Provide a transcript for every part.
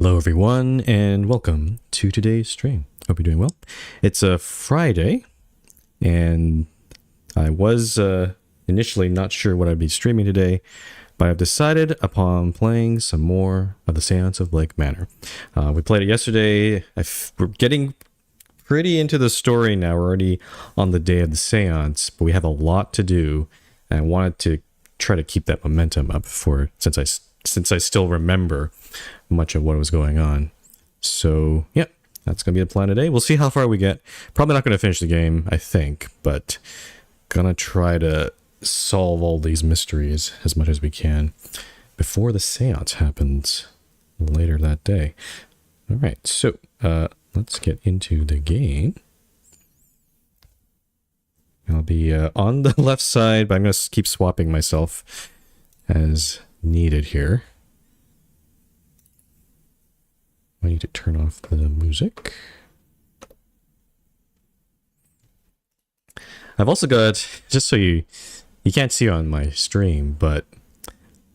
Hello everyone and welcome to today's stream. Hope you're doing well. It's a Friday and I was initially not sure what I'd be streaming today, but I've decided upon playing some more of the Séance of Blake Manor. We played it yesterday. We're getting pretty into the story now. We're already on the day of the Séance, but we have a lot to do and I wanted to try to keep that momentum up since I still remember much of what was going on. So yeah, that's gonna be the plan today. We'll see how far we get. Probably not gonna finish the game, I think, but gonna try to solve all these mysteries as much as we can before the seance happens later that day. All right, so let's get into the game. I'll be on the left side, but I'm gonna keep swapping myself as needed here. I need to turn off the music. I've also got, just so you can't see on my stream, but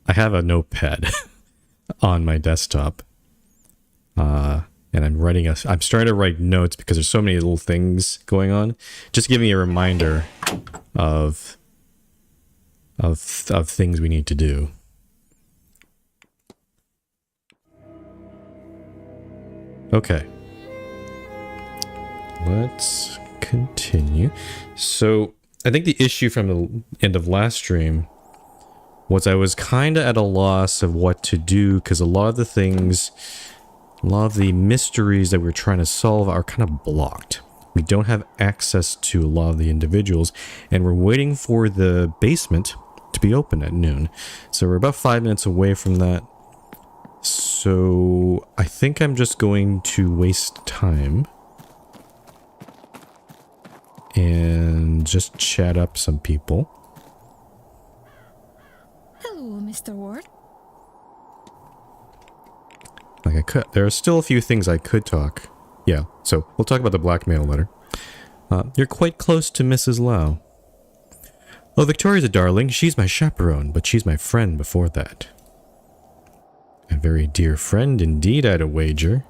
I have a notepad on my desktop. And I'm starting to write notes because there's so many little things going on. Just give me a reminder of things we need to do. Okay, let's continue. So I think the issue from the end of last stream was I was kind of at a loss of what to do because a lot of the mysteries that we're trying to solve are kind of blocked. We don't have access to a lot of the individuals and we're waiting for the basement to be open at noon. So we're about 5 minutes away from that. So I think I'm just going to waste time and just chat up some people. Hello, Mr. Ward. There are still a few things I could talk. Yeah, so we'll talk about the blackmail letter. You're quite close to Mrs. Lau. Oh, Victoria's a darling. She's my chaperone, but she's my friend before that. A very dear friend indeed, I'd wager.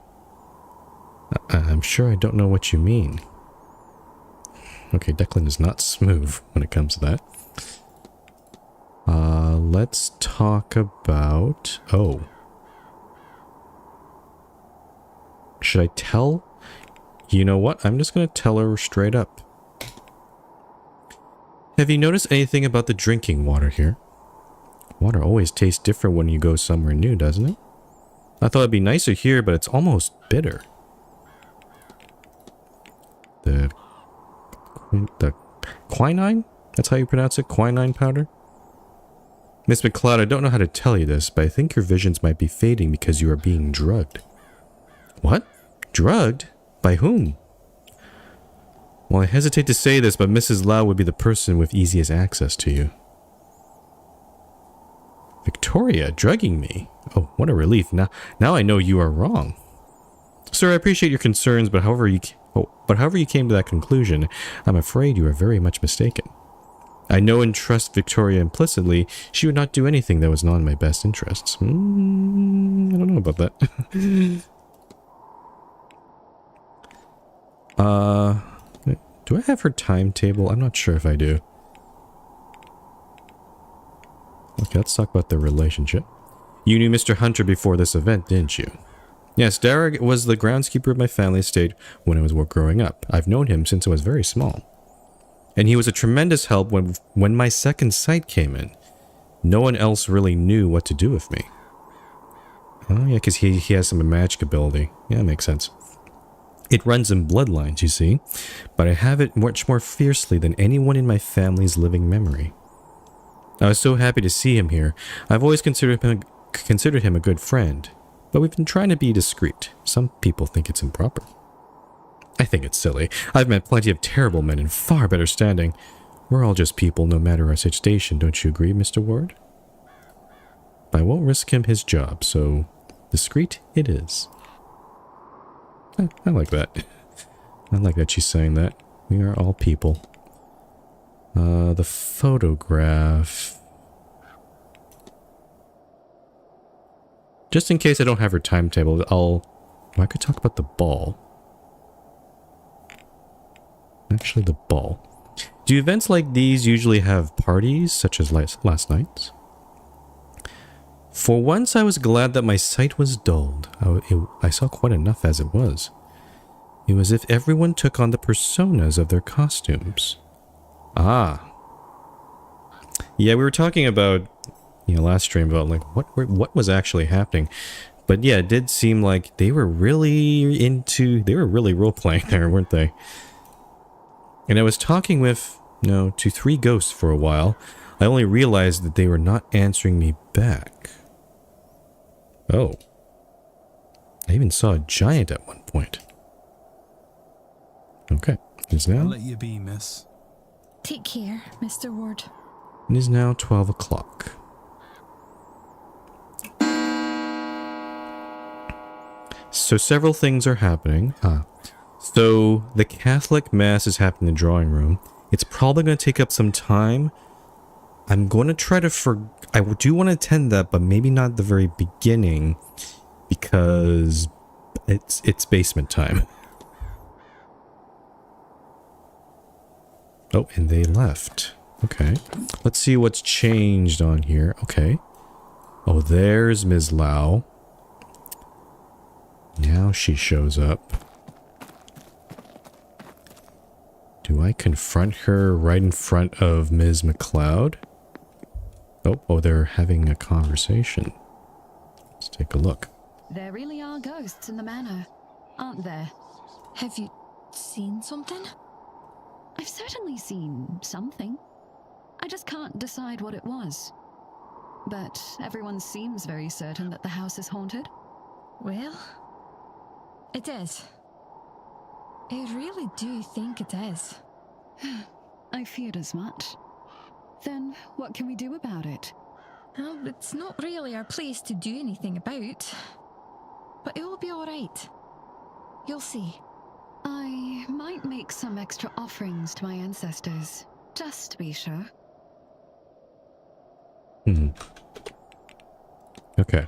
I'm sure I don't know what you mean. Okay, Declan is not smooth when it comes to that. Let's talk about... Oh. Should I tell? You know what? I'm just going to tell her straight up. Have you noticed anything about the drinking water here? Water always tastes different when you go somewhere new, doesn't it? I thought it'd be nicer here, but it's almost bitter. The quinine? That's how you pronounce it? Quinine powder? Miss McLeod, I don't know how to tell you this, but I think your visions might be fading because you are being drugged. What? Drugged? By whom? Well, I hesitate to say this, but Mrs. Lau would be the person with easiest access to you. Victoria, drugging me? Oh, what a relief. Now I know you are wrong. Sir, I appreciate your concerns, but however you came to that conclusion, I'm afraid you are very much mistaken. I know and trust Victoria implicitly. She would not do anything that was not in my best interests. I don't know about that. Do I have her timetable? I'm not sure if I do. Okay, let's talk about the relationship. You knew Mr. Hunter before this event, didn't you? Yes, Darragh was the groundskeeper of my family estate when I was growing up. I've known him since I was very small. And he was a tremendous help when my second sight came in. No one else really knew what to do with me. Oh yeah, because he has some magic ability. Yeah, makes sense. It runs in bloodlines, you see. But I have it much more fiercely than anyone in my family's living memory. I was so happy to see him here. I've always considered him a good friend, but we've been trying to be discreet. Some people think it's improper. I think it's silly. I've met plenty of terrible men in far better standing. We're all just people, no matter our situation, don't you agree, Mr. Ward? I won't risk him his job, so discreet it is. I like that. I like that she's saying that. We are all people. The photograph. Just in case I don't have her timetable, I could talk about the ball. Actually, the ball. Do events like these usually have parties, such as last night's? For once, I was glad that my sight was dulled. I saw quite enough as it was. It was as if everyone took on the personas of their costumes. Ah. Yeah, we were talking about, last stream about, like, what was actually happening. But yeah, it did seem like they were really role-playing there, weren't they? And I was talking with, to 3 ghosts for a while. I only realized that they were not answering me back. Oh. I even saw a giant at one point. Okay. It is now... I'll let you be, miss. Take care, Mr. Ward. It is now 12 o'clock. So several things are happening. So the Catholic Mass is happening in the drawing room. It's probably going to take up some time. I'm going to try to I do want to attend that, but maybe not at the very beginning, because it's basement time. Oh, and they left. Okay. Let's see what's changed on here. Okay. Oh, there's Ms. Lau. Now she shows up. Do I confront her right in front of Ms. McLeod? Oh, they're having a conversation. Let's take a look. There really are ghosts in the manor, aren't there? Have you seen something? I've certainly seen something. I just can't decide what it was. But everyone seems very certain that the house is haunted. Well, it is. I really do think it is. I feared as much. Then what can we do about it? Well, it's not really our place to do anything about. But it will be alright. You'll see. I might make some extra offerings to my ancestors, just to be sure. Okay.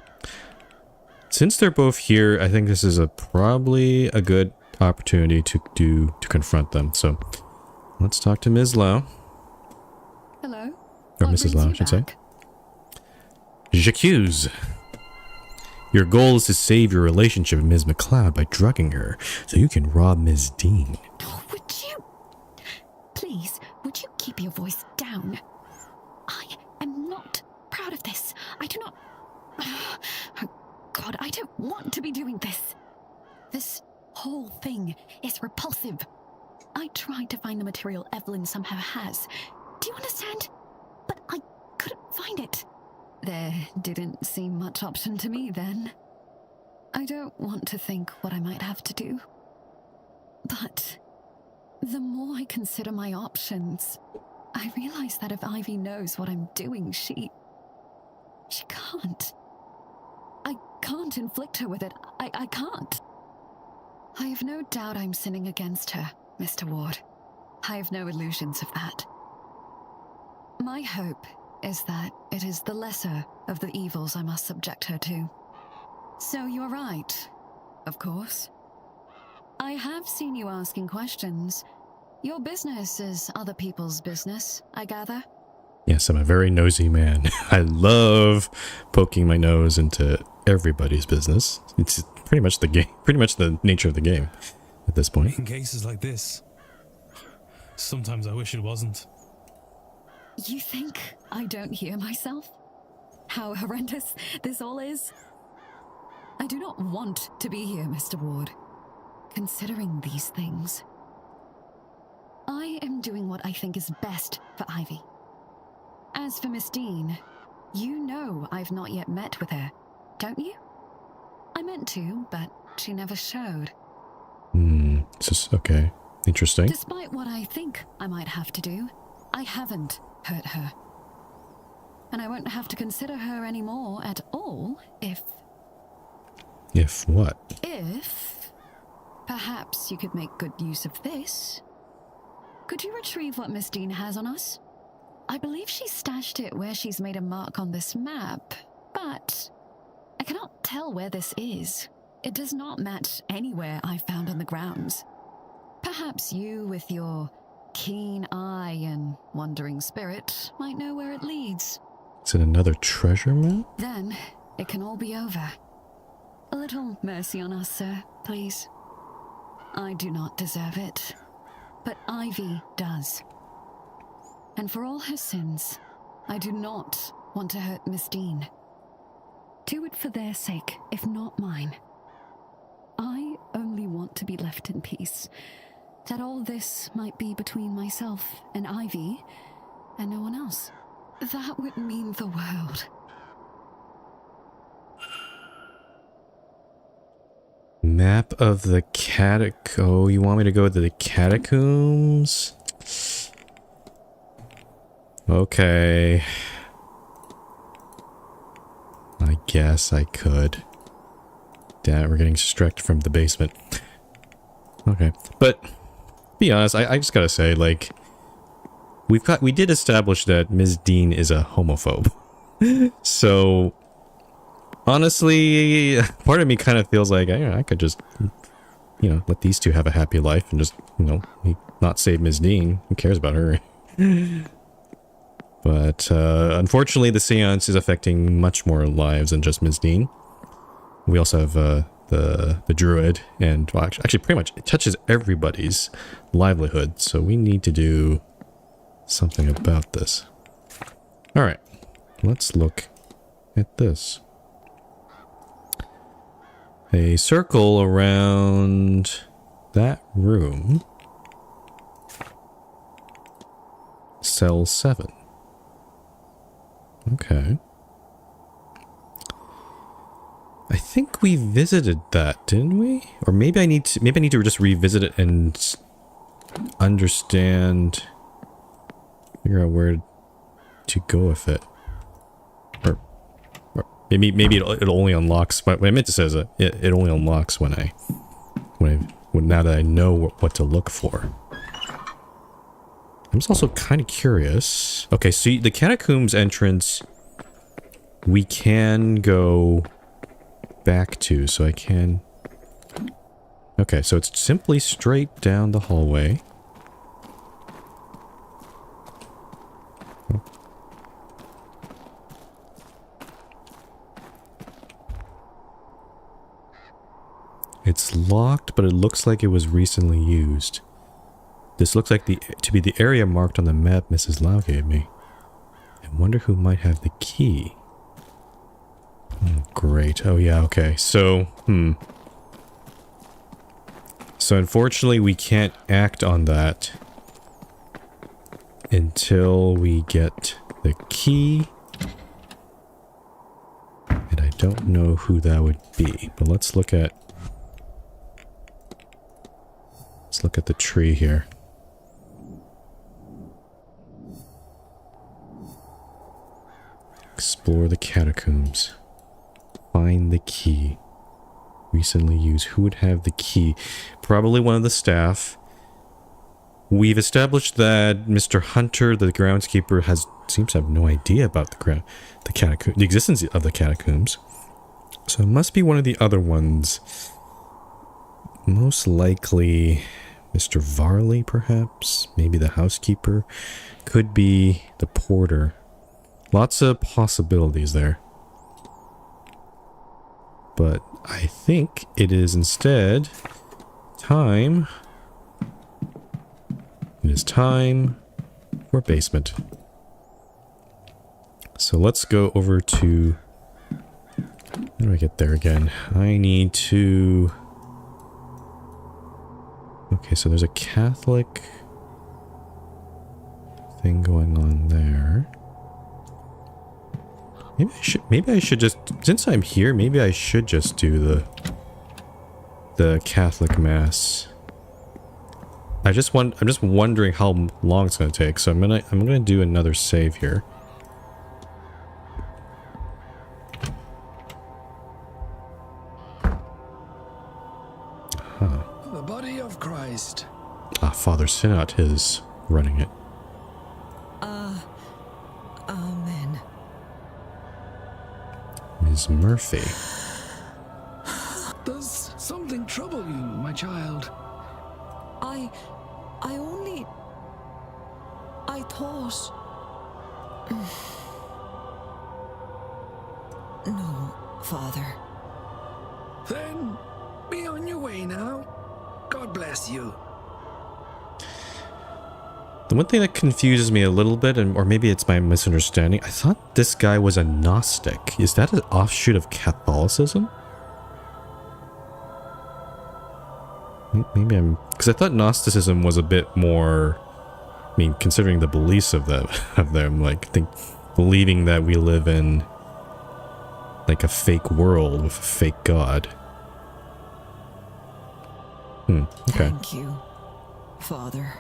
Since they're both here, I think this is probably a good opportunity to confront them. So let's talk to Ms. Lau. Hello? Or What Mrs. brings Lau, you I should say. back? J'accuse. Your goal is to save your relationship with Ms. McLeod by drugging her, so you can rob Ms. Dean. Oh, would you keep your voice down? I am not proud of this. I do not... Oh, God, I don't want to be doing this. This whole thing is repulsive. I tried to find the material Evelyn somehow has. Do you understand? But I couldn't find it. There didn't seem much option to me then. I don't want to think what I might have to do. But the more I consider my options, I realize that if Ivy knows what I'm doing, she can't. I can't inflict her with it. I can't. I have no doubt I'm sinning against her, Mr. Ward. I have no illusions of that. My hope is that it is the lesser of the evils I must subject her to. So you're right, of course. I have seen you asking questions. Your business is other people's business, I gather. Yes, I'm a very nosy man. I love poking my nose into everybody's business. It's pretty much the game, pretty much the nature of the game at this point. In cases like this, sometimes I wish it wasn't. You think I don't hear myself? How horrendous this all is? I do not want to be here, Mr. Ward. Considering these things, I am doing what I think is best for Ivy. As for Miss Dean, you know I've not yet met with her, don't you? I meant to, but she never showed. Okay. Interesting. Despite what I think I might have to do, I haven't hurt her. And I won't have to consider her anymore at all if... If what? If... Perhaps you could make good use of this. Could you retrieve what Miss Dean has on us? I believe she stashed it where she's made a mark on this map, but I cannot tell where this is. It does not match anywhere I found on the grounds. Perhaps you, with your keen eye and wandering spirit, might know where it leads. Is it another treasure map? Then it can all be over. A little mercy on us, sir, please. I do not deserve it, but Ivy does. And for all her sins, I do not want to hurt Miss Dean. Do it for their sake, if not mine. I only want to be left in peace. That all this might be between myself and Ivy, and no one else. That would mean the world. Map of the Oh, you want me to go to the catacombs? Okay. I guess I could. Damn it, we're getting distracted from the basement. Okay. But, be honest, I just gotta say, like, we did establish that Ms. Dean is a homophobe. So, honestly, part of me kind of feels like I could just, you know, let these two have a happy life and just, you know, not save Ms. Dean. Who cares about her? But, unfortunately, the Séance is affecting much more lives than just Ms. Dean. We also have, the druid, and, well, actually, pretty much, it touches everybody's livelihood, so we need to do something about this. Alright, let's look at this. A circle around that room. Cell 7. Okay. I think we visited that, didn't we? Or maybe I need to just revisit it and understand, figure out where to go with it. Or maybe it only unlocks. What I meant to say is that it only unlocks when now that I know what to look for. I'm just also kind of curious. Okay, so the catacombs entrance we can go back to, so I can... Okay, so it's simply straight down the hallway. It's locked, but it looks like it was recently used. This looks like to be the area marked on the map Mrs. Lau gave me. I wonder who might have the key. Oh, great. Oh yeah, okay. So, So unfortunately we can't act on that until we get the key. And I don't know who that would be, but let's look at the tree here. Explore the catacombs. Find the key. Recently used. Who would have the key? Probably one of the staff. We've established that Mr. Hunter, the groundskeeper, seems to have no idea about the existence of the catacombs. So it must be one of the other ones. Most likely Mr. Varley, perhaps? Maybe the housekeeper? Could be the porter. Lots of possibilities there. But I think it is instead time. It is time for basement. So let's go over to... How do I get there again? I need to... Okay, so there's a Catholic thing going on there. Maybe I should just, since I'm here, maybe I should just do the Catholic Mass. I'm just wondering how long it's gonna take, so I'm gonna do another save here. Huh. The body of Christ. Ah, Father Synod is running it. Amen. Ms. Ms. Murphy. Does something trouble you, my child? I thought... No, Father. Then be on your way now. God bless you. The one thing that confuses me a little bit, or maybe it's my misunderstanding, I thought this guy was a Gnostic. Is that an offshoot of Catholicism? Maybe I'm... Because I thought Gnosticism was a bit more... I mean, considering the beliefs of them, like, believing that we live in, like, a fake world with a fake god. Okay. Thank you, Father.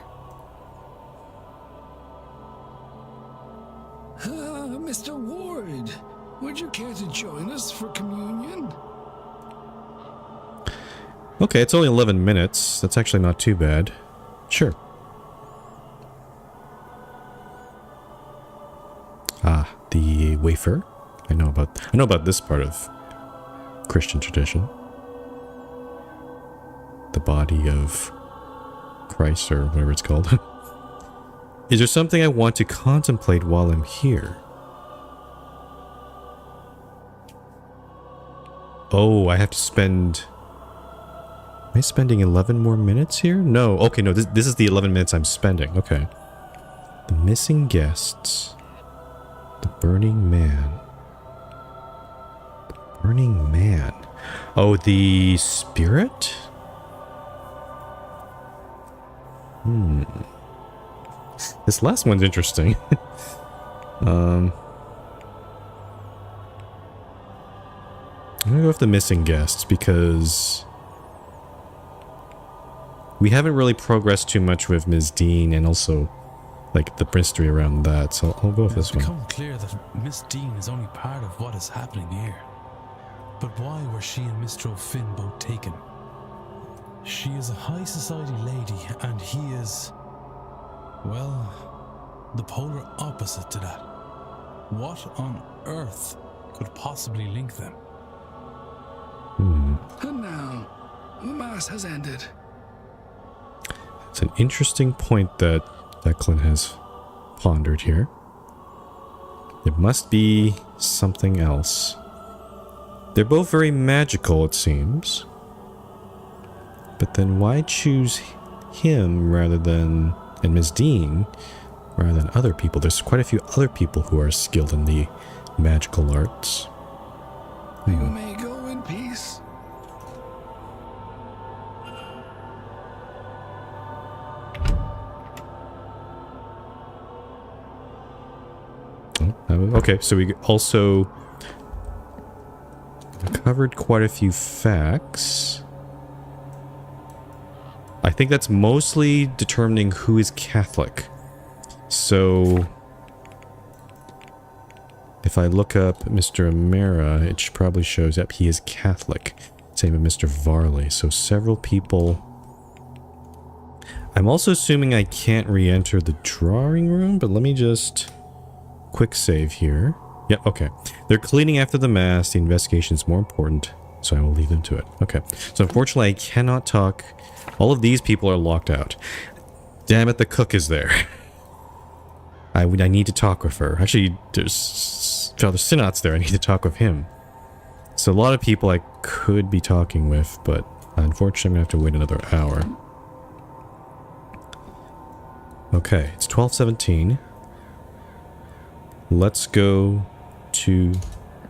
Mr. Ward, would you care to join us for communion? Okay, it's only 11 minutes. That's actually not too bad. Sure. Ah, the wafer. I know about this part of Christian tradition. The body of Christ, or whatever it's called. Is there something I want to contemplate while I'm here? Oh, I have to spend... Am I spending 11 more minutes here? No. Okay, no, this is the 11 minutes I'm spending. Okay. The missing guests. The burning man. The burning man. Oh, the spirit? This last one's interesting. I'm gonna go with the missing guests because we haven't really progressed too much with Ms. Dean and also like the mystery around that, so I'll go with this one. It's become clear that Miss Dean is only part of what is happening here. But why were she and Mr. O'Finn both taken? She is a high society lady, and he is, well, the polar opposite to that. What on earth could possibly link them? And now, the Mass has ended. It's an interesting point that Declan has pondered here. There must be something else. They're both very magical, it seems. But then why choose him rather than, and Ms. Dean, rather than other people? There's quite a few other people who are skilled in the magical arts. You may go in peace. Okay, so we also covered quite a few facts. I think that's mostly determining who is Catholic. So if I look up Mr. Amara, it probably shows up he is Catholic. Same with Mr. Varley. So several people. I'm also assuming I can't re-enter the drawing room, but let me just quick save here. Yep, okay. They're cleaning after the mass. The investigation is more important, so I will leave them to it. Okay. So unfortunately, I cannot talk. All of these people are locked out. Damn it, the cook is there. I need to talk with her. Actually, there's Father Synod's there. I need to talk with him. So a lot of people I could be talking with, but unfortunately, I'm going to have to wait another hour. Okay, it's 12:17. Let's go to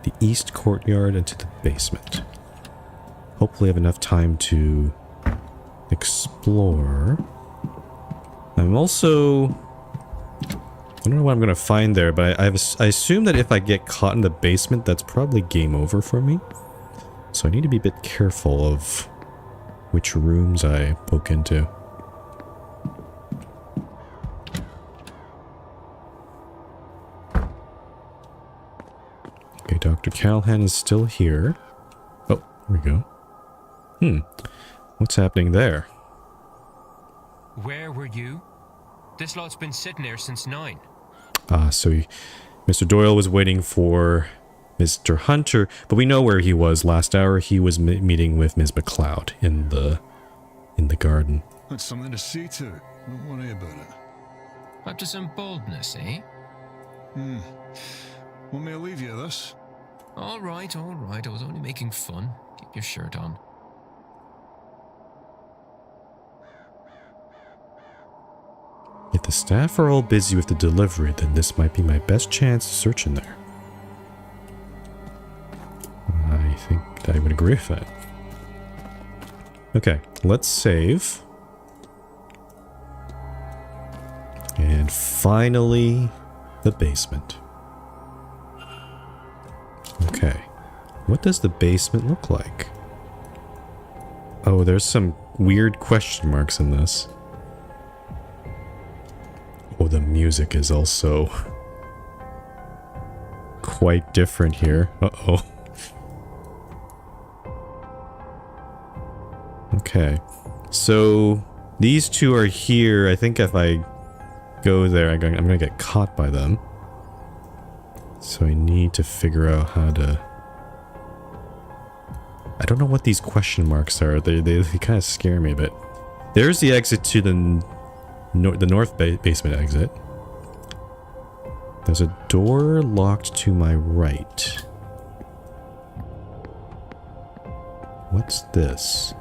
the east courtyard and to the basement. Hopefully I have enough time to explore. I'm also... I don't know what I'm going to find there, but I assume that if I get caught in the basement, that's probably game over for me. So I need to be a bit careful of which rooms I poke into. Okay, Dr. Callahan is still here. Oh, there we go. What's happening there? Where were you? This lot's been sitting there since 9. So Mr. Doyle was waiting for Mr. Hunter, but we know where he was last hour. He was meeting with Ms. McLeod in the garden. That's something to see to. Don't worry about it. Up to some boldness, eh? Want me to leave you this? All right, all right. I was only making fun. Keep your shirt on. If the staff are all busy with the delivery, then this might be my best chance to search in there. I think I would agree with that. Okay, let's save. And finally, the basement. Okay, what does the basement look like? Oh, there's some weird question marks in this. Oh, the music is also quite different here. Uh-oh. Okay, so these two are here. I think if I go there, I'm gonna get caught by them. So I need to figure out how to... I don't know what these question marks are. They kind of scare me a bit. There's the exit to the north basement exit. There's a door locked to my right. What's this?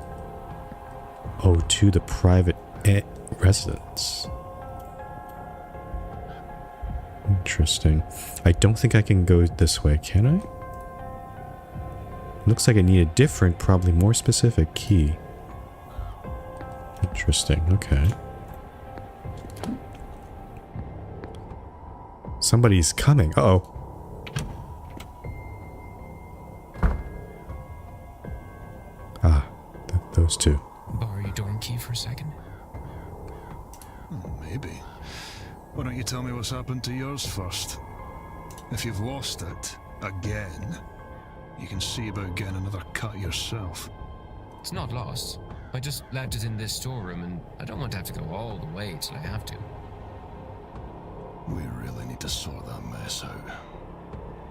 Oh, to the private residence. Interesting. I don't think I can go this way, can I? Looks like I need a different, probably more specific key. Interesting, okay. Somebody's coming. Uh-oh. Ah, those two. Borrow your door key for a second? Maybe. Why don't you tell me what's happened to yours first? If you've lost it, again, you can see about getting another cut yourself. It's not lost. I just left it in this storeroom and I don't want to have to go all the way till I have to. We really need to sort that mess out.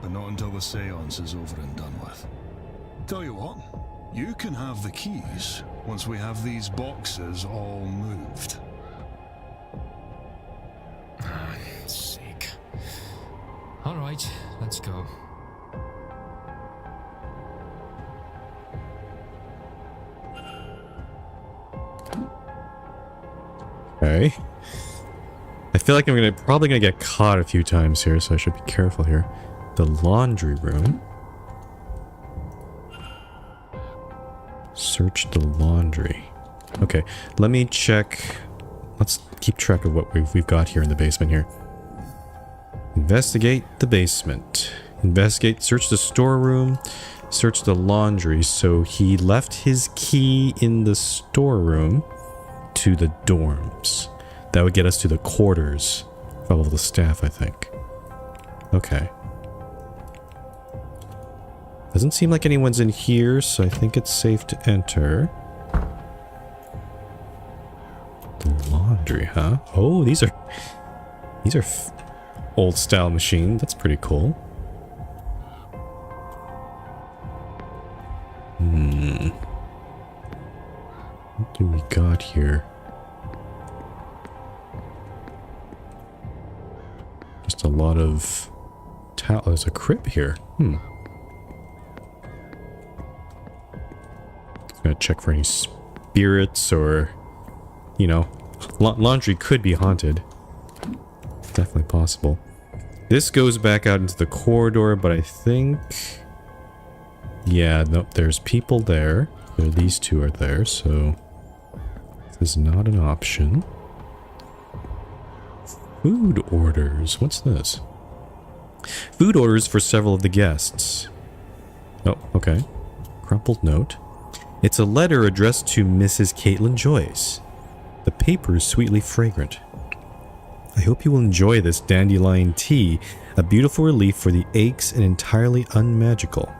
But not until the séance is over and done with. Tell you what, you can have the keys once we have these boxes all moved. Ah, sake. All right, let's go. Okay. I feel like I'm probably gonna get caught a few times here, so I should be careful here. The laundry room. Search the laundry. Okay, let me check. Let's keep track of what we've got here in the basement here. Investigate the basement. Investigate, search the storeroom, search the laundry. So he left his key in the storeroom to the dorms. That would get us to the quarters of all the staff, I think. Okay. Doesn't seem like anyone's in here, so I think it's safe to enter. The laundry, huh? Oh, these are old style machine. That's pretty cool. What do we got here? Just a lot of towel. There's a crib here. Gonna check for any spirits or, you know, laundry could be haunted. Definitely possible. This goes back out into the corridor, but I think, yeah, no, there's people there. These two are there, so this is not an option. Food orders. What's this? Food orders for several of the guests. Oh, okay. Crumpled note. It's a letter addressed to Mrs. Caitlin Joyce. The paper is sweetly fragrant. I hope you will enjoy this dandelion tea, a beautiful relief for the aches and entirely unmagical.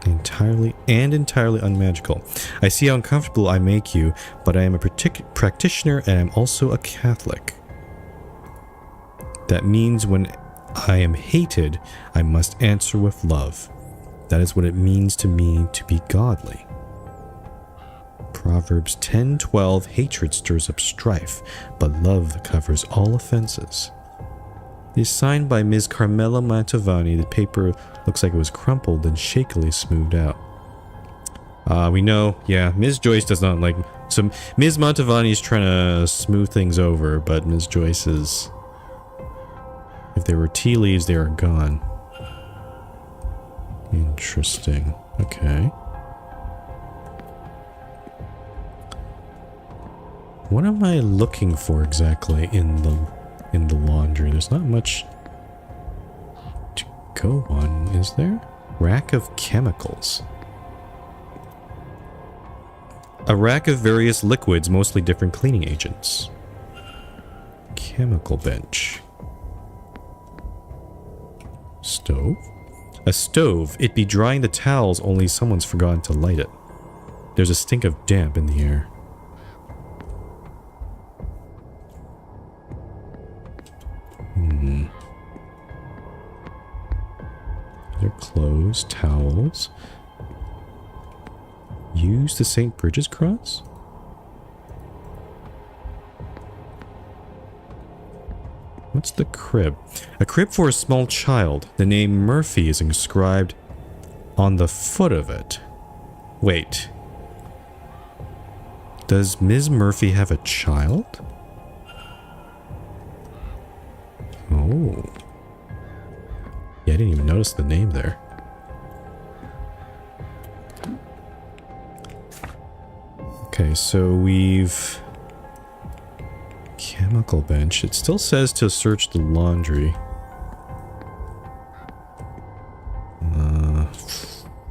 Entirely unmagical. I see how uncomfortable I make you, but I am a practitioner and I'm also a Catholic. That means when I am hated, I must answer with love. That is what it means to me to be godly. Proverbs 10:12, hatred stirs up strife, but love covers all offenses. It is signed by Ms. Carmela Mantovani. The paper looks like it was crumpled and shakily smoothed out. We know, yeah, Ms. Joyce does not like... So Ms. Mantovani is trying to smooth things over, but Ms. Joyce is... If there were tea leaves, they are gone. Interesting. Okay. What am I looking for exactly in the laundry? There's not much to go on, is there? Rack of chemicals. A rack of various liquids, mostly different cleaning agents. Chemical bench. Stove? A stove. It be drying the towels, only someone's forgotten to light it. There's a stink of damp in the air. They're clothes, towels. Use the St. Bridget's cross? What's the crib? A crib for a small child. The name Murphy is inscribed on the foot of it. Wait. Does Ms. Murphy have a child? Oh. Yeah, I didn't even notice the name there. Okay, so we've... Chemical bench. It still says to search the laundry.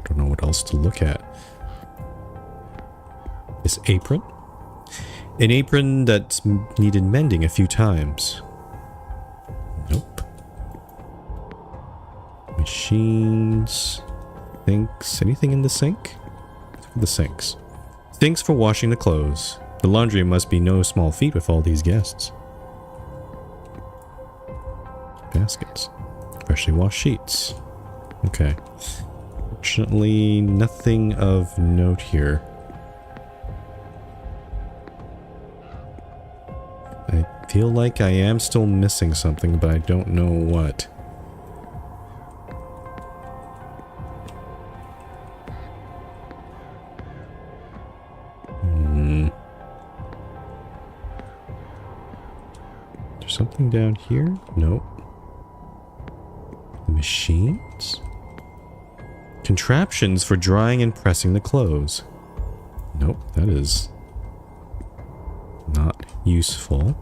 Don't know what else to look at. This apron? An apron that's needed mending a few times. Nope. Machines. Sinks. Anything in the sink? The sinks. Sinks for washing the clothes. The laundry must be no small feat with all these guests. Baskets. Freshly washed sheets. Okay. Fortunately, nothing of note here. I feel like I am still missing something, but I don't know what. There's something down here? Nope. The machines? Contraptions for drying and pressing the clothes. Nope, that is not useful.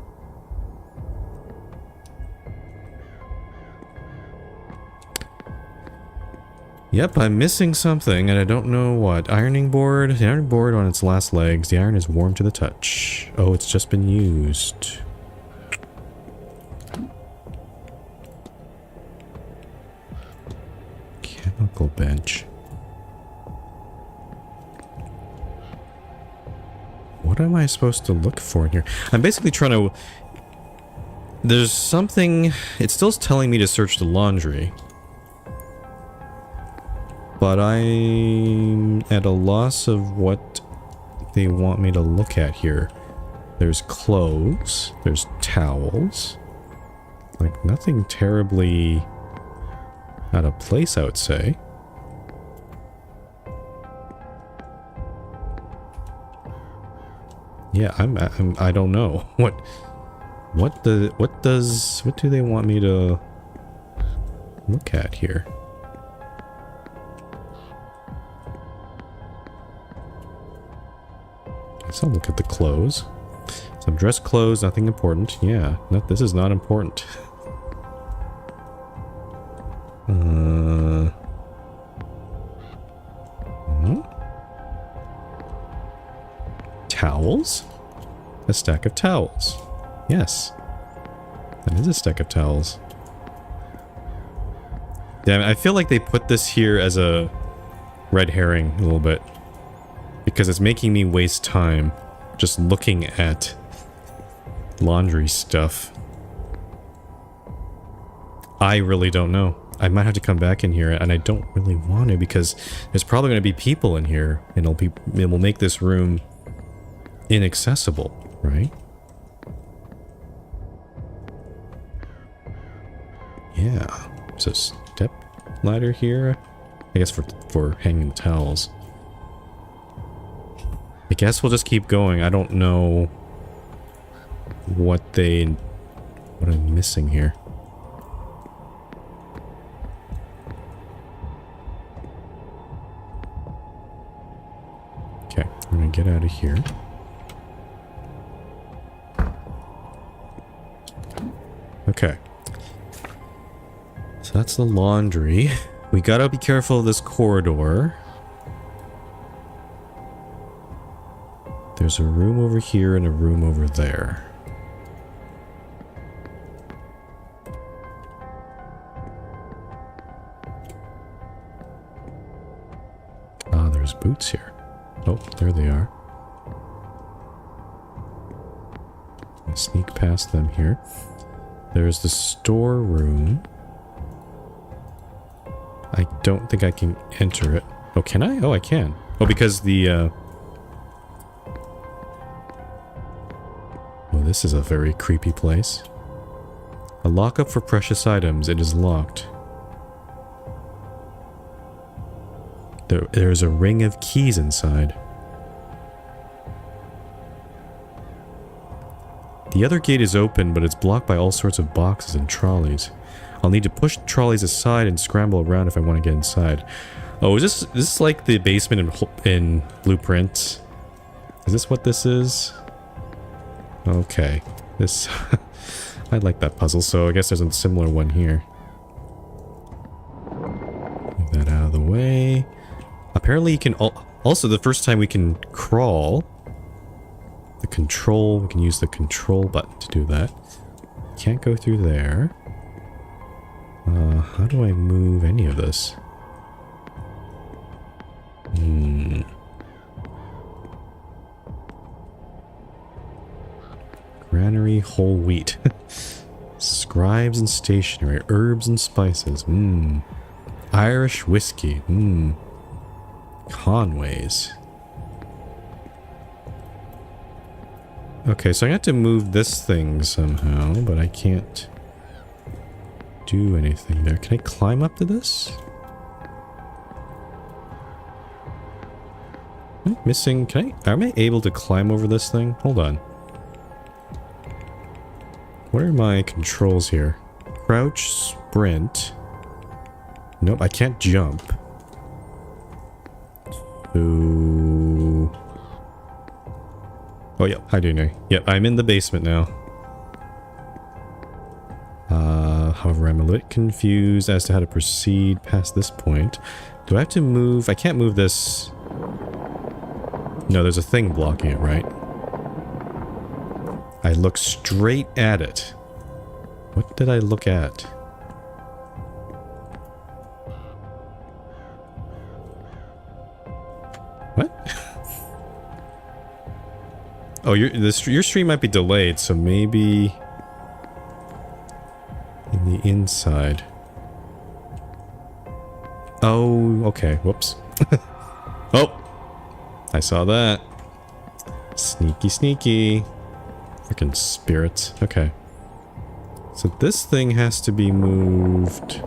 Yep, I'm missing something and I don't know what. Ironing board. The ironing board on its last legs. The iron is warm to the touch. Oh, it's just been used. Chemical bench. What am I supposed to look for in here? I'm basically trying to... There's something... It's still telling me to search the laundry. But I'm at a loss of what they want me to look at here. There's clothes. There's towels. Like, nothing terribly out of place, I would say. Yeah, I don't know. What do they want me to look at here? Let's look at the clothes. Some dress clothes, nothing important. Yeah, this is not important. Towels? A stack of towels. Yes. That is a stack of towels. Damn, I feel like they put this here as a red herring a little bit. Because it's making me waste time just looking at laundry stuff. I really don't know. I might have to come back in here, and I don't really want to because there's probably going to be people in here, and it will make this room inaccessible, right? Yeah. So step ladder here, I guess for hanging the towels. I guess we'll just keep going. I don't know what I'm missing here. Okay, we're gonna get out of here. Okay. So that's the laundry. We gotta be careful of this corridor. There's a room over here and a room over there. Ah, there's boots here. Oh, there they are. I'll sneak past them here. There's the storeroom. I don't think I can enter it. Oh, can I? Oh, I can. Oh, because the, Oh, this is a very creepy place. A lockup for precious items. It is locked. There's a ring of keys inside. The other gate is open, but it's blocked by all sorts of boxes and trolleys. I'll need to push the trolleys aside and scramble around if I want to get inside. Oh, is this like the basement in Blueprint? Is this what this is? Okay. This... I like that puzzle, so I guess there's a similar one here. Move that out of the way. Apparently you can... Also, the first time we can crawl... The control... We can use the control button to do that. Can't go through there. How do I move any of this? Granary, whole wheat. Scribes and stationery, herbs and spices. Irish whiskey. Conways. Okay, so I have to move this thing somehow, but I can't do anything there. Can I climb up to this? Am I missing? Am I able to climb over this thing? Hold on. What are my controls here? Crouch, sprint. Nope, I can't jump. Ooh. Oh, yep. Hi, Dune. Yep, I'm in the basement now. However, I'm a little confused as to how to proceed past this point. Do I have to move? I can't move this. No, there's a thing blocking it, right? I look straight at it. What did I look at? What? Oh, your stream might be delayed, so maybe in the inside. Oh, okay. Whoops. Oh, I saw that. Sneaky, sneaky. Freaking spirits. Okay. So this thing has to be moved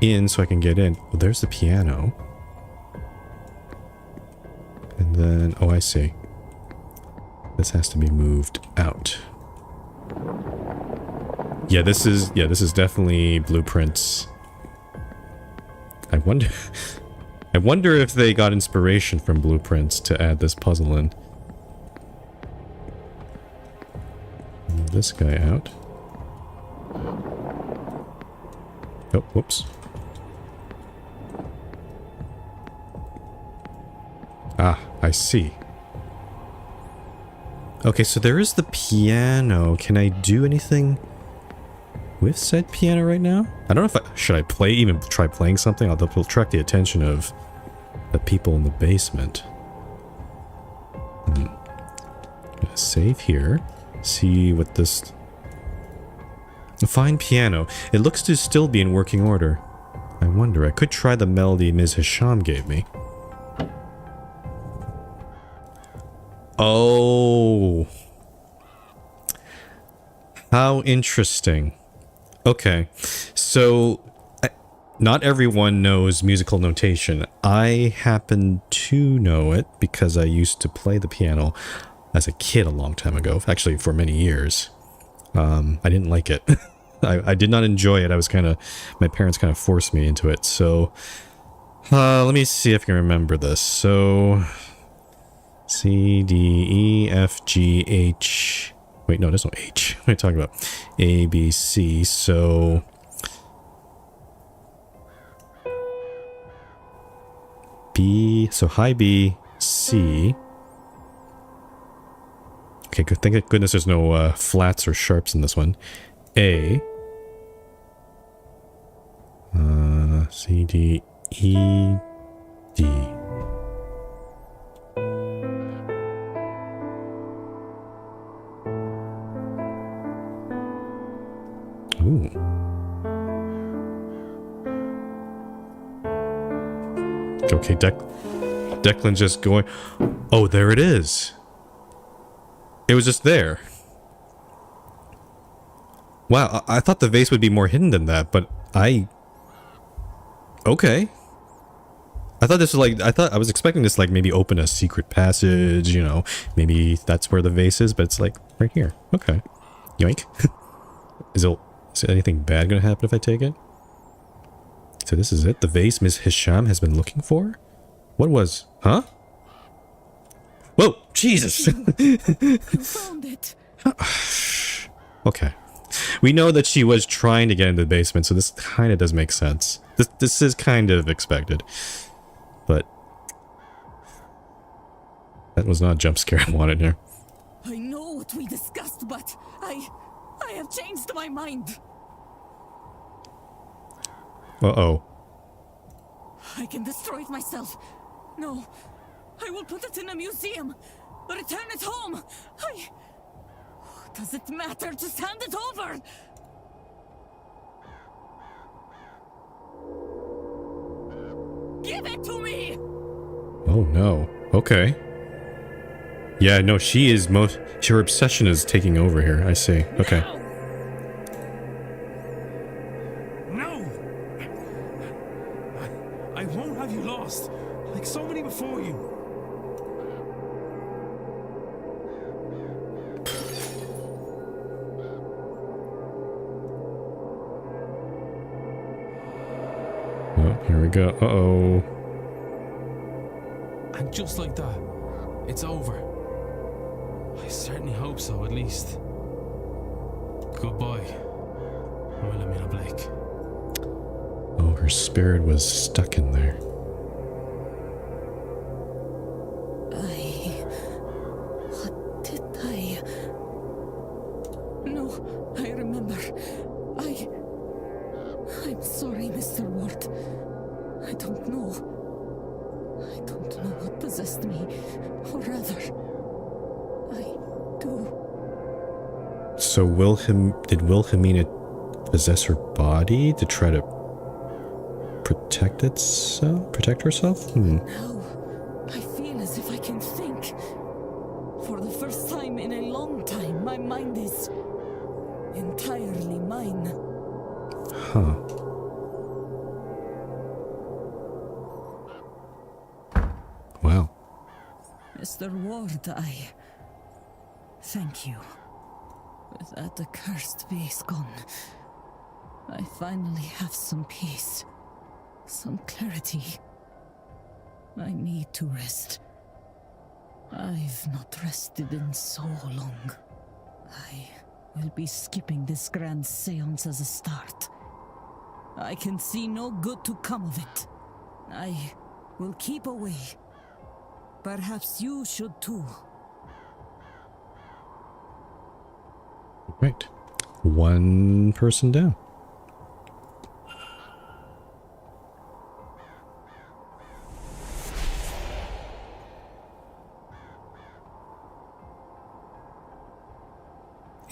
in so I can get in. Well, there's the piano. And then, oh, I see. This has to be moved out. Yeah, this is definitely Blueprints. I wonder if they got inspiration from Blueprints to add this puzzle in. Move this guy out. Oh, whoops. Ah, I see. Okay, so there is the piano. Can I do anything with said piano right now? I don't know if should I even try playing something? I'll attract the attention of the people in the basement. I'm gonna save here. See what this... A fine piano. It looks to still be in working order. I wonder, I could try the melody Ms. Hisham gave me. Oh. How interesting. Okay. So, not everyone knows musical notation. I happen to know it because I used to play the piano as a kid a long time ago. Actually, for many years. I didn't like it. I did not enjoy it. I was kind of... My parents kind of forced me into it. So, let me see if I can remember this. So... C, D, E, F, G, H... Wait, no, there's no H. What are you talking about? A, B, C, so... B, so high B, C. Okay, good. Thank goodness there's no flats or sharps in this one. A. C, D, E, D. Ooh. Okay, Declan's just going... Oh, there it is. It was just there. Wow, I thought the vase would be more hidden than that, but okay. I thought this was like... I was expecting this like maybe open a secret passage, you know. Maybe that's where the vase is, but it's like right here. Okay. Yoink. Is anything bad gonna happen if I take it? So this is it? The vase Miss Hisham has been looking for? What was... Huh? Whoa! Jesus! You found it. Okay. We know that she was trying to get into the basement, so this kind of does make sense. This is kind of expected. But... that was not a jump scare I wanted here. I know what we discussed, but I have changed my mind. Uh-oh. I can destroy it myself. No, I will put it in a museum. Return it home. Does it matter? Just hand it over. Give it to me. Oh no. Okay. Yeah, no, she is her obsession is taking over here. I see. Okay. No! I won't have you lost, like so many before you. Oh, here we go. Uh-oh. And just like that, it's over. I certainly hope so, at least. Goodbye, Wilhelmina Blake. Oh, her spirit was stuck in there. What did I... No, I remember. I'm sorry, Mr. Ward. I don't know what possessed me. Or rather, I do. So did Wilhelmina possess her body to try to protect herself? Now, I feel as if I can think. For the first time in a long time, my mind is entirely mine. Huh. Wow. Mr. Ward, thank you. With that accursed base gone, I finally have some peace. Some clarity. I need to rest. I've not rested in so long. I will be skipping this grand séance as a start. I can see no good to come of it. I will keep away. Perhaps you should too. Right. One person down.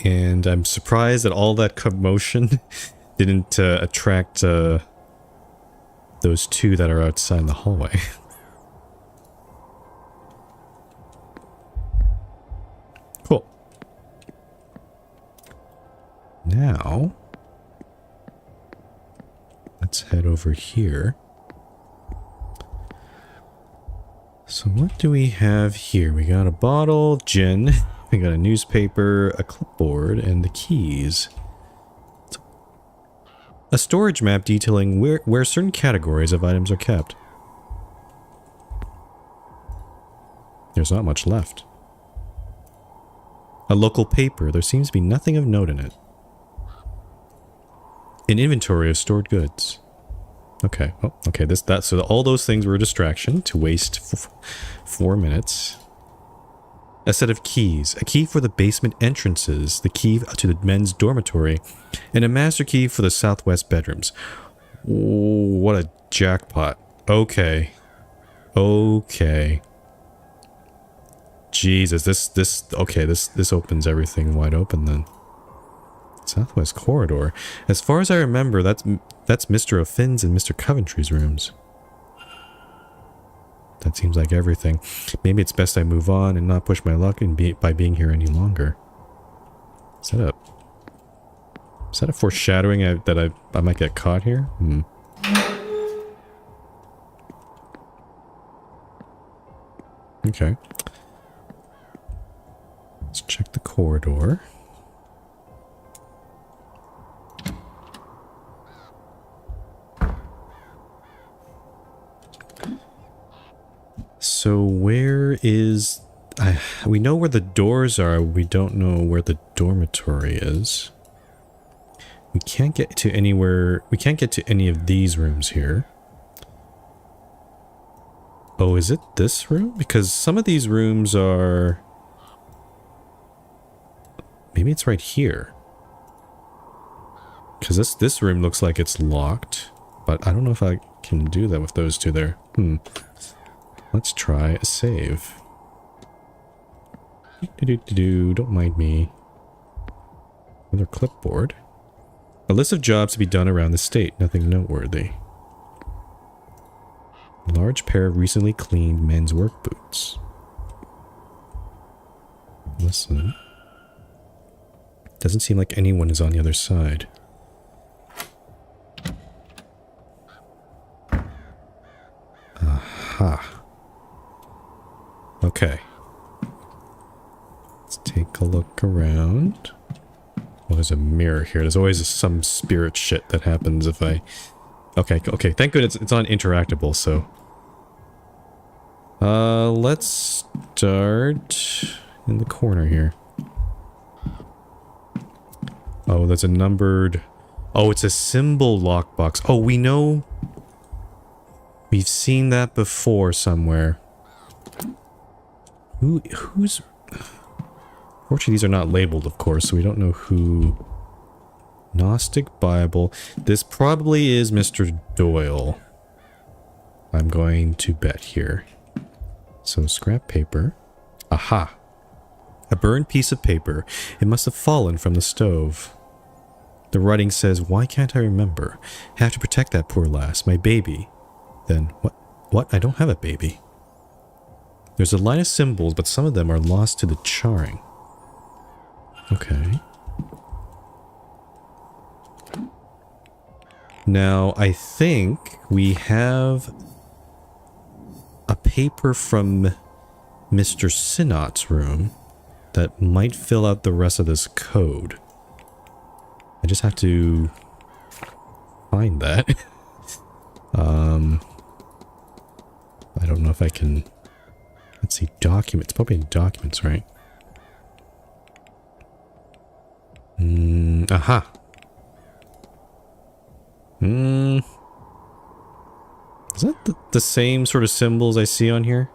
And I'm surprised that all that commotion didn't attract those two that are outside in the hallway. Cool. Now, let's head over here. So what do we have here? We got a bottle of gin, we got a newspaper, a clipboard, and the keys. A storage map detailing where certain categories of items are kept. There's not much left. A local paper. There seems to be nothing of note in it. An inventory of stored goods. Okay. Oh, okay. So all those things were a distraction to waste 4 minutes. A set of keys. A key for the basement entrances. The key to the men's dormitory. And a master key for the southwest bedrooms. Oh, what a jackpot. Okay. Okay. Jesus, this opens everything wide open then. Southwest corridor. As far as I remember, that's Mr. O'Finn's and Mr. Coventry's rooms. That seems like everything. Maybe it's best I move on and not push my luck by being here any longer. Is that a foreshadowing that I might get caught here? Hmm. Okay. Let's check the corridor. So where is... we know where the doors are, we don't know where the dormitory is. We can't get to anywhere... We can't get to any of these rooms here. Oh, is it this room? Because some of these rooms are... Maybe it's right here. Because this room looks like it's locked. But I don't know if I can do that with those two there. Let's try a save. Don't mind me. Another clipboard. A list of jobs to be done around the state. Nothing noteworthy. A large pair of recently cleaned men's work boots. Listen. Doesn't seem like anyone is on the other side. Aha. Okay. Let's take a look around. Well, there's a mirror here. There's always some spirit shit that happens if I... Okay, thank goodness it's on interactable, so... let's start in the corner here. Oh, there's a numbered... Oh, it's a symbol lockbox. Oh, we know... We've seen that before somewhere. Who's... Fortunately, these are not labeled, of course, so we don't know who... Gnostic Bible. This probably is Mr. Doyle. I'm going to bet here. So, scrap paper. Aha! A burned piece of paper. It must have fallen from the stove. The writing says, "Why can't I remember? Have to protect that poor lass, my baby." Then, what? I don't have a baby. There's a line of symbols, but some of them are lost to the charring. Okay. Now, I think we have a paper from Mr. Sinnot's room that might fill out the rest of this code. I just have to find that. I don't know if I can... Let's see, documents. Probably in documents, right? Aha! Is that the same sort of symbols I see on here?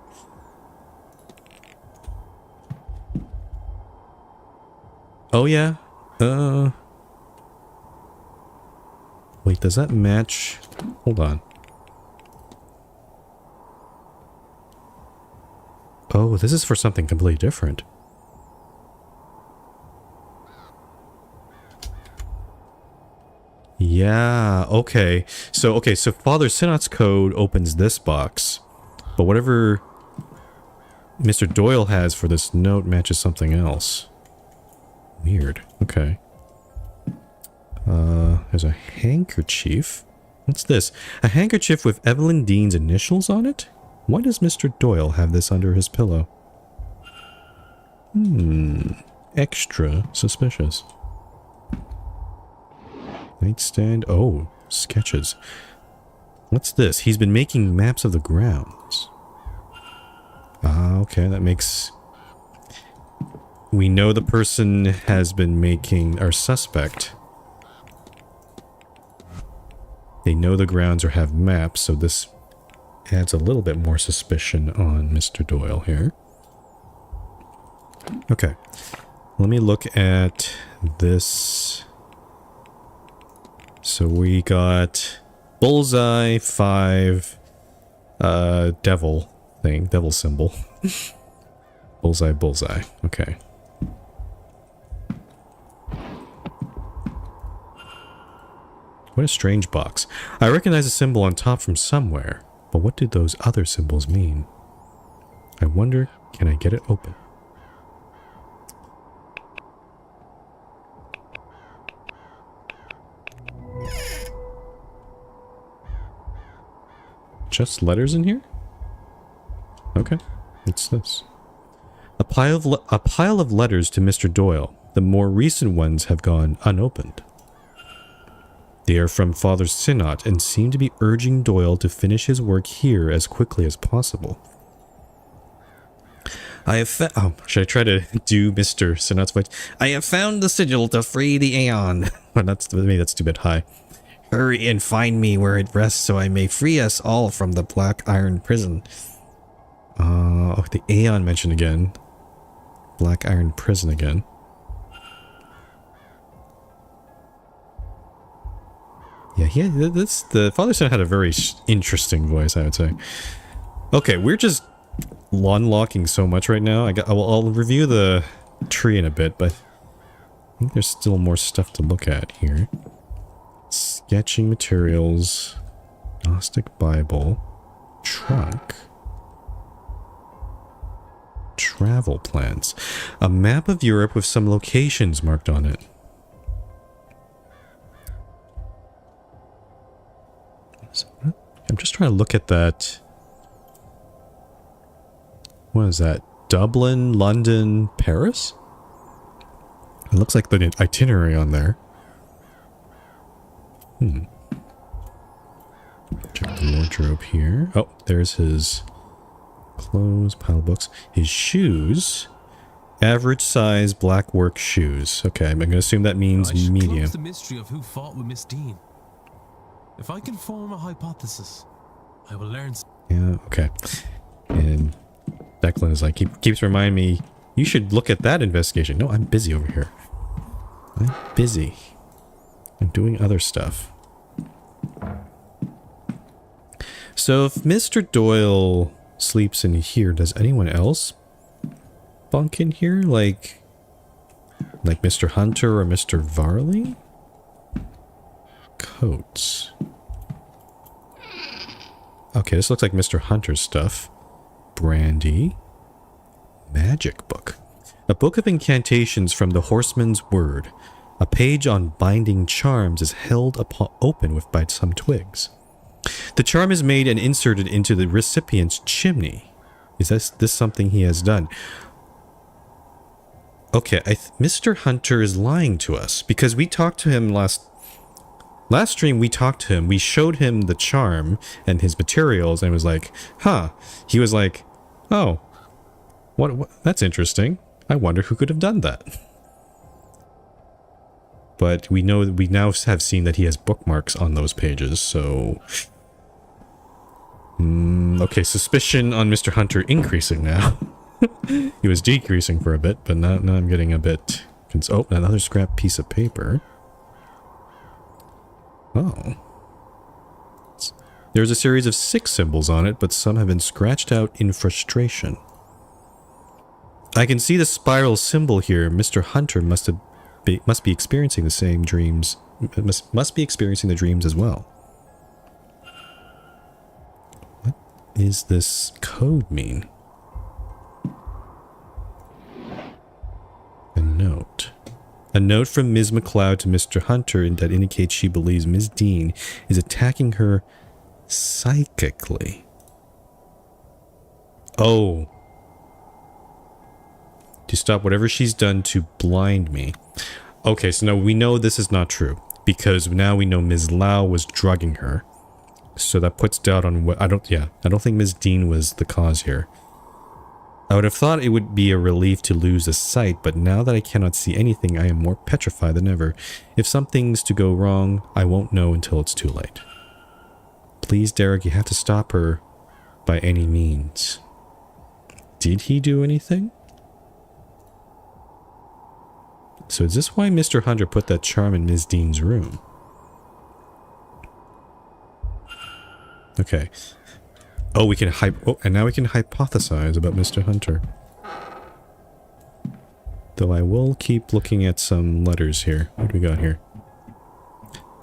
Oh yeah. Wait, does that match? Hold on. Oh, this is for something completely different. Yeah, okay. So Father Sinot's code opens this box, but whatever Mr. Doyle has for this note matches something else. Weird. Okay. There's a handkerchief. What's this? A handkerchief with Evelyn Dean's initials on it? Why does Mr. Doyle have this under his pillow? Extra suspicious. Nightstand. Oh, sketches. What's this? He's been making maps of the grounds. Ah, okay, that makes... We know the person has been making... Our suspect. They know the grounds or have maps, so this adds a little bit more suspicion on Mr. Doyle here. Okay. Let me look at this. So we got bullseye, 5, devil thing, devil symbol. Bullseye, bullseye. Okay. What a strange box. I recognize a symbol on top from somewhere, but what do those other symbols mean? I wonder, can I get it open? Just letters in here? Okay, what's this? A pile of letters to Mr. Doyle. The more recent ones have gone unopened. They are from Father Sinot and seem to be urging Doyle to finish his work here as quickly as possible. I have oh, should I try to do Mr. Sinot's voice? I have found the sigil to free the Aeon. Maybe that's too bit high. Hurry and find me where it rests so I may free us all from the black iron prison. Oh, the Aeon mentioned again. Black iron prison again. Yeah, the Father Son had a very interesting voice, I would say. Okay, we're just unlocking so much right now. I'll review the tree in a bit, but I think there's still more stuff to look at here. Sketching materials, Gnostic Bible, trunk, travel plans, a map of Europe with some locations marked on it. I'm just trying to look at that. What is that? Dublin, London, Paris? It looks like the itinerary on there. Check the wardrobe here. Oh, there's his clothes, pile of books. His shoes. Average size black work shoes. Okay, I'm going to assume that means medium. Close the mystery of who fought with Miss Dean. If I can form a hypothesis, I will learn. Yeah, okay. And Declan is like, keeps reminding me, you should look at that investigation. No, I'm busy over here. I'm busy. I'm doing other stuff. So if Mr. Doyle sleeps in here, does anyone else bunk in here? Like Mr. Hunter or Mr. Varley? Coats. Okay, this looks like Mr. Hunter's stuff. Brandy. Magic book. A book of incantations from the Horseman's Word. A page on binding charms is held open by some twigs. The charm is made and inserted into the recipient's chimney. Is this something he has done? Okay, Mr. Hunter is lying to us because we talked to him last stream. We talked to him. We showed him the charm and his materials, and was like, "Huh." He was like, "Oh, what? That's interesting. I wonder who could have done that." But we now have seen that he has bookmarks on those pages, so... okay, suspicion on Mr. Hunter increasing now. He was decreasing for a bit, but now I'm getting a bit... Oh, another scrap piece of paper. Oh. There's a series of 6 symbols on it, but some have been scratched out in frustration. I can see the spiral symbol here. Mr. Hunter must be experiencing the same dreams must be experiencing the dreams as well. What is this code mean? A note. A note from Ms. McLeod to Mr. Hunter that indicates she believes Ms. Dean is attacking her psychically. Oh. To stop whatever she's done to blind me. Okay, so now we know this is not true. Because now we know Ms. Lau was drugging her. So that puts doubt on what... I don't think Ms. Dean was the cause here. I would have thought it would be a relief to lose the sight, but now that I cannot see anything, I am more petrified than ever. If something's to go wrong, I won't know until it's too late. Please, Derek, you have to stop her by any means. Did he do anything? So is this why Mr. Hunter put that charm in Ms. Dean's room? Okay. Oh, we can and now we can hypothesize about Mr. Hunter. Though I will keep looking at some letters here. What do we got here?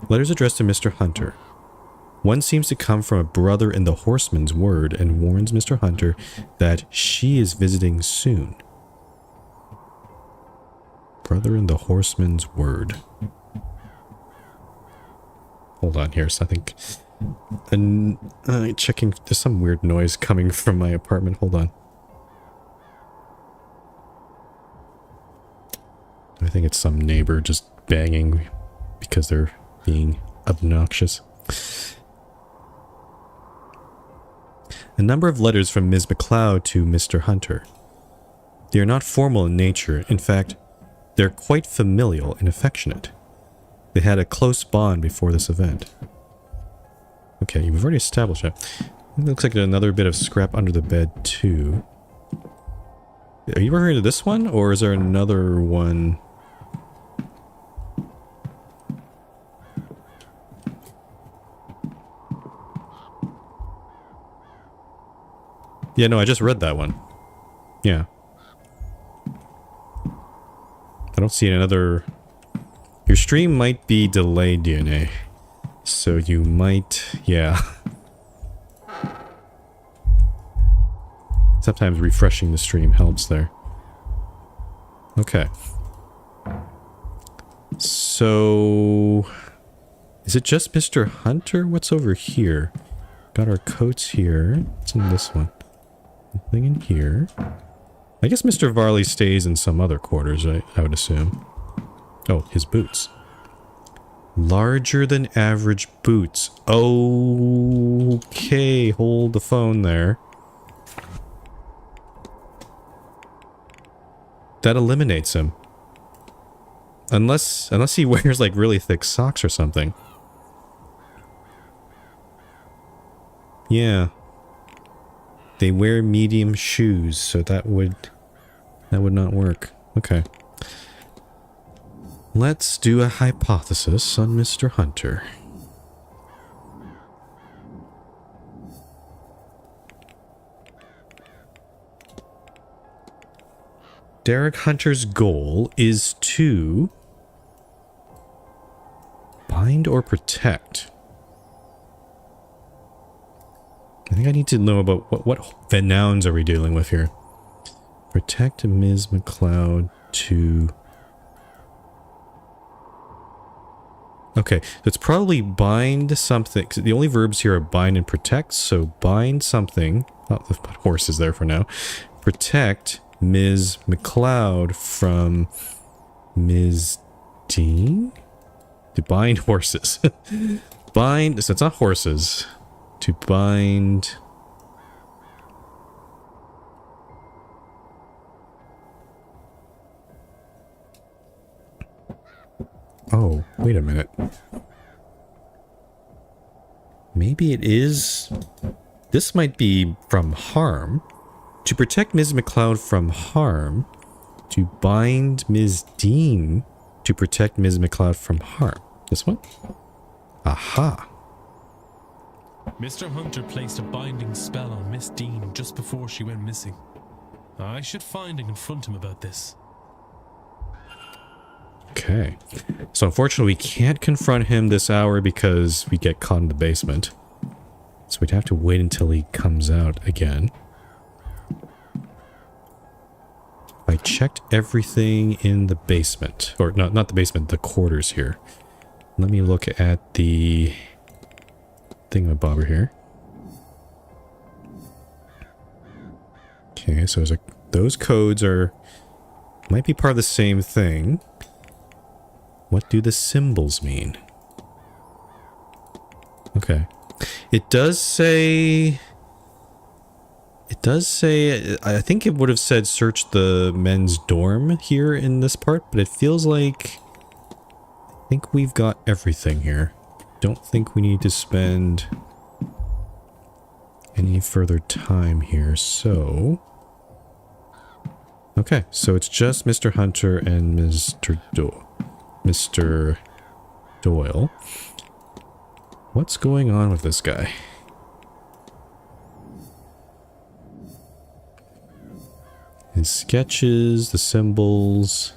Letters addressed to Mr. Hunter. One seems to come from a brother in the Horseman's Word and warns Mr. Hunter that she is visiting soon. Brother in the Horseman's Word. Hold on here, so I think... checking... There's some weird noise coming from my apartment. Hold on. I think it's some neighbor just banging because they're being obnoxious. A number of letters from Ms. McLeod to Mr. Hunter. They are not formal in nature. In fact, they're quite familial and affectionate. They had a close bond before this event. Okay, you've already established that. It looks like another bit of scrap under the bed, too. Are you referring to this one, or is there another one? Yeah, no, I just read that one. Yeah. I don't see another... Your stream might be delayed, DNA. So you might... Yeah. Sometimes refreshing the stream helps there. Okay. So... Is it just Mr. Hunter? What's over here? Got our coats here. What's in this one? Nothing in here. I guess Mr. Varley stays in some other quarters, I would assume. Oh, his boots. Larger than average boots. Okay, hold the phone there. That eliminates him. Unless he wears like really thick socks or something. Yeah. They wear medium shoes, so that would not work. Okay. Let's do a hypothesis on Mr. Hunter. Derek Hunter's goal is to bind or protect. I think I need to know about what nouns are we dealing with here. Protect Ms. McLeod to... Okay, so it's probably bind something. 'Cause the only verbs here are bind and protect, so bind something. Oh, the horse is there for now. Protect Ms. McLeod from Ms. Dean? To bind horses. Bind, so it's not horses. To bind... Oh, wait a minute. Maybe it is... This might be from harm. To protect Ms. McLeod from harm. To bind Ms. Dean to protect Ms. McLeod from harm. This one? Aha. Mr. Hunter placed a binding spell on Miss Dean just before she went missing. I should find and confront him about this. Okay. So unfortunately we can't confront him this hour because we get caught in the basement. So we'd have to wait until he comes out again. I checked everything in the basement. Or not the basement, the quarters here. Let me look at the thingamabobber here. Okay, so those codes might be part of the same thing. What do the symbols mean? Okay. It does say, I think it would have said search the men's dorm here in this part, but it feels like, I think we've got everything here. Don't think we need to spend any further time here, so... Okay, so it's just Mr. Hunter and Mr. Doyle. What's going on with this guy? His sketches, the symbols,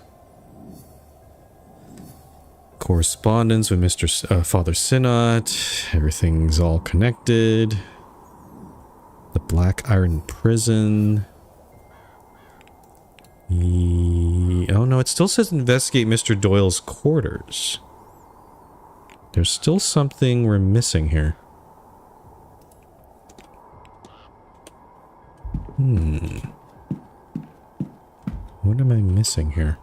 correspondence with Mr. Father Sinnott, everything's all connected. The Black Iron Prison. Oh no, it still says investigate Mr. Doyle's quarters. There's still something we're missing here. What am I missing here?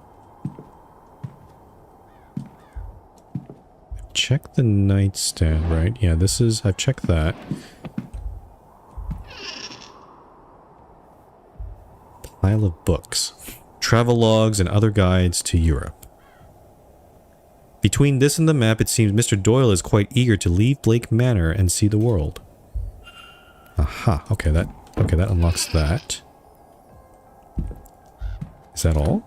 I've checked the nightstand, right? Yeah, I've checked that. Pile of books. Travel logs and other guides to Europe. Between this and the map, it seems Mr. Doyle is quite eager to leave Blake Manor and see the world. Aha, okay, that unlocks that. Is that all?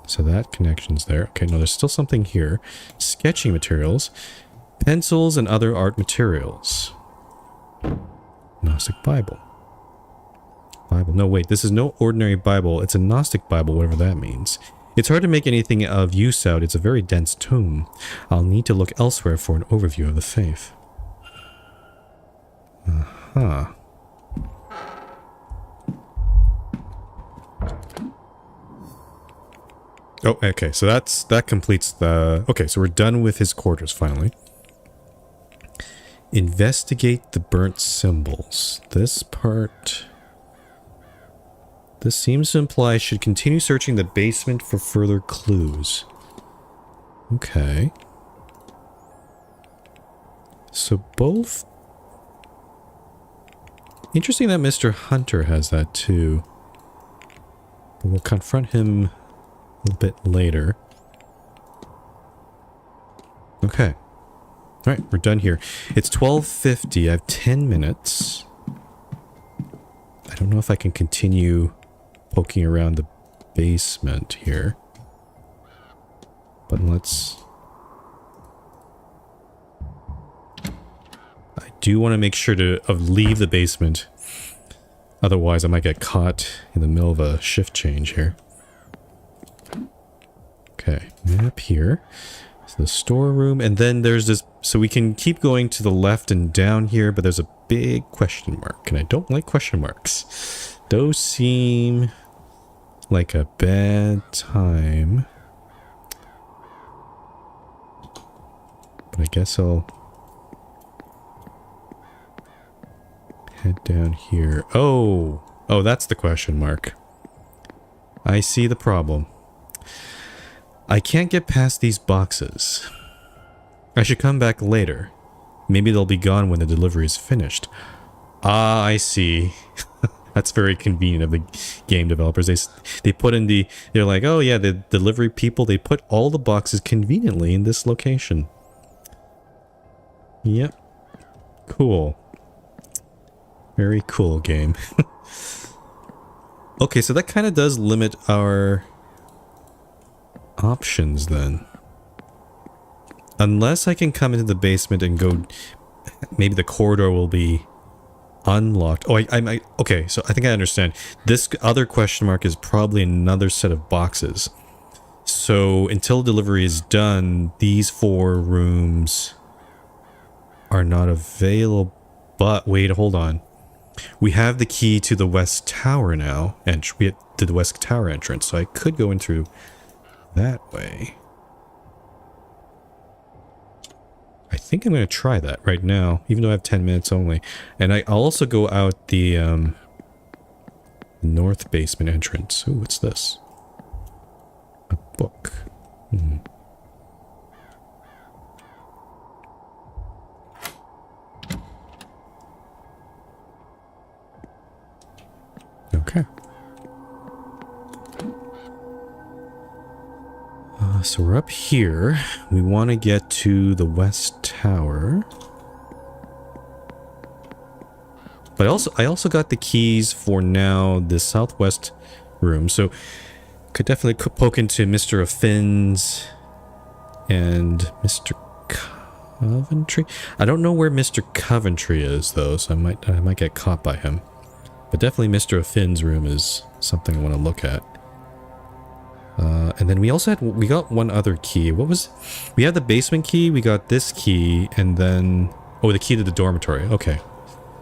So that connection's there. Okay, no, there's still something here. Sketching materials, pencils, and other art materials. Gnostic Bible. No, wait, this is no ordinary Bible. It's a Gnostic Bible, whatever that means. It's hard to make anything of use out. It's a very dense tome. I'll need to look elsewhere for an overview of the faith. Aha. Oh, okay, so that completes the... Okay, so we're done with his quarters, finally. Investigate the burnt symbols. This part... This seems to imply I should continue searching the basement for further clues. Okay. So both... Interesting that Mr. Hunter has that too. But we'll confront him a little bit later. Okay. Alright, we're done here. It's 12:50. I have 10 minutes. I don't know if I can continue poking around the basement here. But let's... I do want to make sure to leave the basement. Otherwise, I might get caught in the middle of a shift change here. Okay, map here. So the storeroom, and then there's this... So we can keep going to the left and down here, but there's a big question mark, and I don't like question marks. Those seem like a bad time. But I guess I'll head down here. Oh, that's the question mark. I see the problem. I can't get past these boxes. I should come back later. Maybe they'll be gone when the delivery is finished. Ah, I see. That's very convenient of the game developers. They put in they're like, oh yeah, the delivery people, they put all the boxes conveniently in this location. Yep. Cool. Very cool game. Okay, so that kind of does limit our options then. Unless I can come into the basement and go... Maybe the corridor will be unlocked. Oh, okay, so I think I understand. This other question mark is probably another set of boxes. So until delivery is done, these 4 rooms are not available. But wait, hold on. We have the key to the West Tower now, and we have to the West Tower entrance, so I could go in through that way. I think I'm going to try that right now, even though I have 10 minutes only. And I'll also go out the north basement entrance. Ooh, what's this? A book. Okay. So we're up here. We want to get to the West Tower. But I also got the keys for now the southwest room. So could definitely poke into Mr. Finn's and Mr. Coventry. I don't know where Mr. Coventry is though, so I might get caught by him. But definitely Mr. Finn's room is something I want to look at. And then we got one other key. We had the basement key, we got this key, and then, oh, the key to the dormitory. Okay.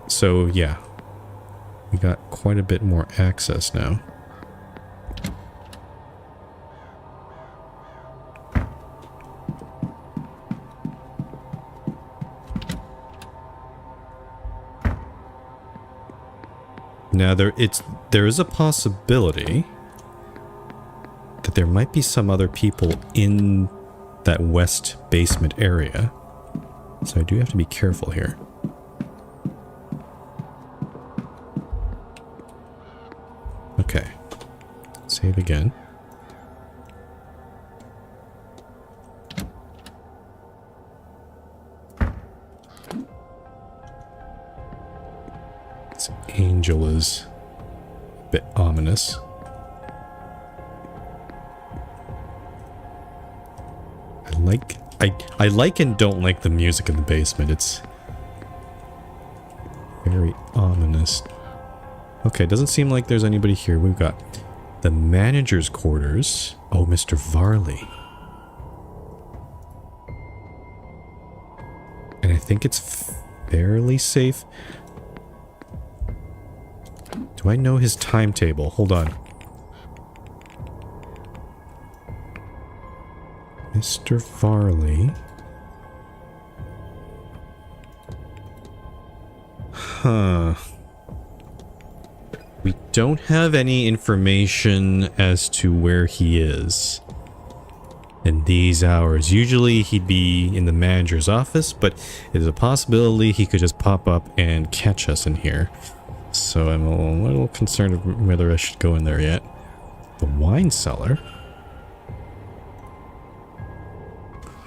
So, yeah. We got quite a bit more access now. Now, there is a possibility that there might be some other people in that west basement area. So I do have to be careful here. Okay. Save again. This angel is a bit ominous. I like and don't like the music in the basement. It's very ominous. Okay, doesn't seem like there's anybody here. We've got the manager's quarters. Oh, Mr. Varley. And I think it's fairly safe. Do I know his timetable? Hold on. Mr. Varley. Huh. We don't have any information as to where he is in these hours. Usually he'd be in the manager's office, but it is a possibility he could just pop up and catch us in here. So I'm a little concerned of whether I should go in there yet. The wine cellar?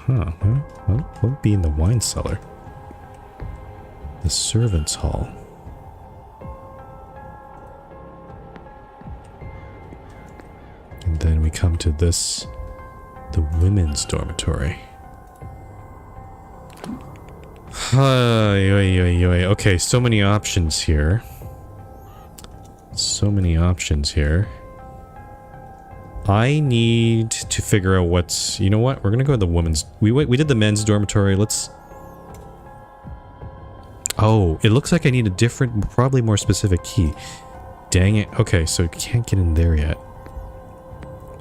Huh. What would be in the wine cellar? The servants' hall. And then we come to this, the women's dormitory. Okay, so many options here. So many options here. I need to figure out what's... You know what? We're gonna go to the women's... We did the men's dormitory. Let's... Oh, it looks like I need a different, probably more specific key. Dang it. Okay, so can't get in there yet.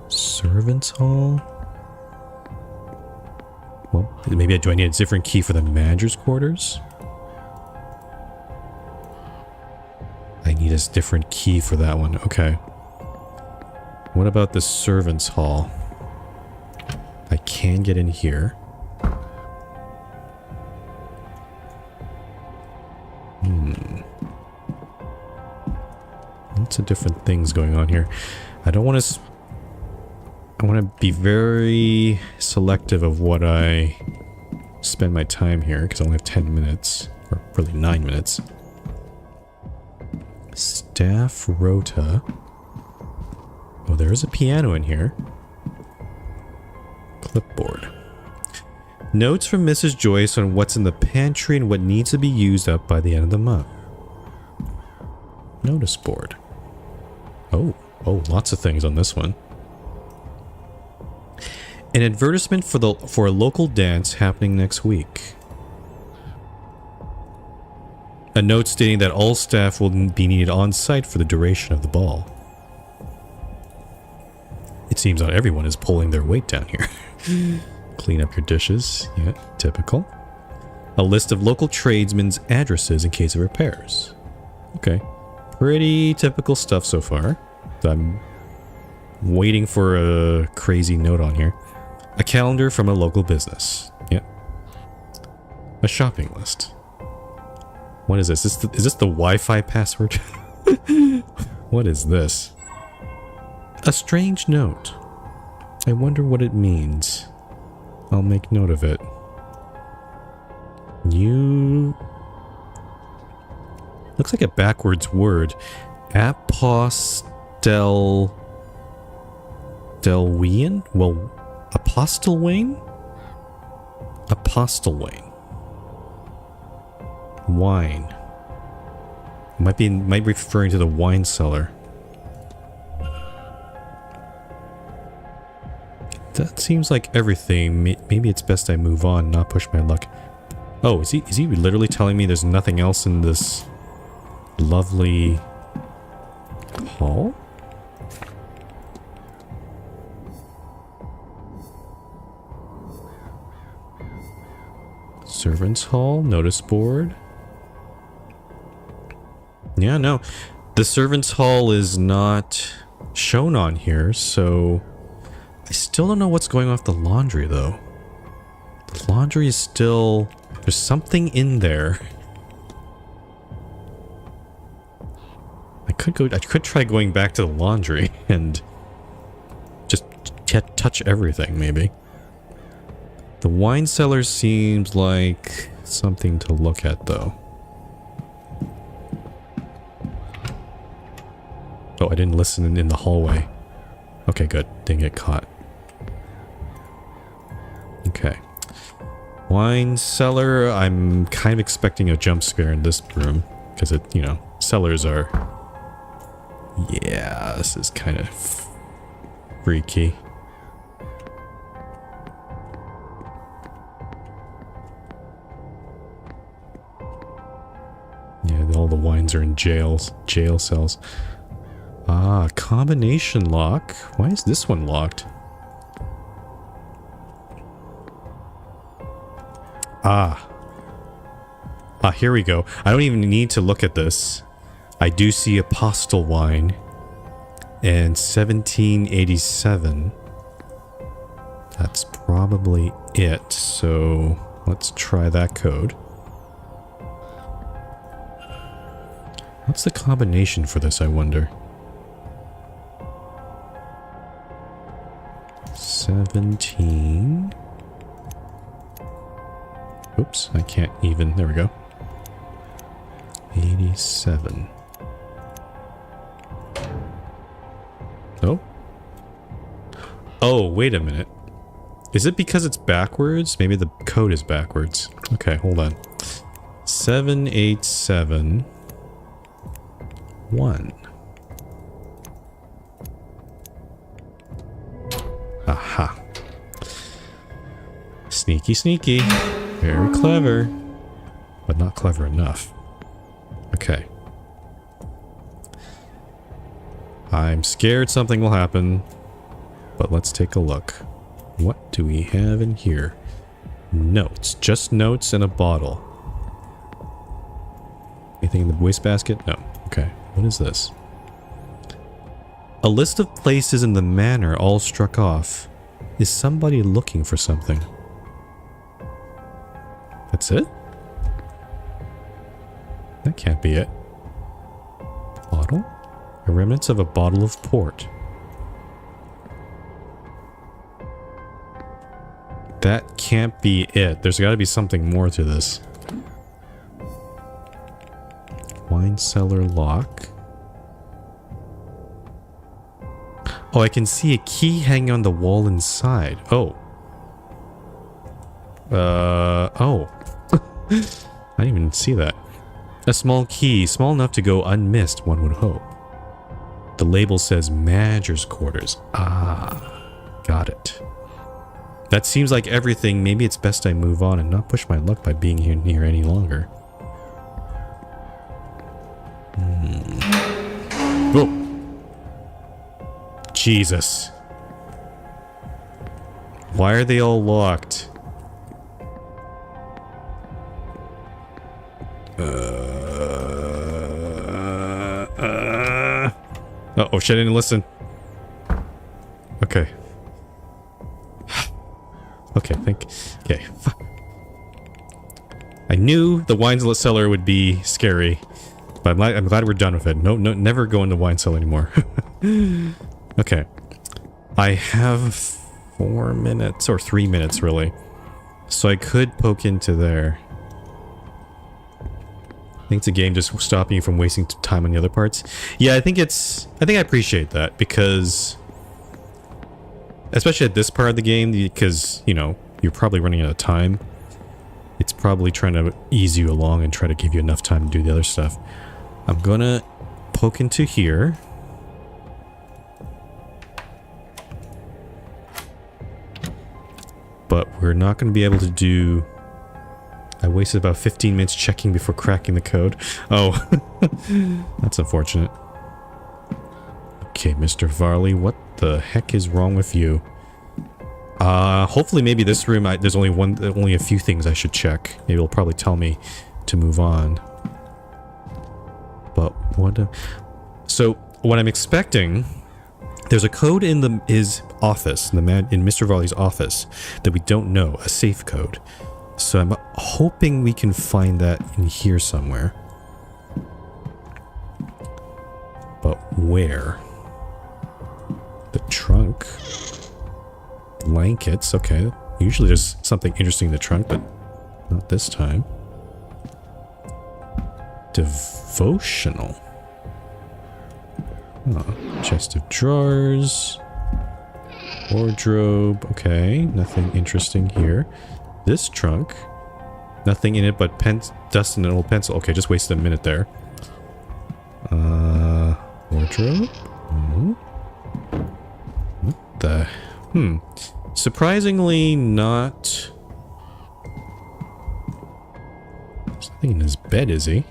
Servants' hall? Well, maybe do I need a different key for the manager's quarters? I need a different key for that one. Okay. What about the servants' hall? I can get in here. Lots of different things going on here. I don't want to... I want to be very selective of what I spend my time here, because I only have 10 minutes. Or really 9 minutes. Staff rota. Oh, there is a piano in here. Clipboard. Notes from Mrs. Joyce on what's in the pantry and what needs to be used up by the end of the month. Notice board. Oh, lots of things on this one. An advertisement for a local dance happening next week. A note stating that all staff will be needed on site for the duration of the ball. It seems not everyone is pulling their weight down here. Clean up your dishes. Yeah, typical. A list of local tradesmen's addresses in case of repairs. Okay. Pretty typical stuff so far. I'm waiting for a crazy note on here. A calendar from a local business. Yep. A shopping list. What is this? Is this the Wi-Fi password? What is this? A strange note. I wonder what it means. I'll make note of it. Looks like a backwards word. Delwian? Well, Apostlewayne? Apostlewayne. Wine. Might be referring to the wine cellar. That seems like everything. Maybe it's best I move on, not push my luck. Oh, is he literally telling me there's nothing else in this lovely hall? Servants' hall, notice board. Yeah, no. The servants' hall is not shown on here, so I still don't know what's going on with the laundry, though. The laundry is still... There's something in there. I could try going back to the laundry and just touch everything, maybe. The wine cellar seems like something to look at, though. Oh, I didn't listen in the hallway. Okay, good. Didn't get caught. Okay. Wine cellar. I'm kind of expecting a jump scare in this room. Because it, you know, cellars are... Yeah, this is kind of freaky. Yeah, all the wines are in jail cells. Ah, combination lock. Why is this one locked? Ah, here we go. I don't even need to look at this. I do see Apostle wine and 1787. That's probably it. So let's try that code. What's the combination for this, I wonder? 17. Oops, I can't even. There we go. 87. Oh? Oh, wait a minute. Is it because it's backwards? Maybe the code is backwards. Okay, hold on. 787 1. Aha. Sneaky, sneaky. Very clever. But not clever enough. Okay. I'm scared something will happen. But let's take a look. What do we have in here? Notes. Just notes and a bottle. Anything in the wastebasket? No. Okay. What is this? A list of places in the manor all struck off. Is somebody looking for something? That's it? That can't be it. Bottle? A remnants of a bottle of port. That can't be it. There's got to be something more to this. Wine cellar lock. Oh, I can see a key hanging on the wall inside. Oh. Oh. I didn't even see that. A small key, small enough to go unmissed, one would hope. The label says manager's quarters. Ah, got it. That seems like everything. Maybe it's best I move on and not push my luck by being here any longer. Oh! Jesus. Why are they all locked? Oh shit, I didn't listen. Okay. Okay, okay. Fuck. I knew the wine cellar would be scary, but I'm glad we're done with it. No, never go in the wine cellar anymore. Okay. I have 4 minutes, or 3 minutes really. So I could poke into there. I think it's a game just stopping you from wasting time on the other parts. Yeah, I think I appreciate that, because especially at this part of the game, because, you know, you're probably running out of time. It's probably trying to ease you along and try to give you enough time to do the other stuff. I'm gonna poke into here. But we're not going to be able to do... I wasted about 15 minutes checking before cracking the code. Oh, that's unfortunate. Okay, Mr. Varley, what the heck is wrong with you? Hopefully maybe this room, there's only a few things I should check. Maybe it'll probably tell me to move on. But what... So, what I'm expecting... There's a code in his office, in Mr. Varley's office, that we don't know, a safe code. So I'm hoping we can find that in here somewhere. But where? The trunk. Blankets, okay. Usually there's something interesting in the trunk, but not this time. Devotional. Oh, chest of drawers. Wardrobe. Okay, nothing interesting here. This trunk. Nothing in it but dust and an old pencil. Okay, just wasted a minute there. Wardrobe. What the... Surprisingly not... There's nothing in his bed, is he?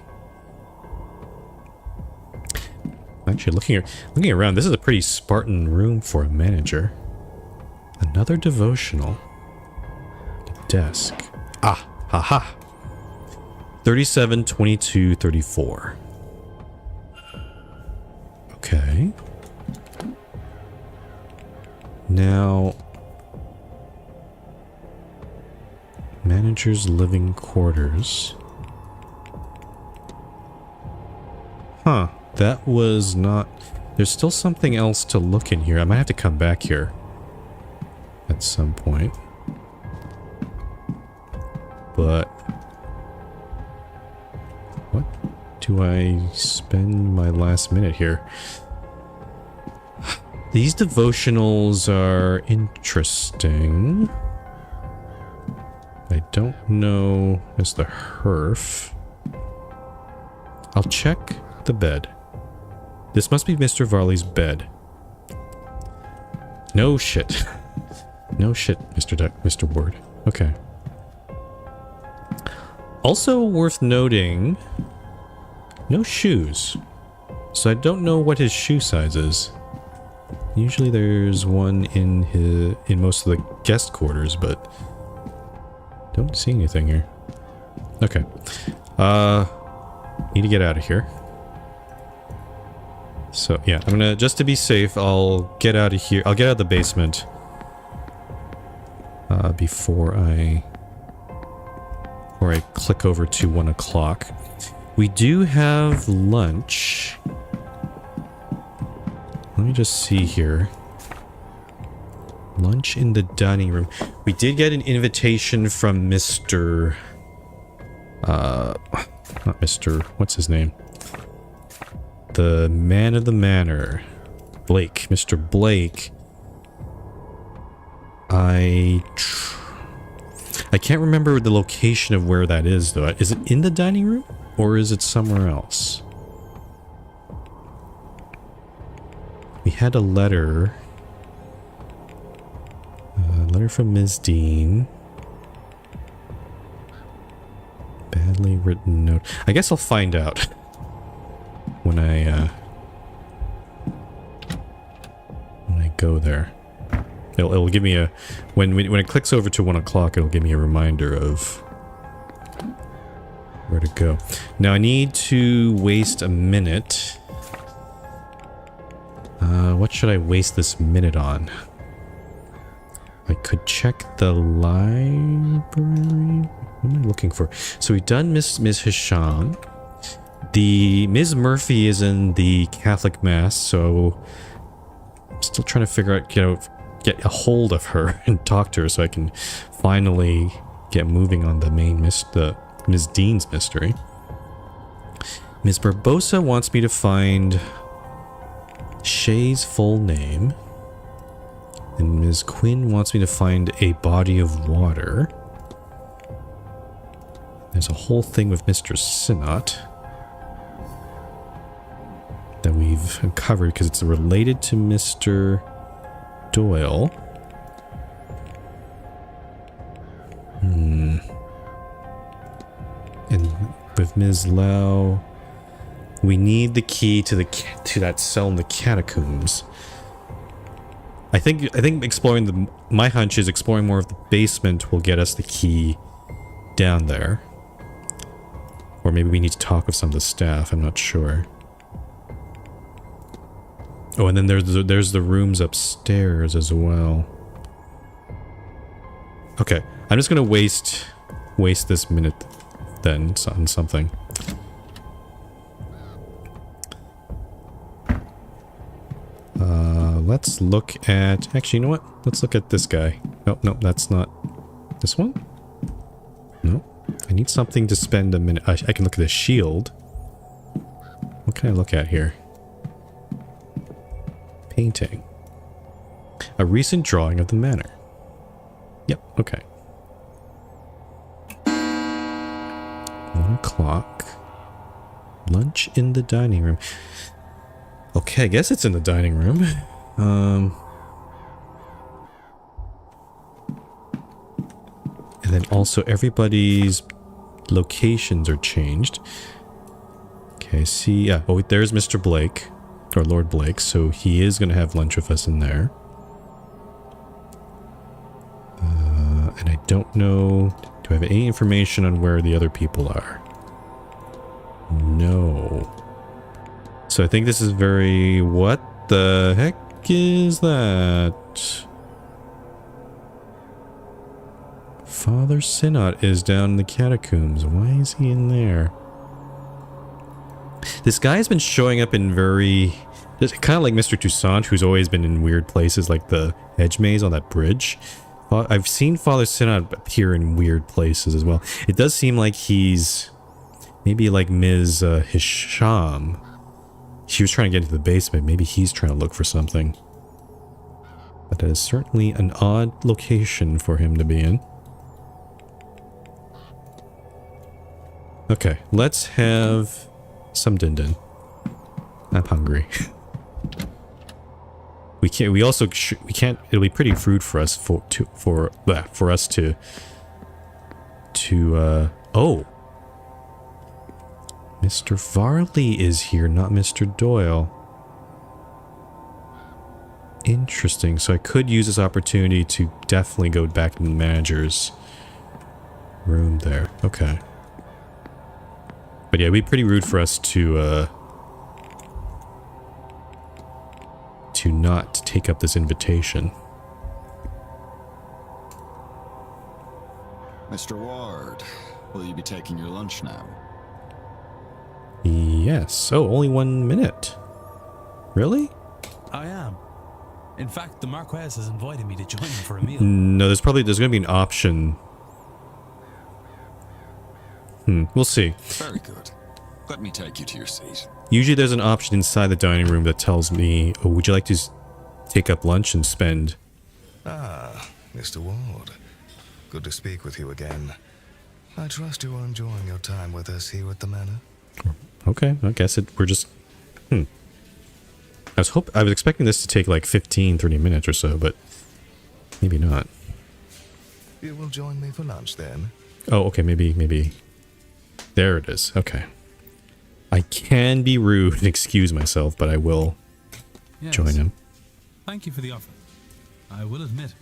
Actually, looking around, this is a pretty Spartan room for a manager. Another devotional. The desk. Ah, haha. 37, 22, 34. Okay. Now, manager's living quarters. Huh. That was not... There's still something else to look in here. I might have to come back here at some point. But... what do I spend my last minute here? These devotionals are interesting. I don't know as the HERF. I'll check the bed. This must be Mr. Varley's bed. No shit. No shit, Mr. Ward. Okay. Also worth noting, no shoes. So I don't know what his shoe size is. Usually there's one in most of the guest quarters, but don't see anything here. Okay. Need to get out of here. So yeah, I'm gonna, just to be safe, I'll get out of here. I'll get out of the basement before I click over to 1 o'clock. We do have lunch. Let me just see here. Lunch in the dining room. We did get an invitation from Mr. Not Mr. What's his name? The man of the manor. Blake. Mr. Blake. I can't remember the location of where that is, though. Is it in the dining room? or is it somewhere else? We had a letter. A letter from Ms. Dean. Badly written note. I guess I'll find out when I go there. It'll give me a when it clicks over to 1 o'clock. It'll give me a reminder of where to go. Now I need to waste a minute. What should I waste this minute on? I could check the library. What am I looking for? So we've done Miss Hisham. The Ms. Murphy is in the Catholic Mass, so I'm still trying to figure out, get a hold of her and talk to her so I can finally get moving on the main Ms. Dean's mystery. Ms. Barbosa wants me to find Shay's full name, and Ms. Quinn wants me to find a body of water. There's a whole thing with Mr. Sinnott that we've covered because it's related to Mr. Doyle. And with Ms. Lau, we need the key to that cell in the catacombs. I think exploring my hunch is exploring more of the basement will get us the key down there. Or maybe we need to talk with some of the staff, I'm not sure. Oh, and then there's the rooms upstairs as well. Okay, I'm just gonna waste this minute then on something. Let's look at... Actually, you know what? Let's look at this guy. No, that's not... This one? No. I need something to spend a minute... I can look at the shield. What can I look at here? Painting. A recent drawing of the manor. Yep, okay. 1 o'clock. Lunch in the dining room. Okay, I guess it's in the dining room. And then also everybody's locations are changed. Okay, see, yeah, oh, there's Mr. Blake, or Lord Blake, so he is going to have lunch with us in there. And I don't know, do I have any information on where the other people are? No. So I think this is very... What the heck is that? Father Sinnott is down in the catacombs. Why is he in there? This guy has been showing up in very... kind of like Mr. Toussaint, who's always been in weird places like the hedge maze on that bridge. I've seen Father Sinnott appear in weird places as well. It does seem like he's... maybe like Ms. Hisham. She was trying to get into the basement. Maybe he's trying to look for something. But that is certainly an odd location for him to be in. Okay, let's have some din-din. I'm hungry. We can't. We also. We can't. It'll be pretty rude for us for us to. Oh. Mr. Varley is here, not Mr. Doyle. Interesting. So I could use this opportunity to definitely go back to the manager's room there. Okay. But yeah, it'd be pretty rude for us to not take up this invitation. Mr. Ward, will you be taking your lunch now? Yes. Oh, only 1 minute. Really? I am. In fact, the Marquess has invited me to join him for a meal. No, there's going to be an option. We'll see. Very good. Let me take you to your seat. Usually there's an option inside the dining room that tells me, oh, would you like to take up lunch and spend... Ah, Mr. Ward. Good to speak with you again. I trust you are enjoying your time with us here at the Manor. Okay, I guess we're just... I was expecting this to take like 15, 30 minutes or so, but maybe not. You will join me for lunch then? Oh, okay, maybe. There it is. Okay. I can be rude and excuse myself, but I will join him. Thank you for the offer. I will admit,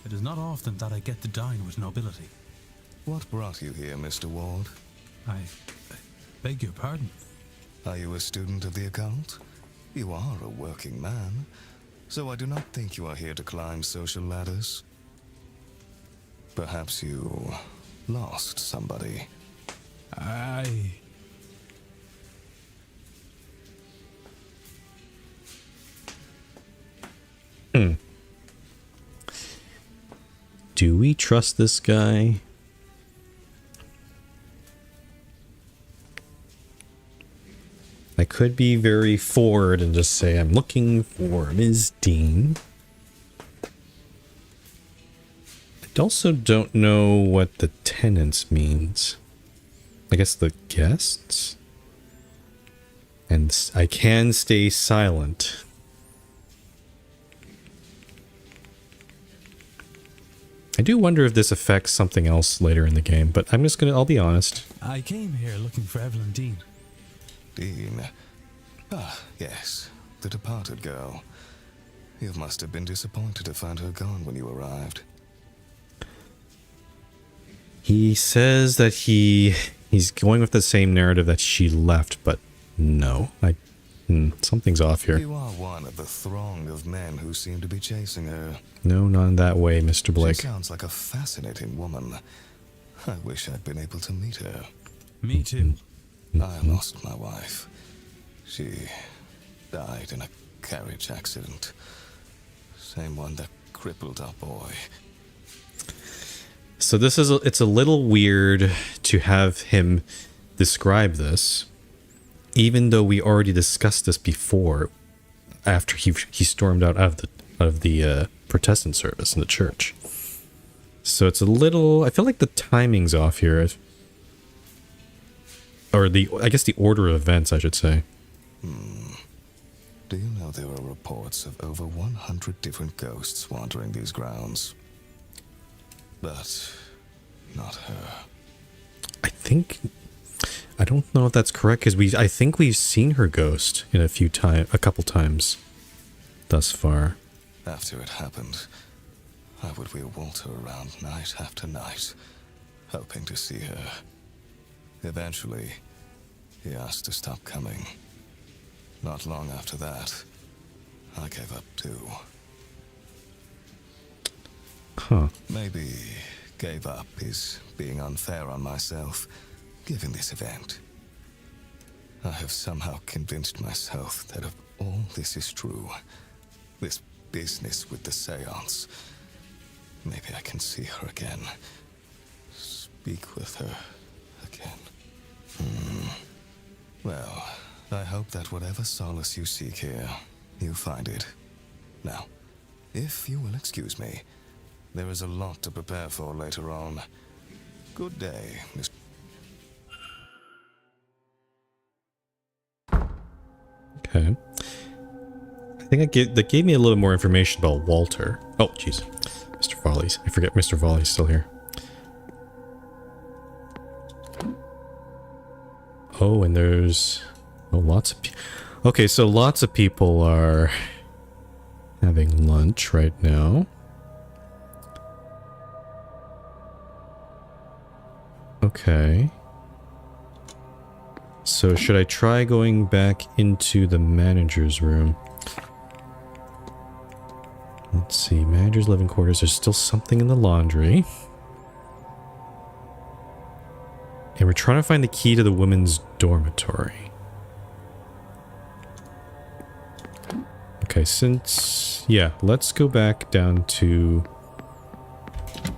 it is not often that I get to dine with nobility. What brought you here, Mr. Ward? I beg your pardon. Are you a student of the occult? You are a working man, so I do not think you are here to climb social ladders. Perhaps you lost somebody. Do we trust this guy? I could be very forward and just say I'm looking for Ms. Dean. I also don't know what the tenants means. I guess the guests? And I can stay silent. I do wonder if this affects something else later in the game, but I'll be honest. I came here looking for Evelyn Dean. Dean. Ah, yes. The departed girl. You must have been disappointed to find her gone when you arrived. He says that he's going with the same narrative that she left, but no. Something's off here. You are one of the throng of men who seem to be chasing her. No, not in that way, Mr. Blake. She sounds like a fascinating woman. I wish I'd been able to meet her. Me too. I lost my wife. She died in a carriage accident. Same one that crippled our boy. So it's a little weird to have him describe this, even though we already discussed this before, after he stormed out of the Protestant service in the church. So it's a little... I feel like the timing's off here. Or I guess the order of events, I should say. Do you know there are reports of over 100 different ghosts wandering these grounds? But not her. I don't know if that's correct, because I think we've seen her ghost in a couple times thus far. After it happened, I would wheel Walter around night after night, hoping to see her. Eventually, he asked to stop coming. Not long after that, I gave up too. Huh. Maybe gave up is being unfair on myself, given this event. I have somehow convinced myself that if all this is true, this business with the Séance, maybe I can see her again. Speak with her again. Well, I hope that whatever solace you seek here, you find it. Now, if you will excuse me, there is a lot to prepare for later on. Good day, Mr. Okay. I think that gave me a little more information about Walter. Oh, jeez. Mr. Volley's. I forget Mr. Volley's still here. Oh, and there's... Oh, lots of... Okay, so lots of people are having lunch right now. Okay. So should I try going back into the manager's room? Let's see, manager's living quarters. There's still something in the laundry. And we're trying to find the key to the women's dormitory. Okay, yeah, let's go back down to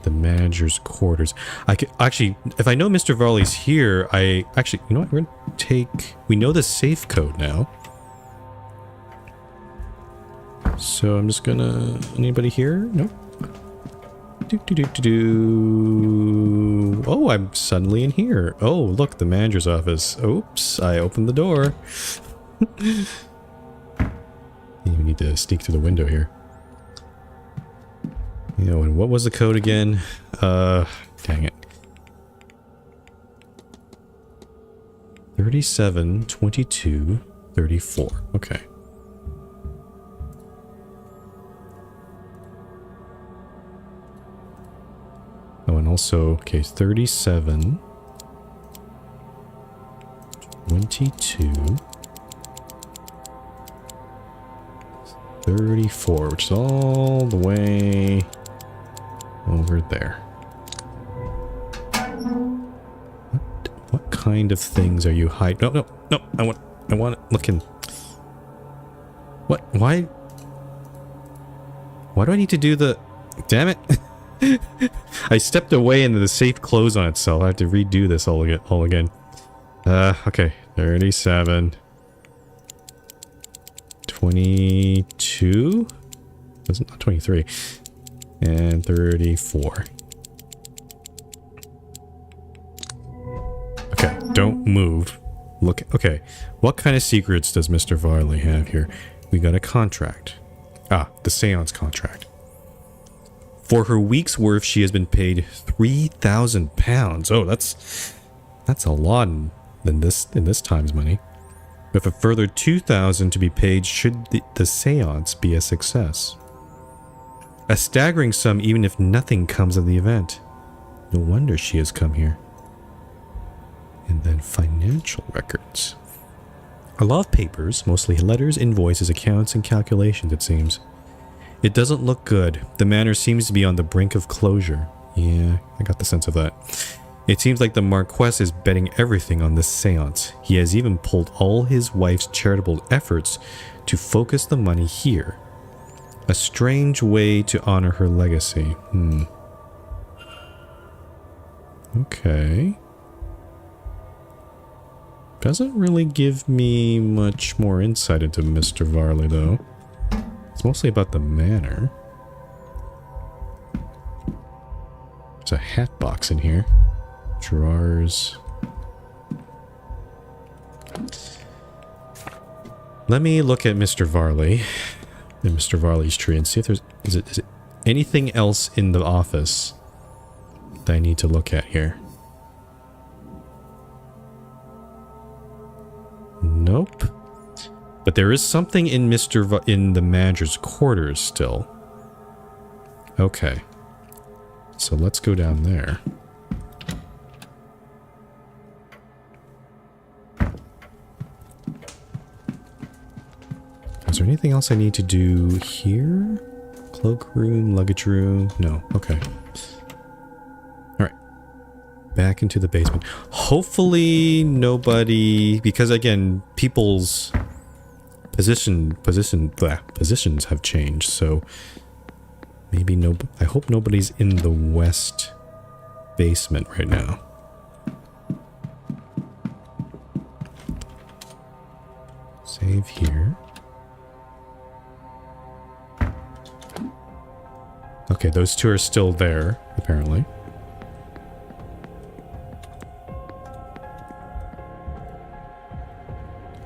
the manager's quarters. Actually, if I know Mr. Volley's here, you know what? We're gonna take... We know the safe code now. So I'm just gonna... Anybody here? No? Oh, I'm suddenly in here. Oh, look, the manager's office. Oops, I opened the door. You need to sneak through the window here. You know, and what was the code again? Dang it. 37, 22, 34. Okay. Oh, and also, okay, 37, 22, 34, which is all the way over there. What kind of things are you hiding? No, I want it looking. What? Why do I need to do the... Damn it. I stepped away and the safe closed on itself. I have to redo this all again. Okay. 37. 22? That's not 23. And 34. Okay, don't move. Look, okay. What kind of secrets does Mr. Varley have here? We got a contract. Ah, the Séance contract. For her week's worth, she has been paid £3,000. Oh, that's a lot in this time's money. With a further $2,000 to be paid should the séance be a success. A staggering sum even if nothing comes of the event. No wonder she has come here. And then financial records. A lot of papers, mostly letters, invoices, accounts, and calculations, it seems. It doesn't look good. The manor seems to be on the brink of closure. Yeah, I got the sense of that. It seems like the Marquess is betting everything on this séance. He has even pulled all his wife's charitable efforts to focus the money here. A strange way to honor her legacy. Okay. Doesn't really give me much more insight into Mr. Varley, though. It's mostly about the manor. There's a hat box in here. Drawers. Let me look at Mr. Varley and Mr. Varley's tree and see if there's is it anything else in the office that I need to look at here. Nope. But there is something in in the manager's quarters still. Okay. So let's go down there. Is there anything else I need to do here? Cloakroom, luggage room? No. Okay. Alright. Back into the basement. Hopefully nobody... Because again, people's positions have changed, so... Maybe no... I hope nobody's in the west basement right now. Save here. Okay, those two are still there, apparently.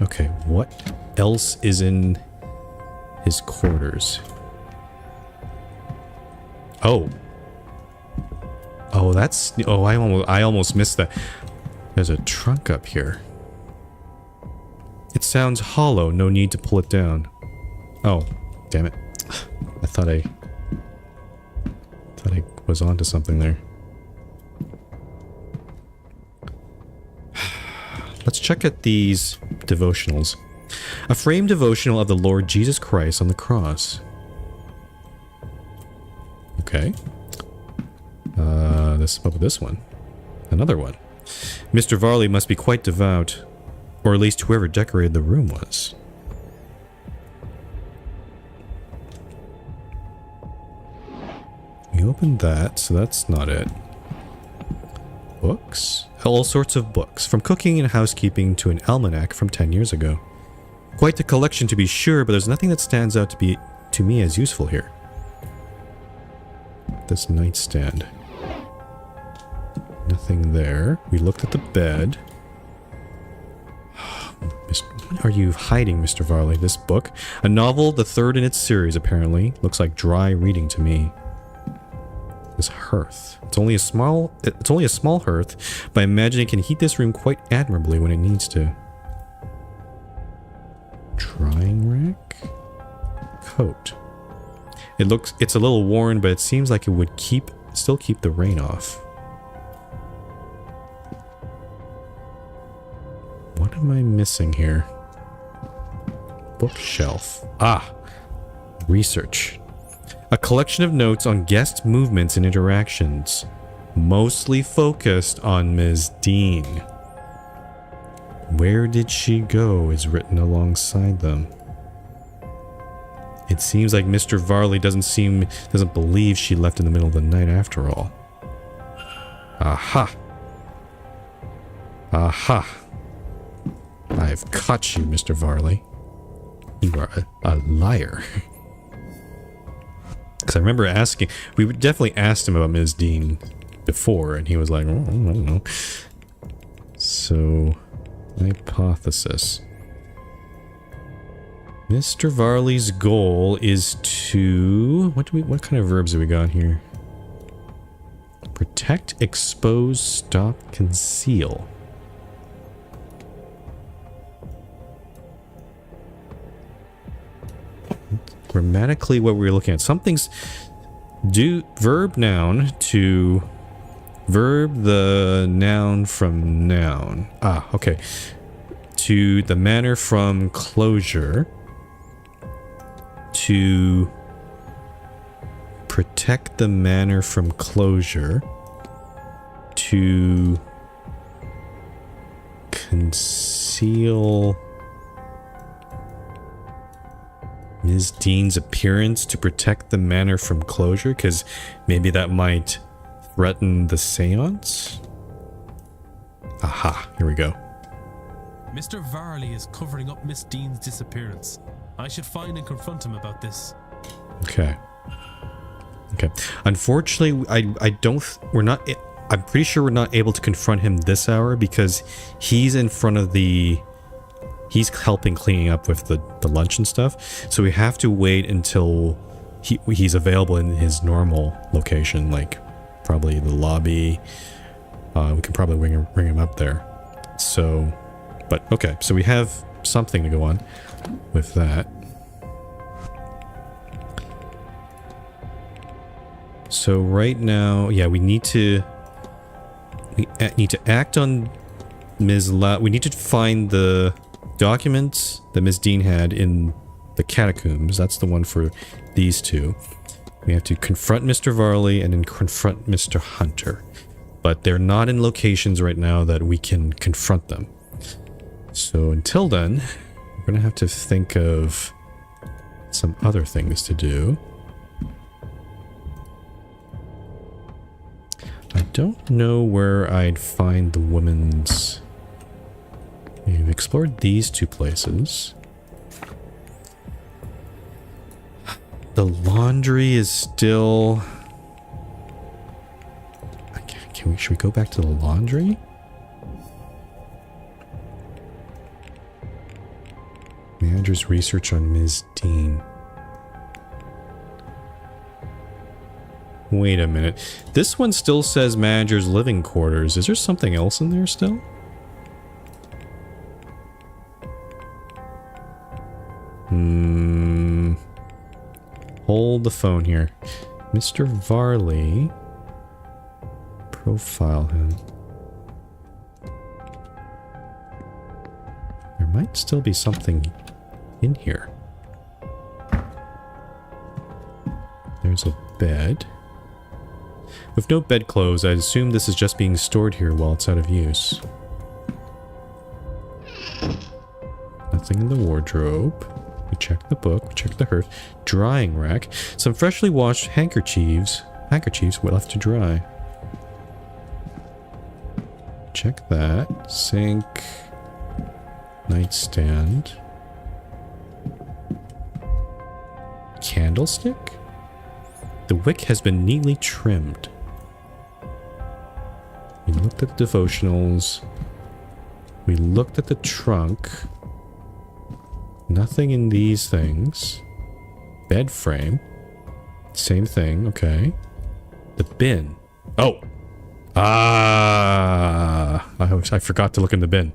Okay, what else is in his quarters? Oh. Oh, that's... Oh, I almost missed that. There's a trunk up here. It sounds hollow. No need to pull it down. Oh, damn it. I thought I was onto something there. Let's check at these devotionals. A framed devotional of the Lord Jesus Christ on the cross. Okay. What about this one? Another one. Mr. Varley must be quite devout, or at least whoever decorated the room was. You opened that, so that's not it. Books? All sorts of books, from cooking and housekeeping to an almanac from 10 years ago. Quite the collection to be sure, but there's nothing that stands out to me as useful here. This nightstand. Nothing there. We looked at the bed. What are you hiding, Mr. Varley? This book? A novel, the third in its series, apparently. Looks like dry reading to me. This hearth. It's only a small hearth, but I imagine it can heat this room quite admirably when it needs to. Drying rack? Coat. It's a little worn, but it seems like it would still keep the rain off. What am I missing here? Bookshelf. Ah! Research. A collection of notes on guest movements and interactions, mostly focused on Ms. Dean. Where did she go is written alongside them. It seems like Mr. Varley doesn't believe she left in the middle of the night after all. Aha! Aha! I've caught you, Mr. Varley. You are a liar. Because I remember we definitely asked him about Ms. Dean before, and he was like, oh, I don't know. So, hypothesis. Mr. Varley's goal is to... What kind of verbs have we got here? Protect, expose, stop, conceal. Grammatically, what we're looking at. Something's verb noun to verb the noun from noun. Ah, okay. To the manor from closure. To protect the manor from closure. To conceal Ms. Dean's appearance, to protect the manor from closure, because maybe that might threaten the seance? Aha, here we go. Mr. Varley is covering up Miss Dean's disappearance. I should find and confront him about this. Okay. Okay. Unfortunately, I'm pretty sure we're not able to confront him this hour because he's in front of he's helping cleaning up with the lunch and stuff. So we have to wait until he's available in his normal location, like probably the lobby. We can probably ring him up there. So, but okay. So we have something to go on with that. So right now, yeah, we need to act on Ms. We need to find the documents that Ms. Dean had in the catacombs. That's the one for these two. We have to confront Mr. Varley and then confront Mr. Hunter. But they're not in locations right now that we can confront them. So until then, we're going to have to think of some other things to do. I don't know where I'd find the woman's... We've explored these two places. The laundry is still... Should we go back to the laundry? Manager's research on Ms. Dean. Wait a minute. This one still says manager's living quarters. Is there something else in there still? Hold the phone here. Mr. Varley. Profile him. There might still be something in here. There's a bed. With no bedclothes, I'd assume this is just being stored here while it's out of use. Nothing in the wardrobe. We checked the book, we checked the hearth. Drying rack. Some freshly washed handkerchiefs left to dry. Check that. Sink. Nightstand. Candlestick? The wick has been neatly trimmed. We looked at the devotionals. We looked at the trunk. Nothing in these things. Bed frame. Same thing, okay. The bin. Oh! Ah! I forgot to look in the bin.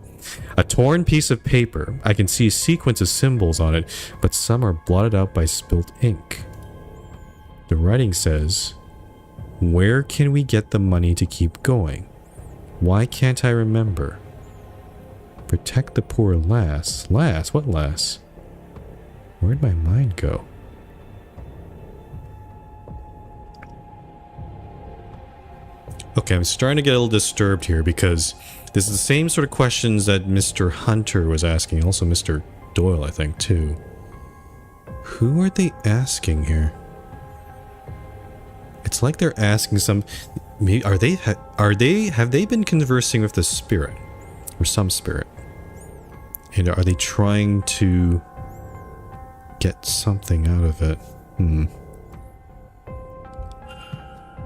A torn piece of paper. I can see a sequence of symbols on it, but some are blotted out by spilt ink. The writing says, "Where can we get the money to keep going? Why can't I remember? Protect the poor lass." Lass? What lass? Where'd my mind go? Okay, I'm starting to get a little disturbed here because this is the same sort of questions that Mr. Hunter was asking. Also Mr. Doyle, I think, too. Who are they asking here? It's like they're asking some... Maybe, have they been conversing with the spirit? Or some spirit? And are they trying to get something out of it?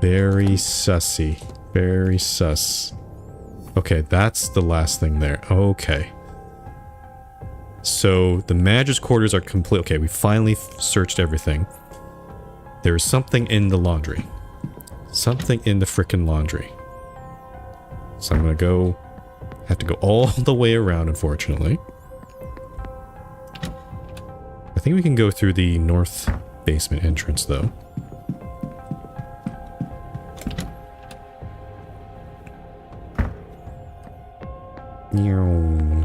Very sussy. Very sus. Okay, that's the last thing there. Okay. So, the manager's quarters are complete. Okay, we finally searched everything. There is something in the laundry. Something in the frickin' laundry. So I'm gonna go... Have to go all the way around, unfortunately. I think we can go through the north basement entrance, though.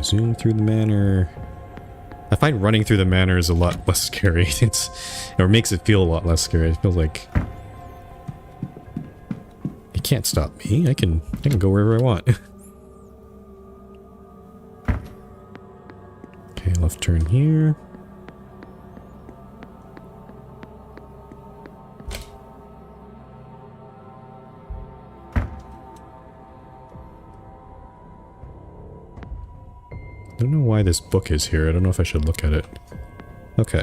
Zoom through the manor. I find running through the manor is a lot less scary. Or makes it feel a lot less scary. It feels like you can't stop me. I can go wherever I want. Okay, left turn here. I don't know why this book is here. I don't know if I should look at it. Okay.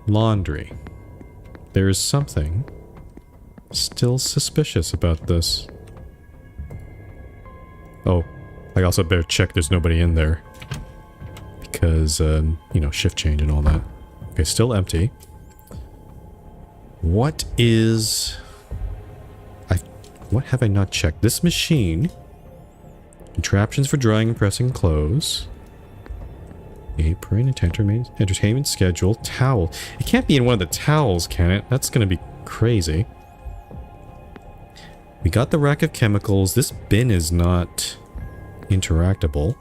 Laundry. There is something still suspicious about this. Oh, I also better check there's nobody in there. Because, you know, shift change and all that. Okay, still empty. What is... What have I not checked? This machine... Contraptions for drying and pressing clothes. Apron, entertainment schedule, towel. It can't be in one of the towels, can it? That's gonna be crazy. We got the rack of chemicals. This bin is not interactable.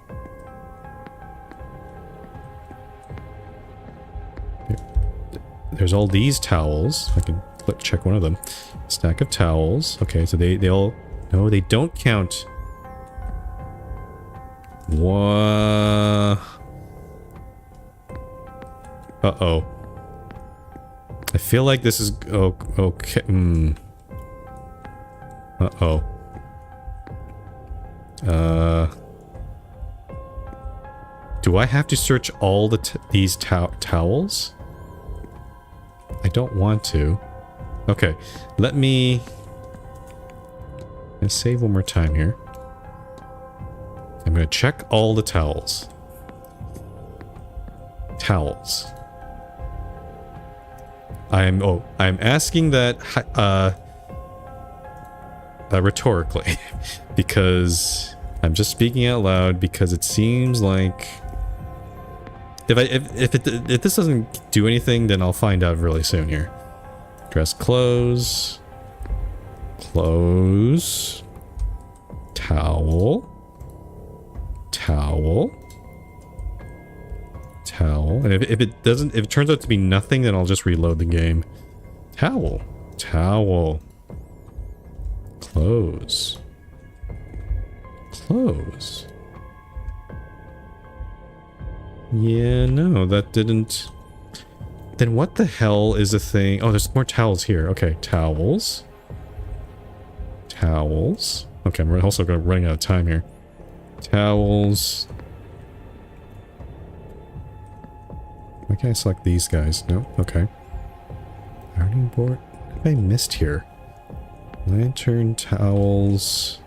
There's all these towels. I can check one of them. Stack of towels. Okay, so they all... No, they don't count... What? Uh-oh. I feel like this is... Oh, okay. Uh-oh. Do I have to search all these towels? I don't want to. Okay, let me... Let's save one more time here. I'm going to check all the towels. Towels. I'm asking that rhetorically because I'm just speaking out loud because it seems like if this doesn't do anything, then I'll find out really soon here. Dress clothes. Clothes. Towel. Towel. Towel. And if it turns out to be nothing, then I'll just reload the game. Towel. Towel. Clothes. Clothes. Yeah, no, that didn't... Then what the hell is a thing? Oh, there's more towels here. Okay, towels. Towels. Okay, I'm also running out of time here. Towels. Why can't I select these guys? No? Okay. Ironing board? What have I missed here? Lantern, towels.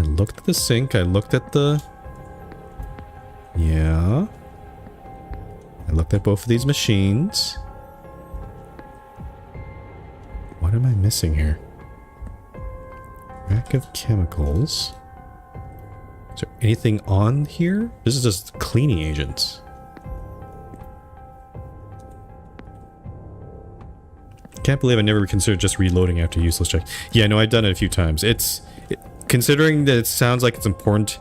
I looked at the sink. I looked at the... Yeah. I looked at both of these machines. What am I missing here? Rack of chemicals. Is there anything on here? This is just cleaning agents. Can't believe I never considered just reloading after useless check. Yeah, no, I've done it a few times. Considering that it sounds like it's important,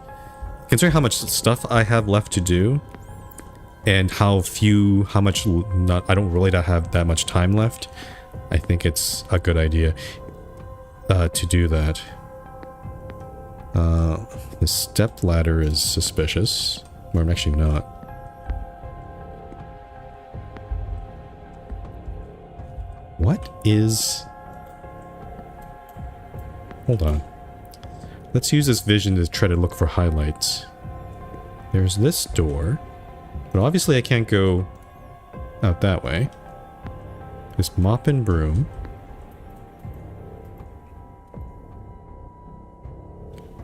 considering how much stuff I have left to do, and I don't really have that much time left, I think it's a good idea to do that. The step ladder is suspicious. Or I'm actually not. What is... Hold on. Let's use this vision to try to look for highlights. There's this door. But obviously I can't go out that way. This mop and broom.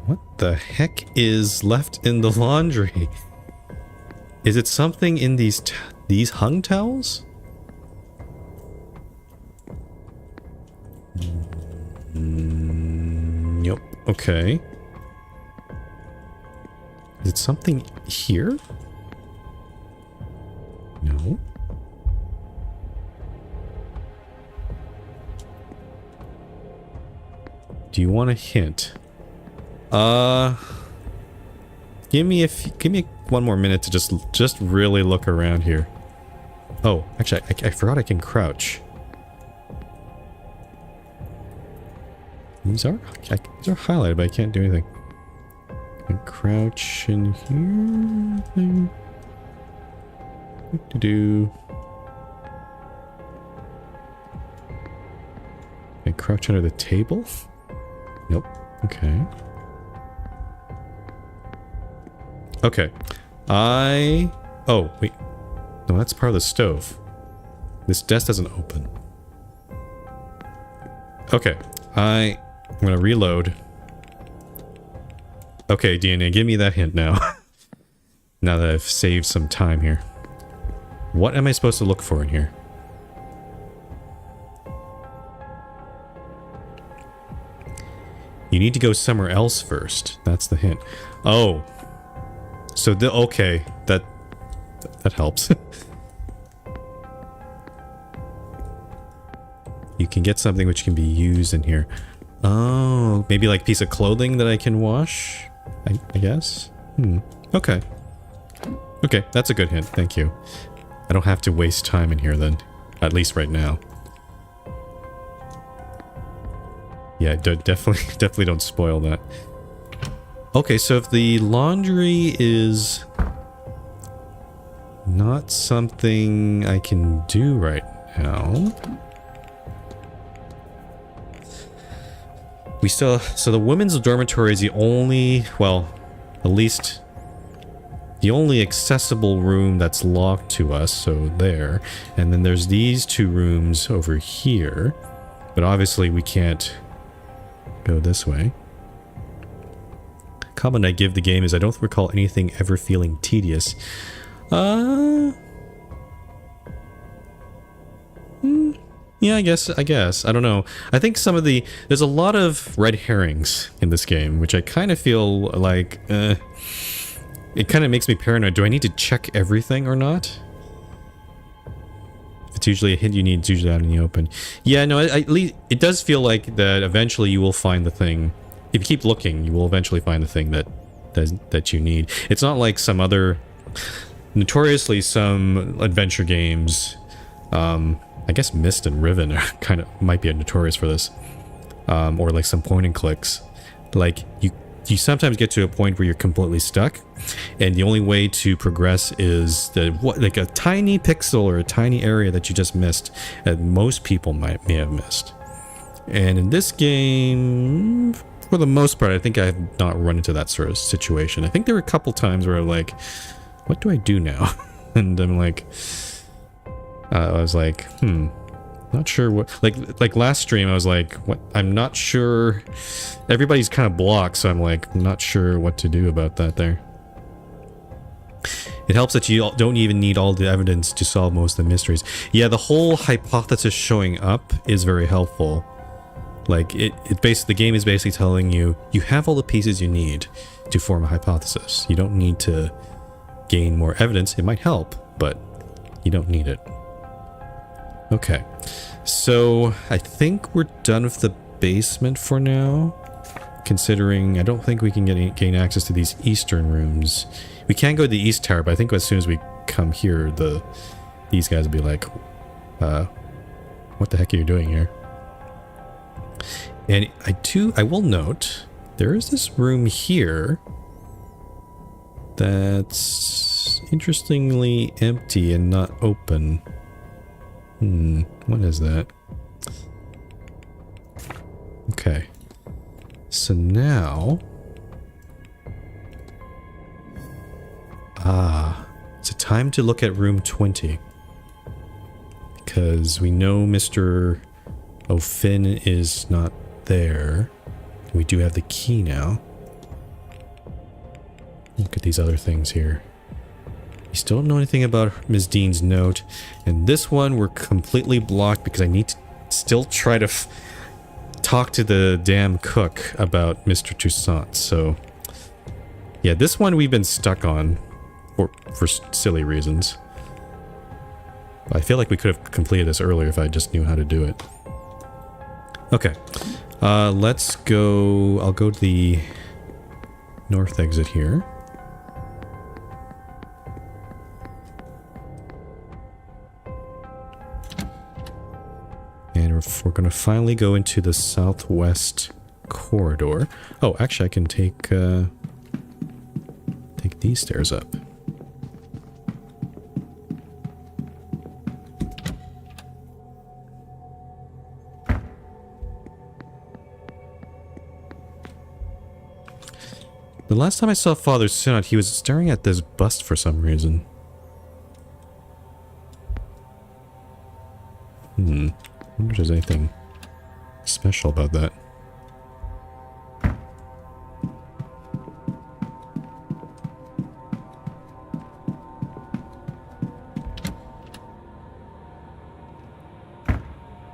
What the heck is left in the laundry? Is it something in these hung towels? Yep. Okay. Is it something here? No. Do you want a hint? Give me one more minute to just really look around here. Oh, actually, I forgot I can crouch. These are highlighted, but I can't do anything. I can crouch in here. What to do? Can I crouch under the table? Nope. Okay. Okay. Oh, wait. No, that's part of the stove. This desk doesn't open. Okay. I'm gonna reload. Okay, DNA, give me that hint now. Now that I've saved some time here. What am I supposed to look for in here? You need to go somewhere else first. That's the hint. Oh. So okay, that helps. You can get something which can be used in here. Oh, maybe like a piece of clothing that I can wash, I guess. Okay. Okay, that's a good hint. Thank you. I don't have to waste time in here then, at least right now. Yeah, definitely don't spoil that. Okay, so if the laundry is not something I can do right now, so the women's dormitory is the only, well, at least the only accessible room that's locked to us, so there. And then there's these two rooms over here, but obviously we can't go this way. Comment I give the game is I don't recall anything ever feeling tedious. Yeah, I guess. I don't know. I think there's a lot of red herrings in this game, which I kind of feel like, it kind of makes me paranoid. Do I need to check everything or not? It's usually a hint you need, it's usually out in the open. Yeah, no, at least it does feel like that eventually you will find the thing. If you keep looking, you will eventually find the thing that you need. It's not like some other, notoriously some adventure games, I guess Myst and Riven are might be notorious for this, or like some point and clicks. Like you sometimes get to a point where you're completely stuck, and the only way to progress is like a tiny pixel or a tiny area that you just missed, that most people may have missed. And in this game, for the most part, I think I have not run into that sort of situation. I think there were a couple times where I'm like, what do I do now? And I'm like, I was like, Not sure what, like last stream I was like, what, I'm not sure, everybody's kind of blocked, so I'm like not sure what to do about that there. It helps that you don't even need all the evidence to solve most of the mysteries. Yeah, the whole hypothesis showing up is very helpful. Like the game is basically telling you, you have all the pieces you need to form a hypothesis. You don't need to gain more evidence. It might help, but you don't need it. Okay, so I think we're done with the basement for now, considering I don't think we can gain access to these eastern rooms. We can go to the east tower, but I think as soon as we come here, these guys will be like, what the heck are you doing here? And I will note, there is this room here that's interestingly empty and not open. What is that? Okay. So now... it's a time to look at room 20. Because we know Mr. O'Finn is not there. We do have the key now. Look at these other things here. We still don't know anything about Ms. Dean's note. And this one we're completely blocked because I need to still try to talk to the damn cook about Mr. Toussaint. So yeah, this one we've been stuck on for silly reasons. I feel like we could have completed this earlier if I just knew how to do it. Okay, let's go. I'll go to the north exit here. And we're going to finally go into the southwest corridor. Oh, actually I can take these stairs up. The last time I saw Father Synod, he was staring at this bust for some reason. I wonder if there's anything special about that.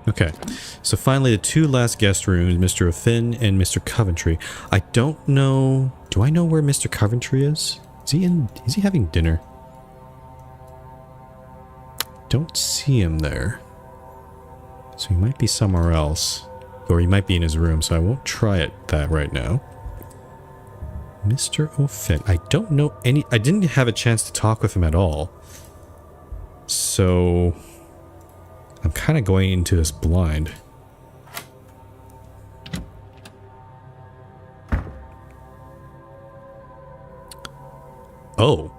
Okay, so finally the two last guest rooms, Mr. O'Finn and Mr. Coventry. I don't know... Do I know where Mr. Coventry is? Is he having dinner? Don't see him there. So he might be somewhere else. Or he might be in his room, so I won't try that right now. Mr. O'Finn. I don't know any... I didn't have a chance to talk with him at all. So... I'm kind of going into this blind. Oh.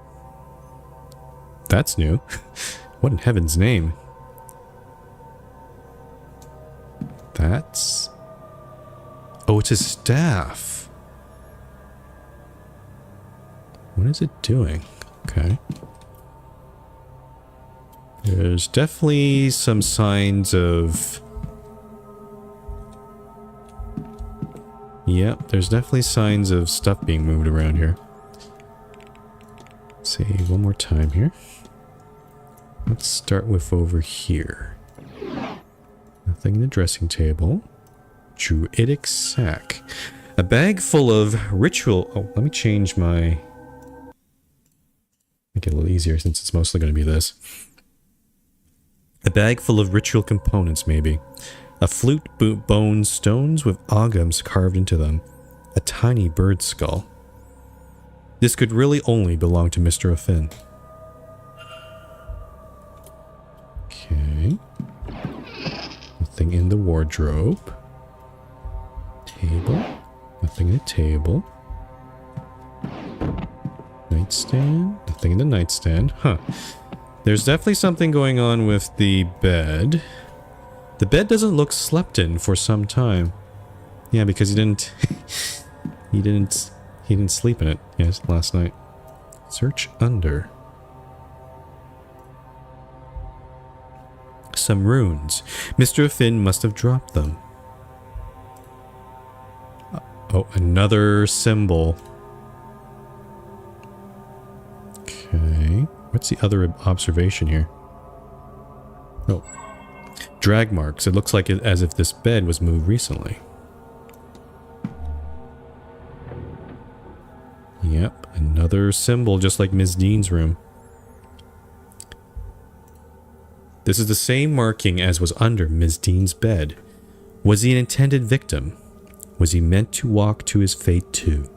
That's new. What in heaven's name? That's... Oh, it's his staff. What is it doing? Okay. There's definitely some signs of... Yep, there's definitely signs of stuff being moved around here. Let's see, one more time here. Let's start with over here. Nothing in the dressing table. Druidic sack. A bag full of ritual... Oh, let me change my... Make it a little easier since it's mostly going to be this. A bag full of ritual components, maybe. A flute, bone, stones with agams carved into them. A tiny bird skull. This could really only belong to Mr. O'Finn. Okay. Nothing in the wardrobe. Table. Nothing in the table. Nightstand. Nothing in the nightstand. Huh. There's definitely something going on with the bed. The bed doesn't look slept in for some time. Yeah, because he didn't... he didn't sleep in it, yes, last night. Search under. some runes. Mr. Finn must have dropped them. Oh, another symbol. Okay. What's the other observation here? Oh. Drag marks. It looks like it as if this bed was moved recently. Yep, another symbol just like Ms. Dean's room. This is the same marking as was under Ms. Dean's bed. Was he an intended victim? Was he meant to walk to his fate too?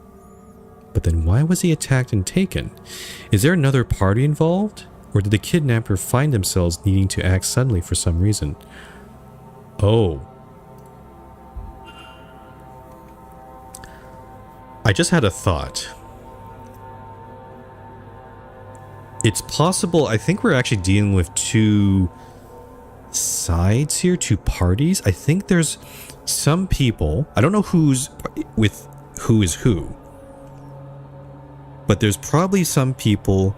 But then why was he attacked and taken? Is there another party involved? Or did the kidnapper find themselves needing to act suddenly for some reason? Oh. I just had a thought. It's possible, I think we're actually dealing with two sides here, two parties. I think there's some people, I don't know who's with who is who, but there's probably some people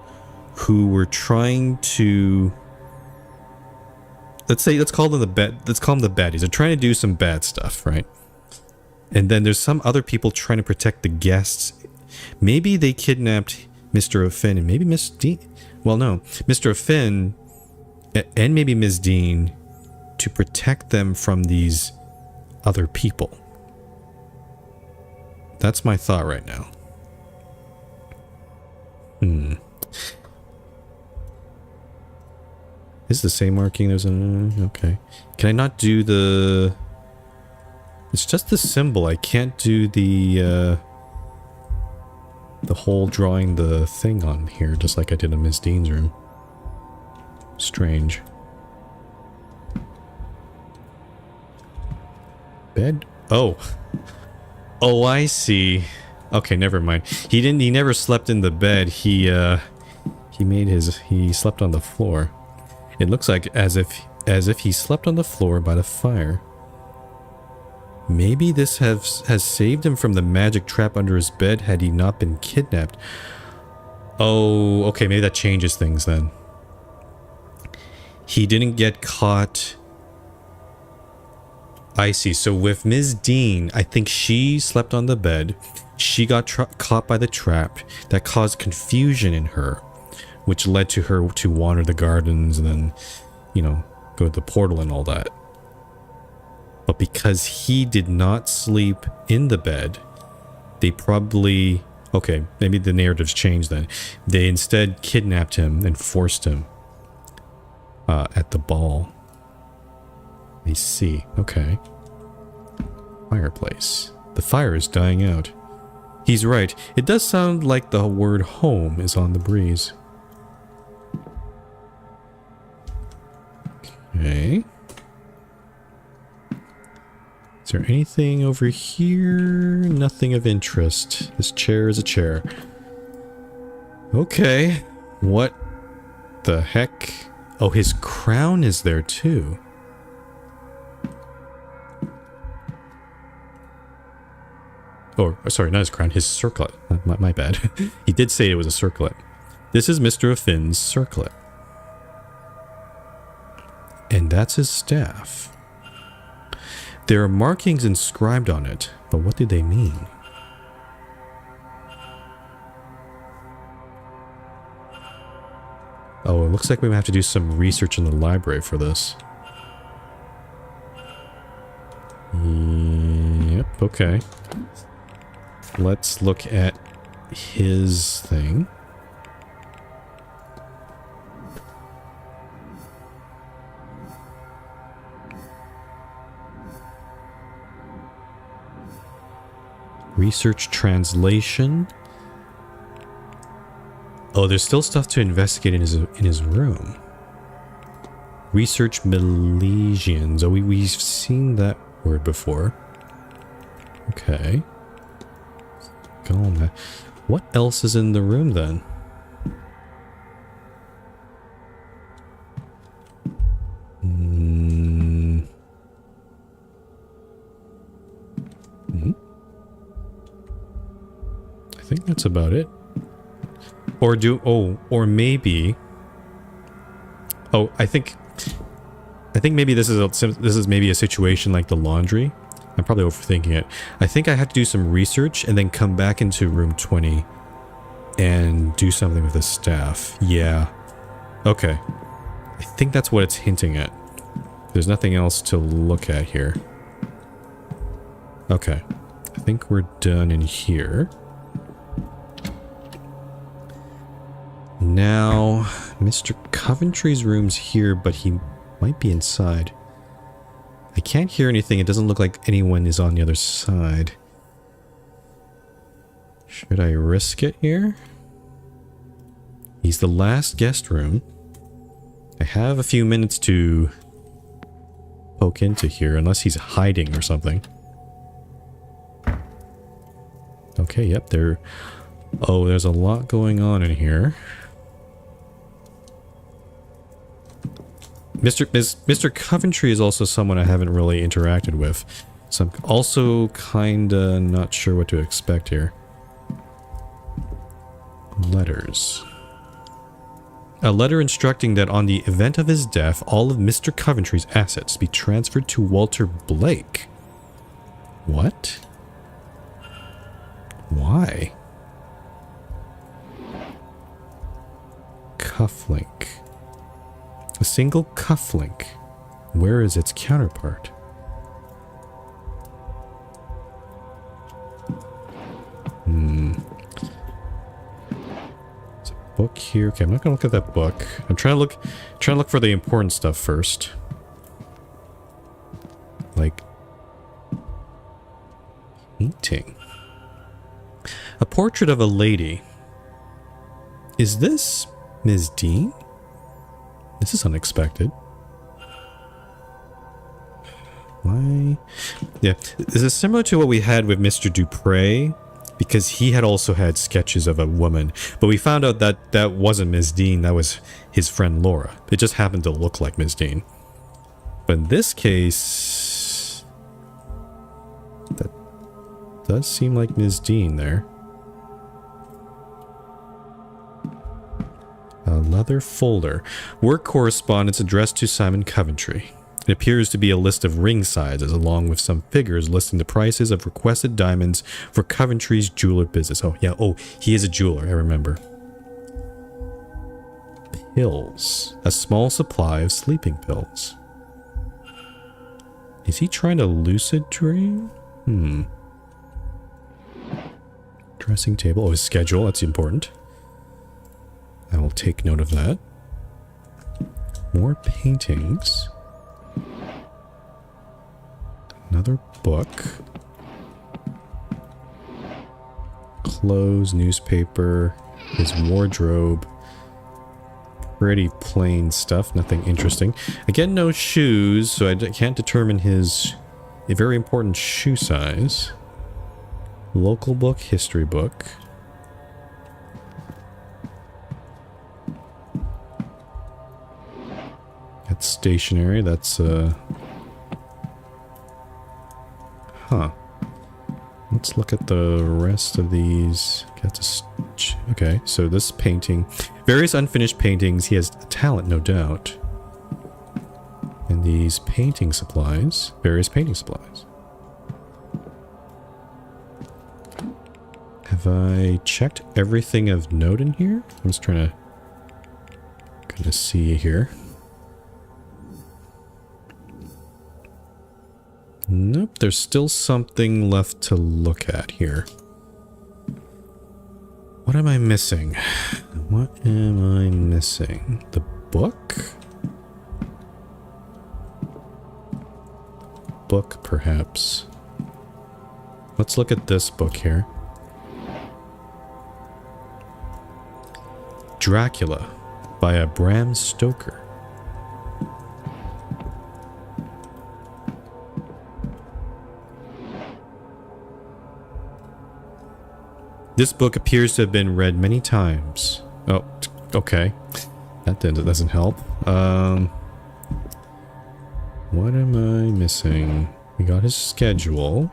who were trying to, let's call them the baddies. They're trying to do some bad stuff, right? And then there's some other people trying to protect the guests. Maybe they kidnapped Mr. Finn and maybe Miss Dean. Well, no, Mr. Finn and maybe Ms. Dean to protect them from these other people. That's my thought right now. Is the same marking? There's an okay. Can I not do the? It's just the symbol. I can't do the whole drawing the thing on here, just like I did in Miss Dean's room. Strange. Bed? Oh. Oh, I see. Okay, never mind. He never slept in the bed. He slept on the floor. It looks like as if he slept on the floor by the fire. Maybe this has saved him from the magic trap under his bed had he not been kidnapped. Oh, okay, maybe that changes things then. He didn't get caught. I see. So with Ms. Dean, I think she slept on the bed. She got caught by the trap that caused confusion in her, which led to her to wander the gardens and then, you know, go to the portal and all that. But because he did not sleep in the bed, they probably... Okay, maybe the narrative's changed then. They instead kidnapped him and forced him at the ball. I see. Okay. Fireplace. The fire is dying out. He's right. It does sound like the word home is on the breeze. Okay. Is there anything over here? Nothing of interest. This chair is a chair. Okay. What the heck? Oh, his crown is there too. Oh, sorry, not his crown, his circlet. My bad. He did say it was a circlet. This is Mr. Finn's circlet. And that's his staff. There are markings inscribed on it, but what do they mean? Oh, it looks like we have to do some research in the library for this. Yep, okay. Let's look at his thing. Research translation. Oh, there's still stuff to investigate in his room. Research Milesians. Oh, we've seen that word before. Okay. Go on. What else is in the room then? I think that's about it. Or maybe... Oh, I think I think maybe this is maybe a situation like the laundry. I'm probably overthinking it. I think I have to do some research and then come back into room 20 and do something with the staff. Yeah. Okay. I think that's what it's hinting at. There's nothing else to look at here. Okay. I think we're done in here. Now, Mr. Coventry's room's here, but he might be inside. I can't hear anything. It doesn't look like anyone is on the other side. Should I risk it here? He's the last guest room. I have a few minutes to poke into here, unless he's hiding or something. Okay, yep, there... Oh, there's a lot going on in here. Mr. Coventry is also someone I haven't really interacted with, so I'm also kinda not sure what to expect here. Letters. A letter instructing that on the event of his death, all of Mr. Coventry's assets be transferred to Walter Blake. What? Why? Cufflink. A single cufflink. Where is its counterpart? There's a book here. Okay, I'm not gonna look at that book. I'm trying to look for the important stuff first. Like painting. A portrait of a lady. Is this Ms. Dean? This is unexpected. Why? Yeah, this is similar to what we had with Mr. Dupre, because he had also had sketches of a woman, but we found out that that wasn't Ms. Dean, that was his friend Laura. It just happened to look like Ms. Dean. But in this case, that does seem like Ms. Dean there. A leather folder. Work correspondence addressed to Simon Coventry. It appears to be a list of ring sizes along with some figures listing the prices of requested diamonds for Coventry's jeweler business. Oh, yeah. Oh, he is a jeweler. I remember. Pills. A small supply of sleeping pills. Is he trying to lucid dream? Dressing table. Oh, his schedule. That's important. I will take note of that. More paintings. Another book. Clothes, newspaper, his wardrobe. Pretty plain stuff, nothing interesting. Again, no shoes, so I can't determine his a very important shoe size. Local book, history book. That's stationary, that's huh. Let's look at the rest of these. Okay, so this painting. Various unfinished paintings. He has talent, no doubt. And these painting supplies. Various painting supplies. Have I checked everything of note in here? I'm just trying to see here. Nope, there's still something left to look at here. What am I missing? What am I missing? The book? Book, perhaps. Let's look at this book here. Dracula by Bram Stoker. This book appears to have been read many times. Oh, okay. That doesn't help. What am I missing? We got his schedule.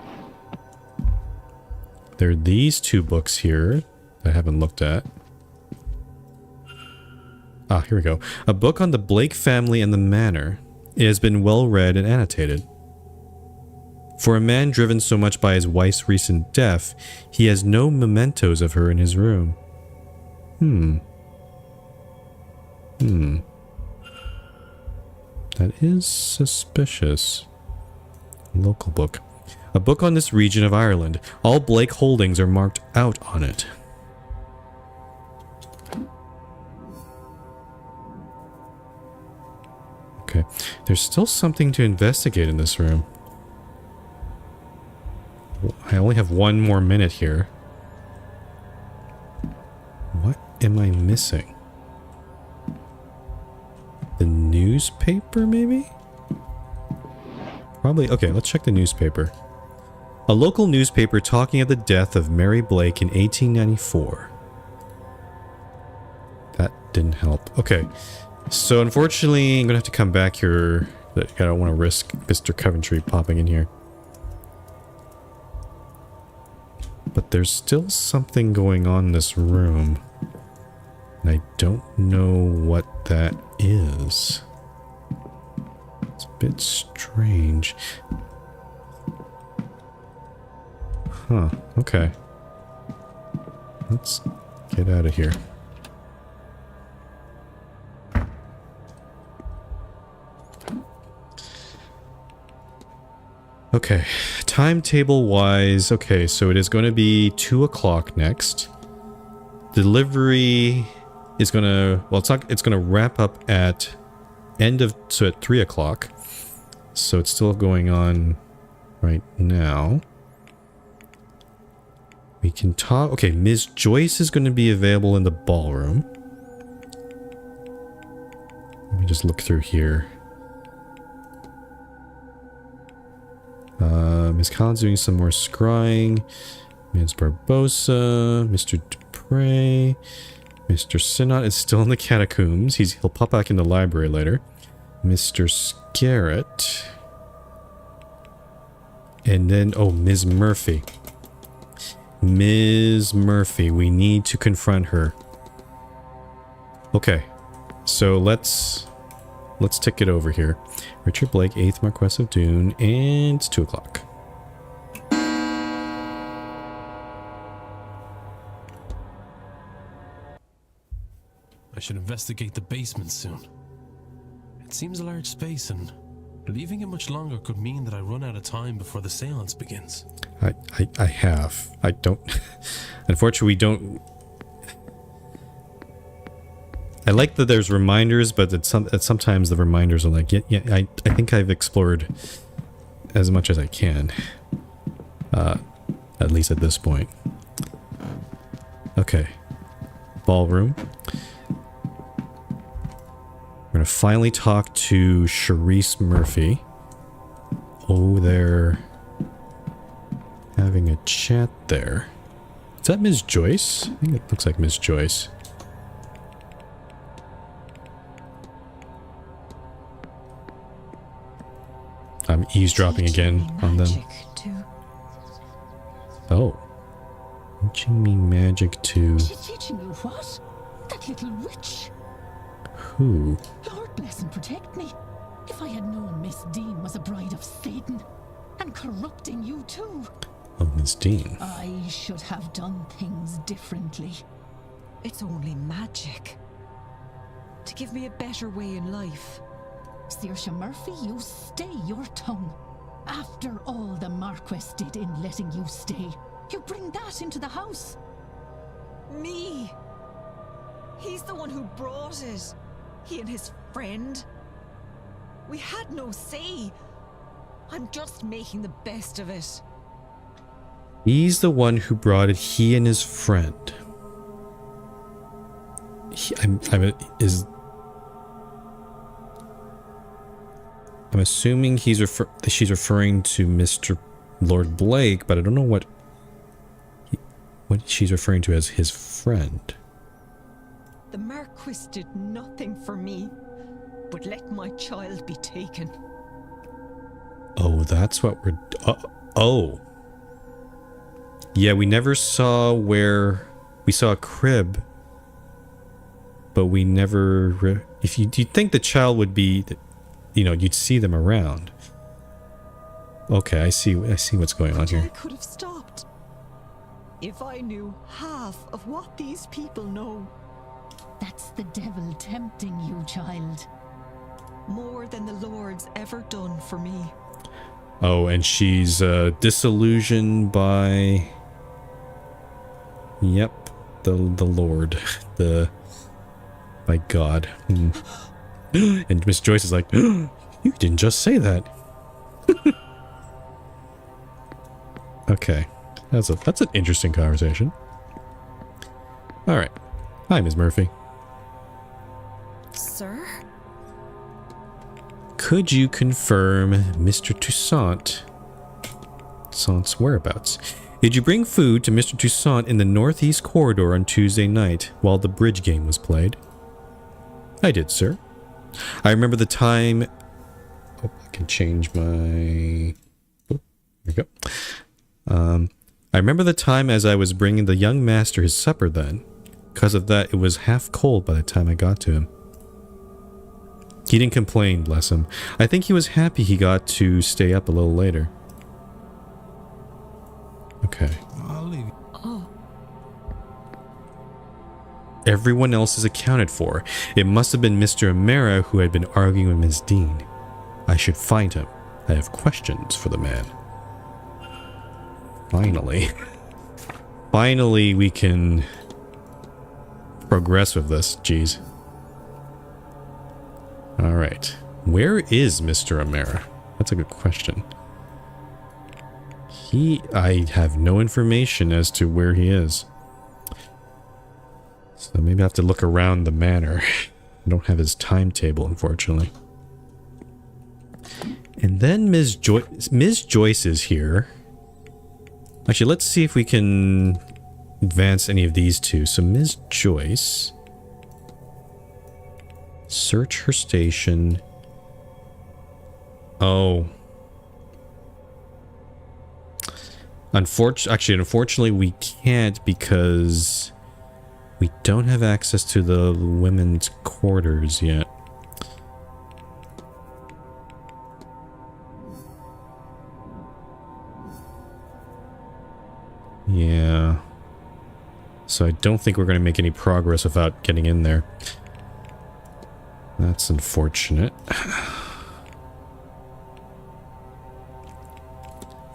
There are these two books here that I haven't looked at. Ah, here we go. A book on the Blake family and the Manor. It has been well read and annotated. For a man driven so much by his wife's recent death, he has no mementos of her in his room. That is suspicious. Local book. A book on this region of Ireland. All Blake holdings are marked out on it. Okay. There's still something to investigate in this room. I only have 1 more minute here. What am I missing? The newspaper, maybe? Probably. Okay, let's check the newspaper. A local newspaper talking of the death of Mary Blake in 1894. That didn't help. Okay, so unfortunately, I'm gonna have to come back here. I don't want to risk Mr. Coventry popping in here. But there's still something going on in this room. And I don't know what that is. It's a bit strange. Huh, okay. Let's get out of here. Okay, timetable wise, okay, so it is going to be 2 o'clock next. Delivery is going to, well, it's going to wrap up at so at 3 o'clock. So it's still going on right now. We can talk, okay, Ms. Joyce is going to be available in the ballroom. Let me just look through here. Ms. Collins doing some more scrying. Ms. Barbosa, Mr. Dupre, Mr. Sinnott is still in the catacombs. He'll pop back in the library later. Mr. Scarrett. And then, oh, Ms. Murphy. Ms. Murphy, we need to confront her. Okay, so let's tick it over here. Richard Blake, 8th Marquess of Doon, and it's 2 o'clock. I should investigate the basement soon. It seems a large space, and leaving it much longer could mean that I run out of time before the seance begins. I don't... Unfortunately, we don't... I like that there's reminders, but sometimes the reminders are like, yeah, I think I've explored as much as I can. At least at this point. Okay. Ballroom. We're gonna finally talk to Charisse Murphy. Oh, they're having a chat there. Is that Ms. Joyce? I think it looks like Ms. Joyce. I'm eavesdropping again on them. Oh. Teaching me magic too. She's teaching you what? That little witch? Who? Lord bless and protect me. If I had known Miss Dean was a bride of Satan and corrupting you too. Oh, Miss Dean. I should have done things differently. It's only magic. To give me a better way in life. Saoirse Murphy, you stay your tongue. After all the Marquess did in letting you stay, you bring that into the house. Me? He's the one who brought it. He and his friend. We had no say. I'm just making the best of it. He's the one who brought it, he and his friend. I'm assuming she's referring to Mr. Lord Blake, but I don't know what she's referring to as his friend. The Marquis did nothing for me, but let my child be taken. Oh, that's what we're... oh. Yeah, we never saw where... We saw a crib, but we never... If you'd think the child would be... you'd see them around. Okay, I see what's going on I here. could have stopped. If I knew half of what these people know. That's the devil tempting you, child. More than the Lord's ever done for me. Oh, and she's disillusioned by... Yep, the Lord. By God. And Miss Joyce is like, you didn't just say that. Okay. That's an interesting conversation. Alright. Hi, Ms. Murphy. Sir? Could you confirm Mr. Toussaint's whereabouts? Did you bring food to Mr. Toussaint in the northeast corridor on Tuesday night while the bridge game was played? I did, sir. I remember the time... Oh, I can change my... Oh, there we go. I remember the time as I was bringing the young master his supper then. Because of that, it was half cold by the time I got to him. He didn't complain, bless him. I think he was happy he got to stay up a little later. Okay. I'll leave. Oh. Everyone else is accounted for. It must have been Mr. O'Mara who had been arguing with Miss Dean. I should find him. I have questions for the man. Finally. Finally we can progress with this. Jeez. Alright. Where is Mr. O'Mara? That's a good question. I have no information as to where he is. So maybe I have to look around the manor. I don't have his timetable, unfortunately. And then Ms. Joyce is here. Actually, let's see if we can advance any of these two. So Ms. Joyce. Search her station. Oh. Unfortunately, we can't because we don't have access to the women's quarters yet. Yeah. So I don't think we're going to make any progress without getting in there. That's unfortunate.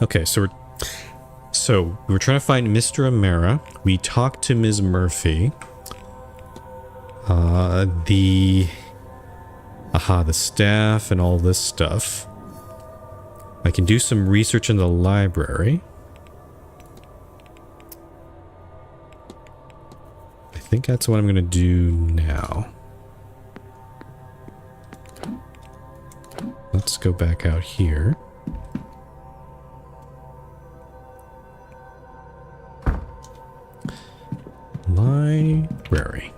Okay, so we're trying to find Mr. O'Mara. We talked to Ms. Murphy. The staff and all this stuff. I can do some research in the library. I think that's what I'm going to do now. Let's go back out here. Library.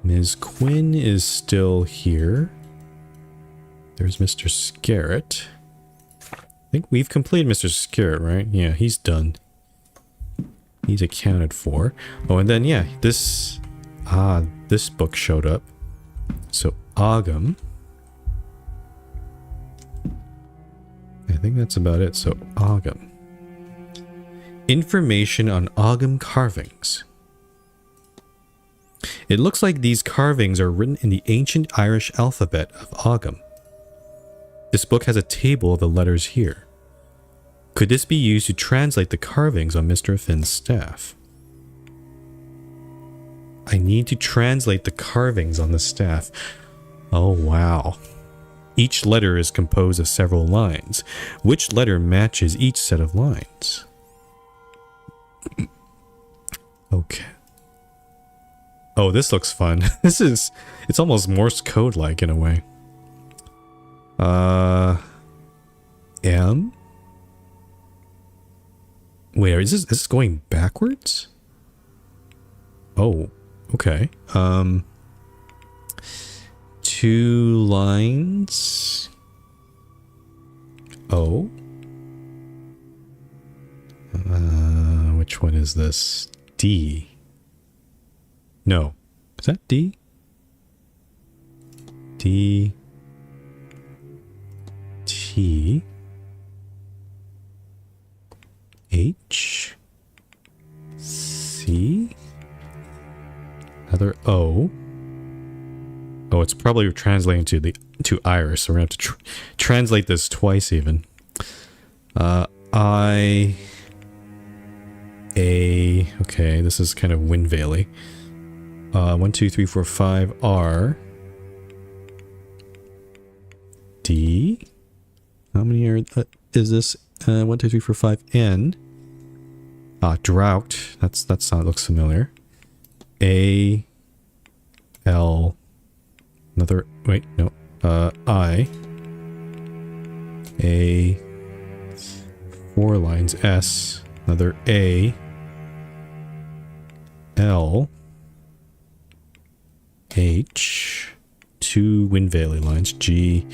Ms. Quinn is still here. There's Mr. Scarrett. I think we've completed Mr. Scarrett, right? Yeah, he's done. He's accounted for. Oh, and then, yeah, this book showed up. So, Ogham. I think that's about it. So, Ogham. Information on Ogham carvings. It looks like these carvings are written in the ancient Irish alphabet of Ogham. This book has a table of the letters here. Could this be used to translate the carvings on Mr. Finn's staff? I need to translate the carvings on the staff. Oh, wow. Each letter is composed of several lines. Which letter matches each set of lines? Okay. Oh, this looks fun. It's almost Morse code-like in a way. M? Wait, is this going backwards? Oh, okay. 2 lines. O. Which one is this? D. No. Is that D? D. T. H. C. Another O. Oh, it's probably translating to Irish, so we're gonna have to translate this twice even. I. A. Okay, this is kind of Wind Valley. 1, 2, 3, 4, 5. R. D. How many are is this? 1, 2, 3, 4, 5. N. Drought. That sound looks familiar. A. L. Another. Wait, no. I. A. 4 lines. S. Another A. L. H. 2 Wind Valley lines. G.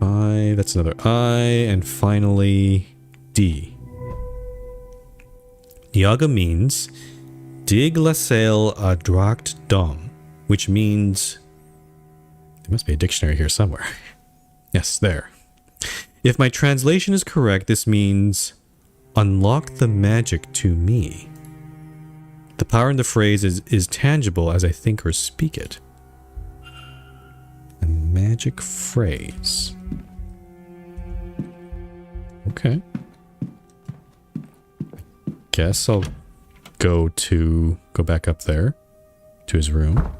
I. That's another I. And finally D. Iaga means Dig la sail a dracht dom, which means there must be a dictionary here somewhere. Yes, there. If my translation is correct, this means unlock the magic to me. The power in the phrase is tangible as I think or speak it. A magic phrase. Okay. Guess I'll go back up there to his room.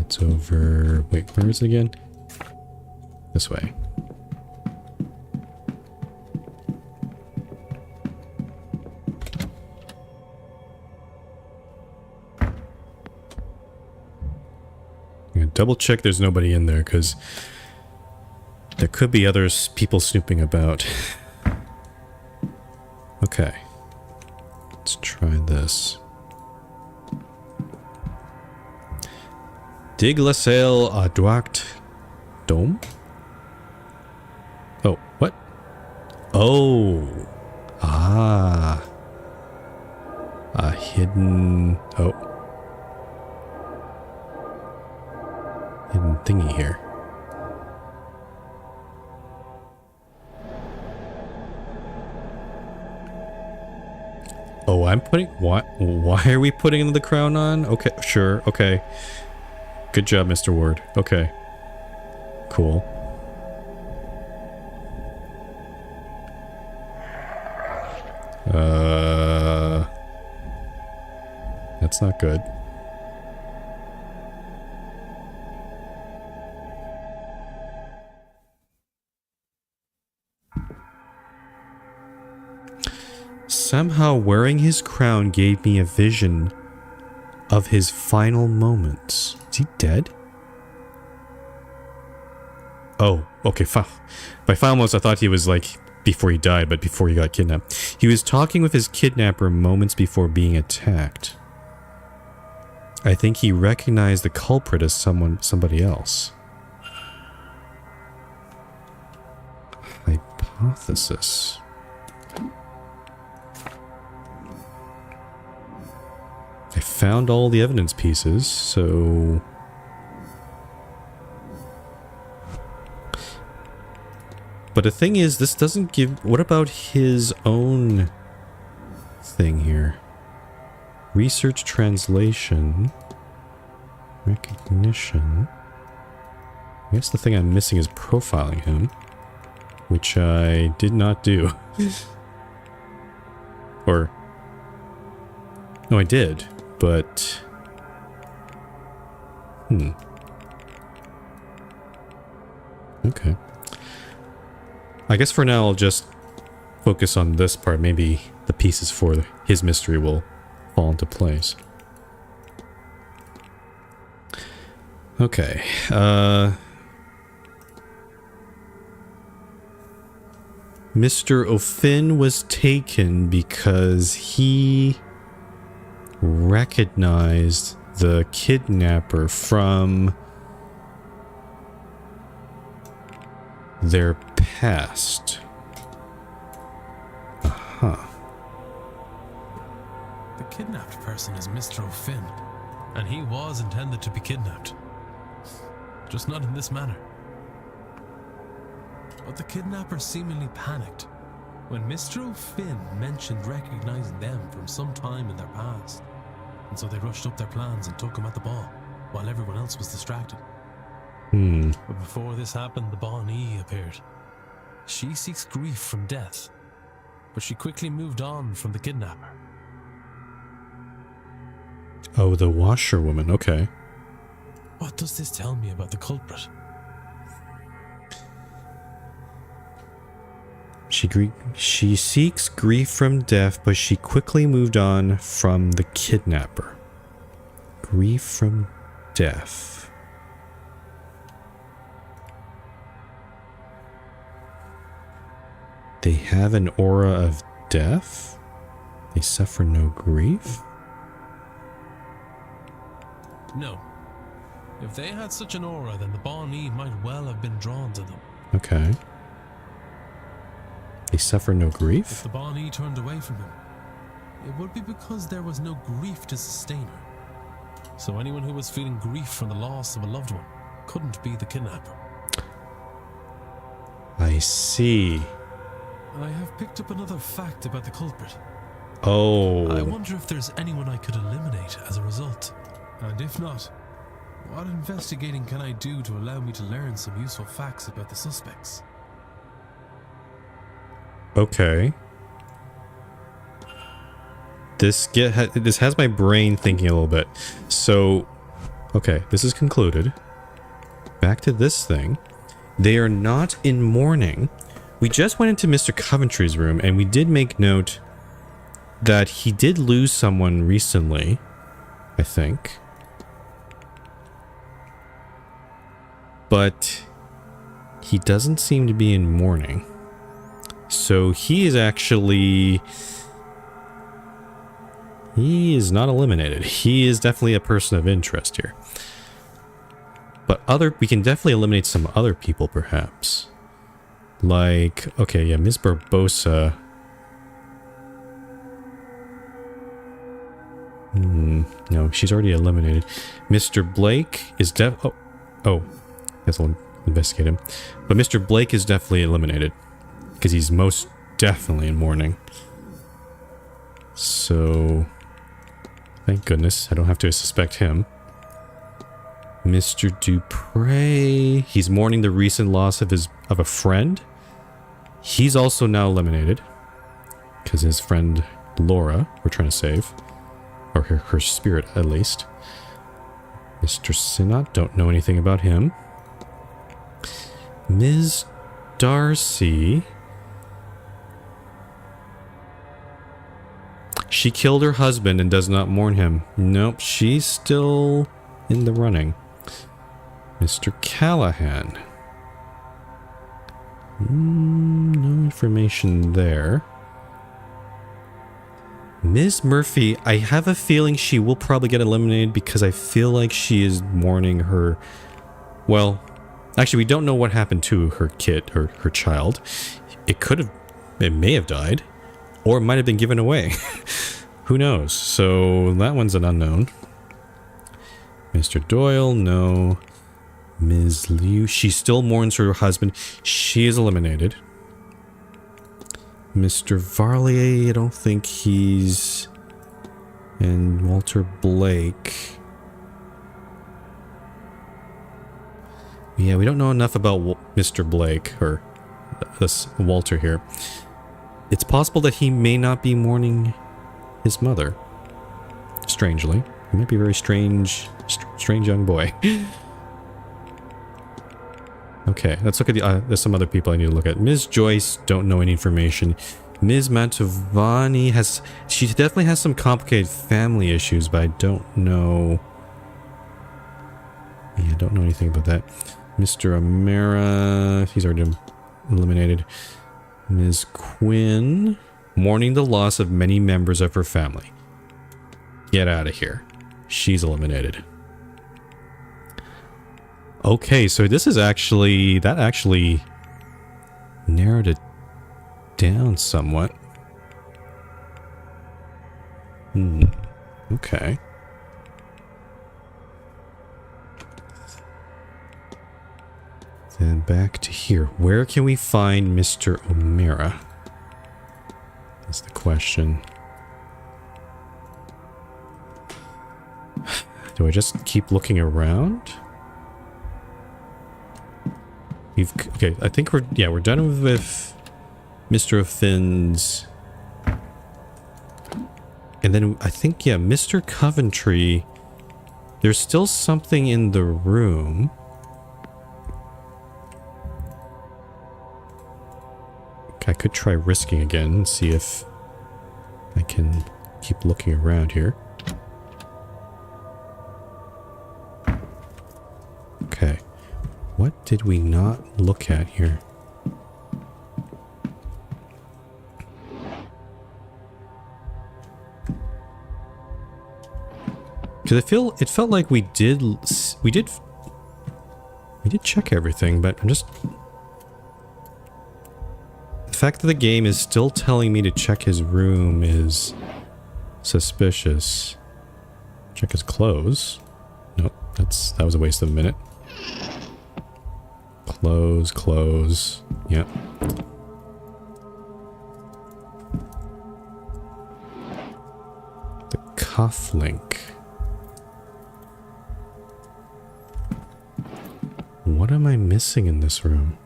It's over. Wait, where is it again? This way. Double check there's nobody in there, because there could be people snooping about. Okay. Let's try this. Dig la sail a droit dome? Oh, what? Oh. Ah. A hidden... Oh. Hidden thingy here. Oh, I'm putting... What? Why are we putting the crown on? Okay, sure, okay. Good job, Mr. Ward. Okay. Cool. That's not good. Somehow wearing his crown gave me a vision of his final moments. Is he dead? Oh, okay, by final moments I thought he was like before he died, but before he got kidnapped. He was talking with his kidnapper moments before being attacked. I think he recognized the culprit as somebody else. Hypothesis. I found all the evidence pieces, so... But the thing is, this doesn't give... What about his own thing here? Research, translation, recognition. I guess the thing I'm missing is profiling him, which I did not do. Or... No, I did, but... Okay. I guess for now I'll just focus on this part. Maybe the pieces for his mystery will fall into place. Okay. Mr. O'Finn was taken because he recognized the kidnapper from their past. person is Mr. O'Finn, and he was intended to be kidnapped. Just not in this manner. But the kidnapper seemingly panicked when Mr. O'Finn mentioned recognizing them from some time in their past, and so they rushed up their plans and took him at the ball, while everyone else was distracted. But before this happened, the Bonnie appeared. She seeks grief from death, but she quickly moved on from the kidnapper. Oh, the washerwoman, okay. What does this tell me about the culprit? She seeks grief from death, but she quickly moved on from the kidnapper. Grief from death. They have an aura of death? They suffer no grief? No. If they had such an aura, then the Bonnie might well have been drawn to them. Okay. They suffer no If grief? the Bonnie turned away from him, it would be because there was no grief to sustain her. So anyone who was feeling grief from the loss of a loved one couldn't be the kidnapper. I see. I have picked up another fact about the culprit. Oh. I wonder if there's anyone I could eliminate as a result. And if not, what investigating can I do to allow me to learn some useful facts about the suspects? Okay. This has my brain thinking a little bit. So, okay, this is concluded. Back to this thing. They are not in mourning. We just went into Mr. Coventry's room, and we did make note that he did lose someone recently, I think. But he doesn't seem to be in mourning. So he is actually... he is not eliminated. He is definitely a person of interest here. But we can definitely eliminate some other people, perhaps. Like, okay, yeah, Ms. Barbosa. No, she's already eliminated. Mr. Blake is oh, guess I'll investigate him. But Mr. Blake is definitely eliminated. Because he's most definitely in mourning. So, thank goodness, I don't have to suspect him. Mr. Dupre, he's mourning the recent loss of a friend. He's also now eliminated. Because his friend Laura, we're trying to save. Or her spirit, at least. Mr. Sinnott, don't know anything about him. Ms. Darcy... she killed her husband and does not mourn him. Nope, she's still in the running. Mr. Callahan. No information there. Ms. Murphy, I have a feeling she will probably get eliminated because I feel like she is mourning her... well, actually, we don't know what happened to her kid, her child. It may have died. Or it might have been given away. Who knows? So that one's an unknown. Mr. Doyle, no. Ms. Liu, she still mourns her husband. She is eliminated. Mr. Varlier, I don't think he's... and Walter Blake. Yeah, we don't know enough about Mr. Blake, or this Walter here. It's possible that he may not be mourning his mother. Strangely. He might be a very strange young boy. Okay, let's look at there's some other people I need to look at. Ms. Joyce, don't know any information. Ms. Mantovani she definitely has some complicated family issues, but I don't know. Yeah, I don't know anything about that. Mr. Amara, he's already eliminated. Ms. Quinn, mourning the loss of many members of her family. Get out of here. She's eliminated. Okay, so this is actually... that actually narrowed it down somewhat. Okay. Then back to here. Where can we find Mr. O'Mara? That's the question. Do I just keep looking around? Okay, I think we're done with Mr. O'Finn's. And then I think, yeah, Mr. Coventry. There's still something in the room. I could try risking again and see if I can keep looking around here. Okay. What did we not look at here? Because it felt like we did check everything, but I'm just... The fact that the game is still telling me to check his room is suspicious. Check his clothes. Nope, that was a waste of a minute. Clothes. Yep. The cufflink. What am I missing in this room?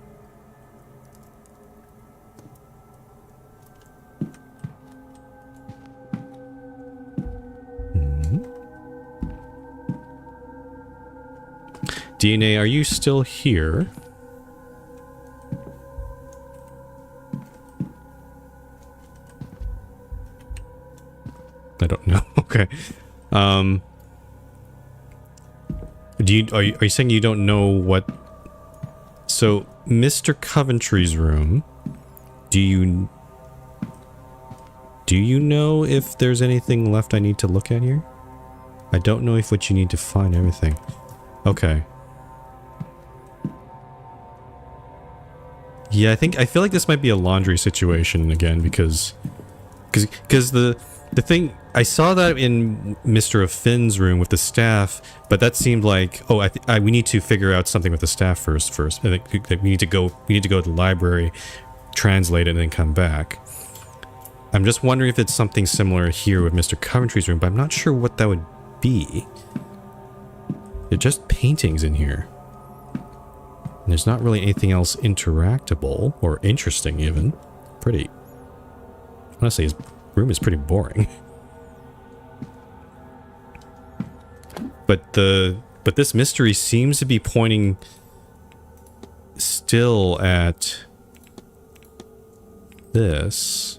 DNA, are you still here? I don't know. Okay. Are you saying you don't know what? So, Mr. Coventry's room. Do you know if there's anything left I need to look at here? I don't know if what you need to find everything. Okay. Yeah, I feel like this might be a laundry situation again because the thing I saw that in Mr. O'Finn's room with the staff, but that seemed like we need to figure out something with the staff first. I think we need to go to the library, translate it, and then come back. I'm just wondering if it's something similar here with Mr. Coventry's room, but I'm not sure what that would be. They're just paintings in here. And there's not really anything else interactable or interesting even. Honestly, his room is pretty boring. But this mystery seems to be pointing still at this.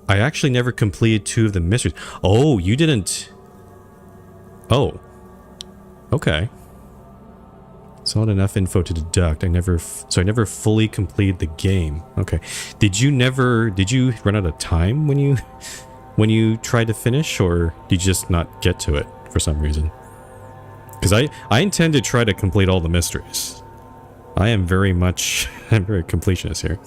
I actually never completed 2 of the mysteries. Oh, you didn't. Oh. Okay. It's not enough info to deduct. I never fully completed the game. Okay. Did you run out of time when you tried to finish, or did you just not get to it for some reason? Because I intend to try to complete all the mysteries. I'm very completionist here.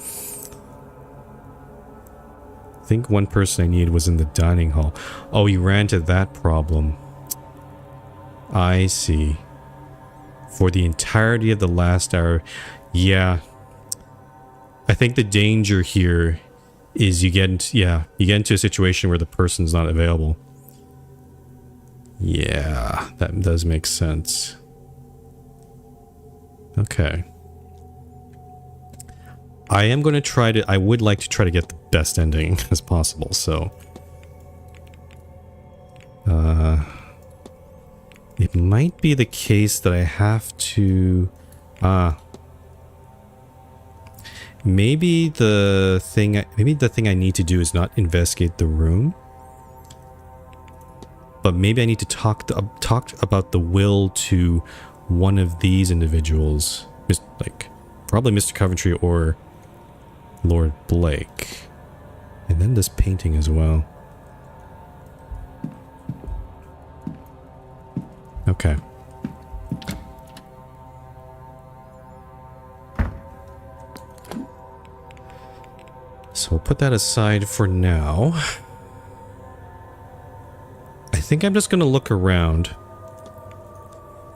I think one person I needed was in the dining hall. Oh, you ran to that problem. I see. For the entirety of the last hour. Yeah. I think the danger here is you get into a situation where the person's not available. Yeah, that does make sense. Okay. I would like to try to get the best ending as possible, so... It might be the case that I have to... Maybe the thing I need to do is not investigate the room. But maybe I need to talk about the will to one of these individuals. Probably Mr. Coventry or Lord Blake. And then this painting as well. Okay. So we'll put that aside for now. think I'm just gonna look around.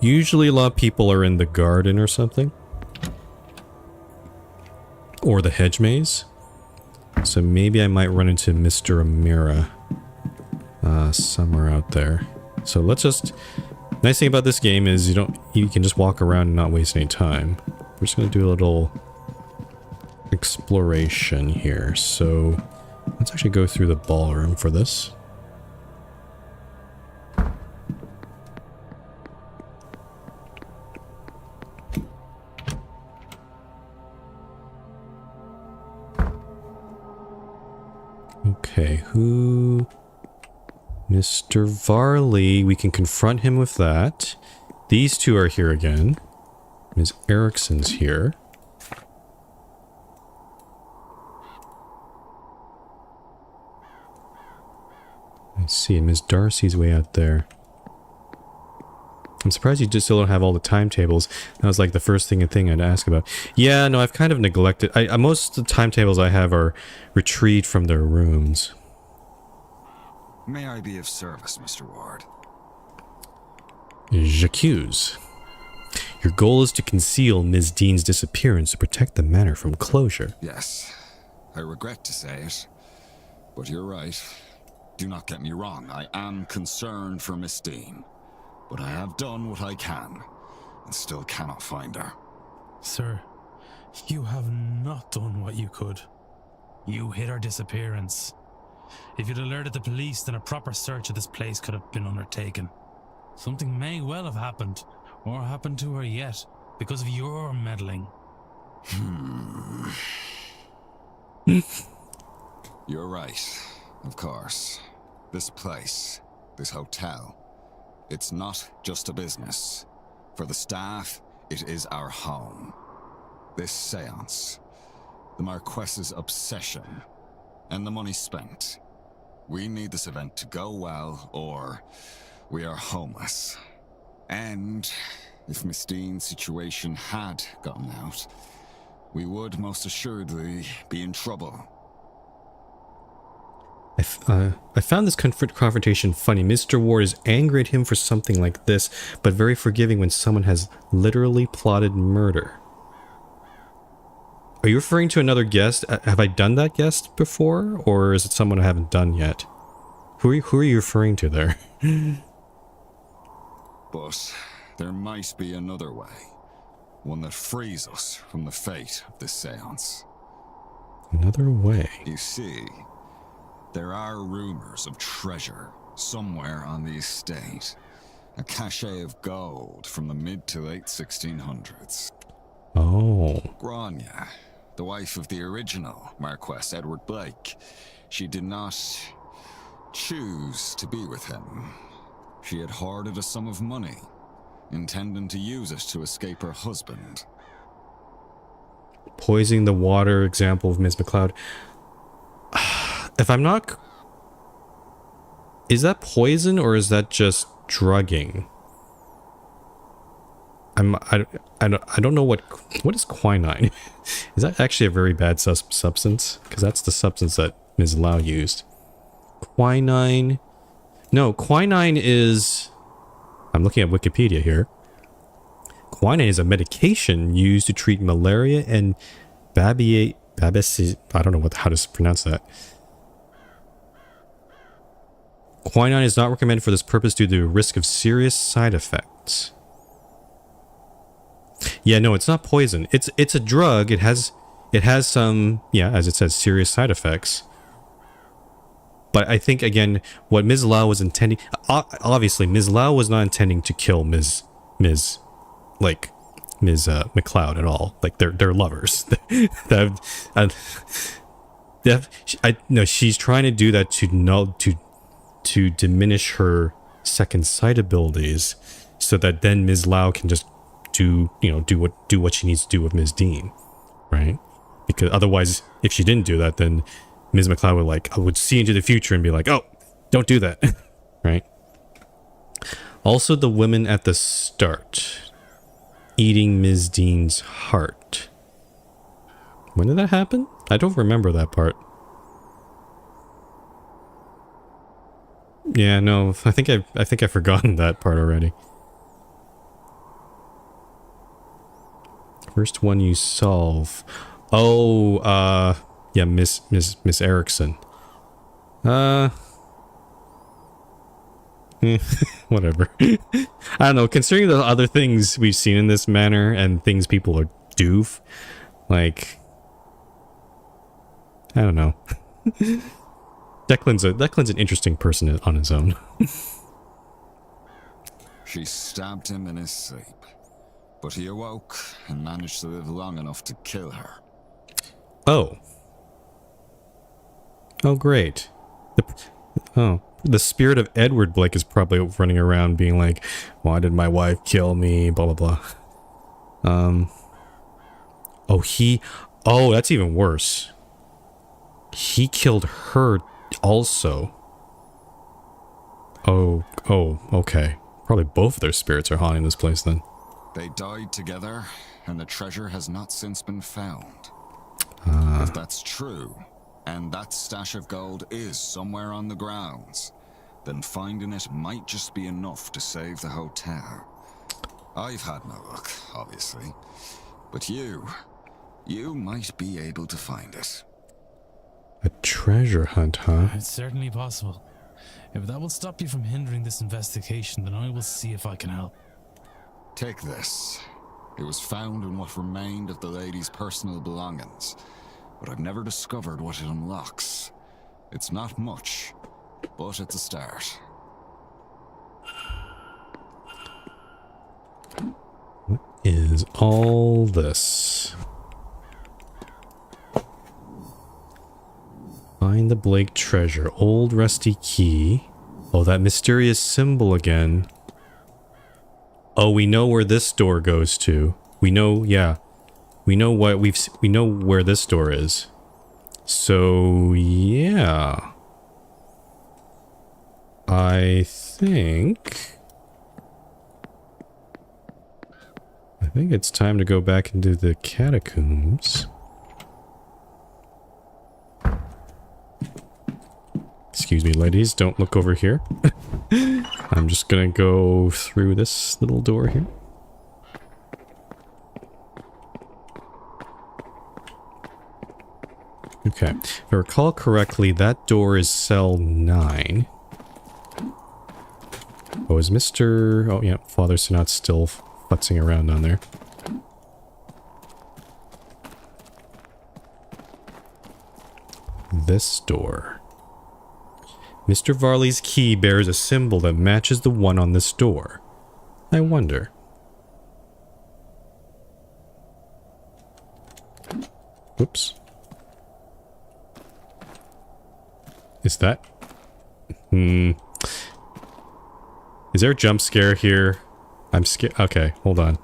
Usually a lot of people are in the garden or something. Or the hedge maze. So maybe I might run into Mr. Amira. Somewhere out there. So let's just... Nice thing about this game is you can just walk around and not waste any time. We're just gonna do a little exploration here. So let's actually go through the ballroom for this. Okay, who... Mr. Varley, we can confront him with that. These two are here again. Ms. Erickson's here. I see, Ms. Darcy's way out there. I'm surprised you just still don't have all the timetables. That was like the first thing I'd ask about. Yeah, no, I've kind of neglected. Most of the timetables I have are retrieved from their rooms. May I be of service, Mr. Ward? J'accuse. Your goal is to conceal Ms. Dean's disappearance to protect the manor from closure. Yes. I regret to say it, but you're right. Do not get me wrong, I am concerned for Miss Dean. But I have done what I can, and still cannot find her. Sir, you have not done what you could. You hid her disappearance. If you'd alerted the police, then a proper search of this place could have been undertaken. Something may well have happened, or happened to her yet, because of your meddling. You're right, of course. This place, this hotel, it's not just a business. For the staff, it is our home. This seance, the Marquess's obsession, and the money spent. We need this event to go well, or we are homeless. And if Miss Dean's situation had gotten out, we would most assuredly be in trouble. I found this confrontation funny. Mr. Ward is angry at him for something like this, but very forgiving when someone has literally plotted murder. Are you referring to another guest? Have I done that guest before? Or is it someone I haven't done yet? Who are you referring to there? But there might be another way. One that frees us from the fate of this seance. Another way? You see, there are rumors of treasure somewhere on the estate. A cache of gold from the mid to late 1600s. Oh. Grania, the wife of the original Marquess Edward Blake, she did not choose to be with him. She had hoarded a sum of money, intending to use it to escape her husband. Poisoning the water example of Ms. MacLeod. If I'm not... Is that poison or is that just drugging? I don't know what is quinine. Is that actually a very bad substance? Because that's the substance that Ms. Lau used. Quinine... No, quinine is... I'm looking at Wikipedia here. Quinine is a medication used to treat malaria and babes... I don't know how to pronounce that. Quinine is not recommended for this purpose due to the risk of serious side effects. Yeah, no, it's not poison. It's a drug. It has some, yeah, as it says, serious side effects. But I think, again, what Ms. Lau was intending... Obviously, Ms. Lau was not intending to kill Ms. MacLeod at all. Like, they're lovers. No, she's trying to do that to diminish her second sight abilities, so that then Ms. Lau can just do what she needs to do with Ms. Dean, right? Because otherwise, if she didn't do that, then Ms. MacLeod would see into the future and be like, oh, don't do that, right? Also, the women at the start eating Ms. Dean's heart. When did that happen? I don't remember that part. Yeah, no, I think I've forgotten that part already. First one you solve. Oh, yeah, Miss Erickson. Whatever. I don't know, considering the other things we've seen in this manor and things people are do, like, I don't know. Declan's an interesting person on his own. She stabbed him in his sleep, but he awoke and managed to live long enough to kill her. Oh. Oh, great. The spirit of Edward Blake is probably running around being like, why did my wife kill me, blah blah blah. Oh, that's even worse. He killed her also. Oh, okay. Probably both of their spirits are haunting this place then. They died together, and the treasure has not since been found. If that's true, and that stash of gold is somewhere on the grounds, then finding it might just be enough to save the hotel. I've had no luck, obviously, but you might be able to find it. A treasure hunt, huh? It's certainly possible. If that will stop you from hindering this investigation, then I will see if I can help. Take this. It was found in what remained of the lady's personal belongings, but I've never discovered what it unlocks. It's not much, but it's a start. What is all this? Find the Blake treasure. Old rusty key. Oh, that mysterious symbol again. Oh, we know where this door goes to. We know, yeah. We know what we know where this door is. So, yeah. I think it's time to go back into the catacombs. Excuse me, ladies, don't look over here. I'm just gonna go through this little door here. Okay, if I recall correctly, that door is cell 9. Oh, is Mr... Oh, yeah, Father Sinat's still futzing around down there. This door. Mr. Varley's key bears a symbol that matches the one on this door. I wonder. Whoops. Is that... Is there a jump scare here? I'm scared. Okay, hold on.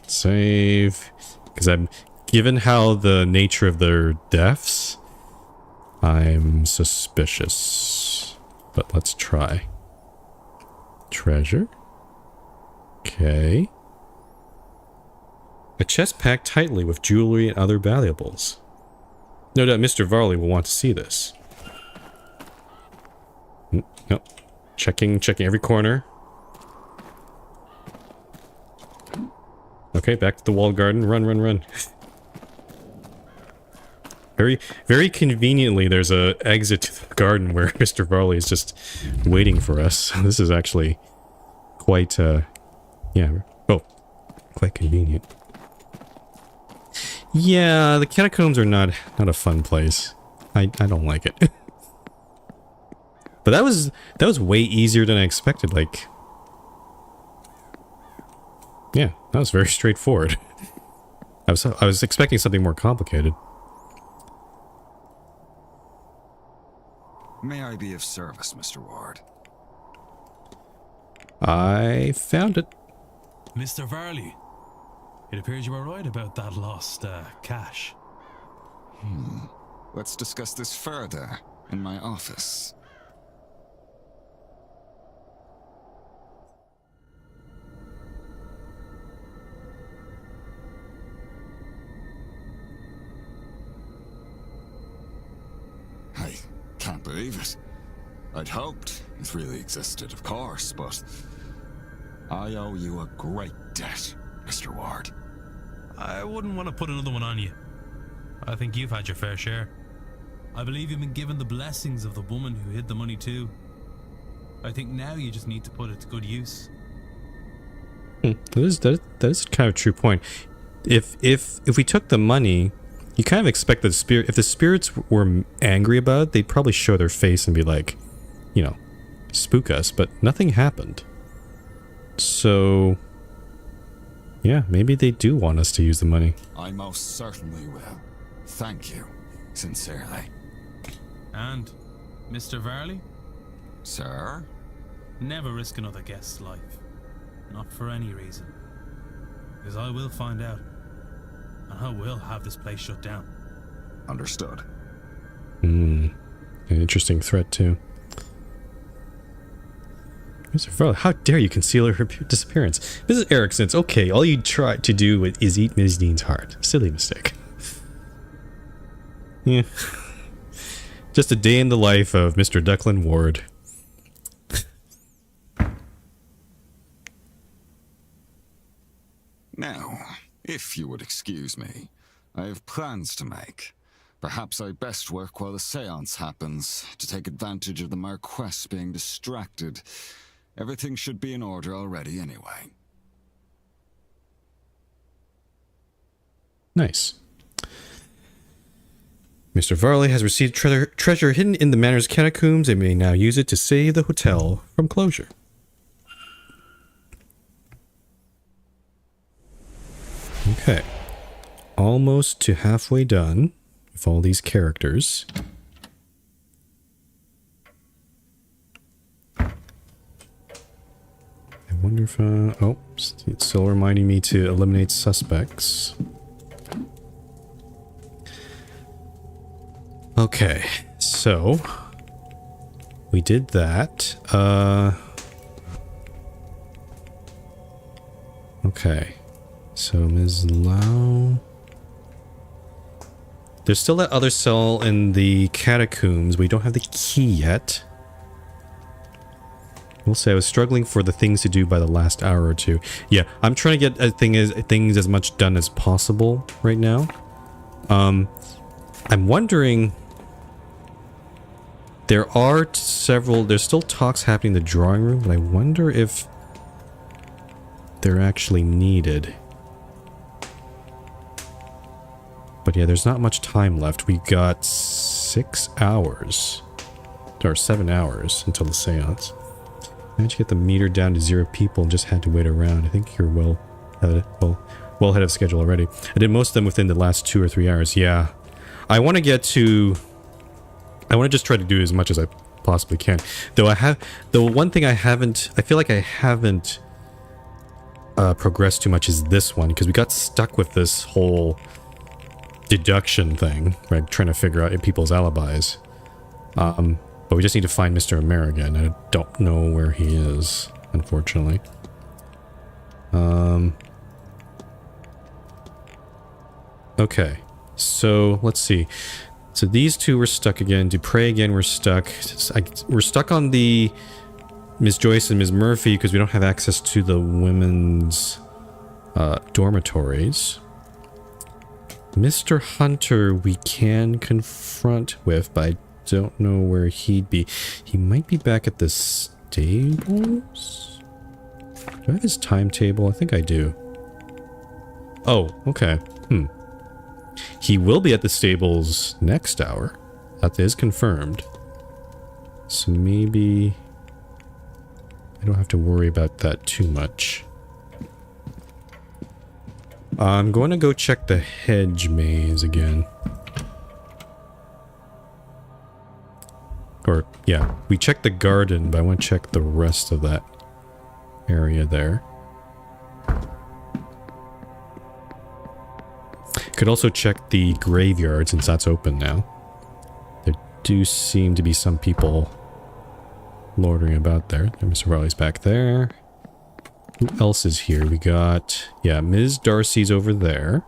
Save. Because I'm... Given how the nature of their deaths, I'm suspicious. But let's try. Treasure. Okay. A chest packed tightly with jewelry and other valuables. No doubt Mr. Varley will want to see this. Nope. Checking every corner. Okay, back to the walled garden. Run. Very conveniently, there's a exit to the garden where Mr. Varley is just waiting for us. This is actually quite, quite convenient. Yeah, the catacombs are not a fun place. I don't like it. But that was way easier than I expected. Like, yeah, that was very straightforward. I was expecting something more complicated. May I be of service, Mr. Ward? I found it. Mr. Varley, it appears you were right about that lost cash. Let's discuss this further in my office. I can't believe believe it. I'd hoped it really existed, of course, but I owe you a great debt, Mr. Ward. I wouldn't want to put another one on you. I think you've had your fair share. I believe you've been given the blessings of the woman who hid the money too. I think now you just need to put it to good use. That is kind of a true point. If we took the money, you kind of expect that if the spirits were angry about it, they'd probably show their face and be like, you know, spook us, but nothing happened. So, yeah, maybe they do want us to use the money. I most certainly will. Thank you, sincerely. And, Mr. Varley? Sir? Never risk another guest's life. Not for any reason. Because I will find out. And I will have this place shut down. Understood. An interesting threat, too. Mr. Farley, how dare you conceal her disappearance? Mrs. Erickson, it's okay. All you tried to do is eat Ms. Dean's heart. Silly mistake. Yeah. Just a day in the life of Mr. Declan Ward. Now, if you would excuse me, I have plans to make. Perhaps I best work while the séance happens, to take advantage of the Marquess being distracted. Everything should be in order already anyway. Nice. Mr. Varley has received treasure hidden in the Manor's catacombs and may now use it to save the hotel from closure. Okay. Almost to halfway done with all these characters. I wonder if, oh, it's still reminding me to eliminate suspects. Okay, so we did that. Okay, so Ms. Lau. There's still that other cell in the catacombs. We don't have the key yet. We'll say I was struggling for the things to do by the last hour or two. Yeah, I'm trying to get things as much done as possible right now. I'm wondering. There's still talks happening in the drawing room, but I wonder if they're actually needed. But yeah, there's not much time left. We got 6 hours, or 7 hours until the séance. Managed to get the meter down to 0 people and just had to wait around. I think you're well ahead of schedule already. I did most of them within the last 2 or 3 hours. Yeah, I want to just try to do as much as I possibly can. Though the one thing I feel like I haven't progressed too much is this one, because we got stuck with this whole deduction thing, right? Trying to figure out people's alibis. But we just need to find Mr. American. I don't know where he is, unfortunately. Okay, so let's see. So these two were stuck again. Dupre again, we're stuck. We're stuck on the Ms. Joyce and Ms. Murphy because we don't have access to the women's dormitories. Mr. Hunter we can confront with, but I don't know where he'd be. He might be back at the stables? Do I have his timetable? I think I do. Oh, okay. He will be at the stables next hour. That is confirmed. So maybe I don't have to worry about that too much. I'm going to go check the hedge maze again. Or, yeah, we checked the garden, but I want to check the rest of that area there. Could also check the graveyard since that's open now. There do seem to be some people loitering about there. Mr. Varley's back there. Who else is here? We got, yeah, Ms. Darcy's over there.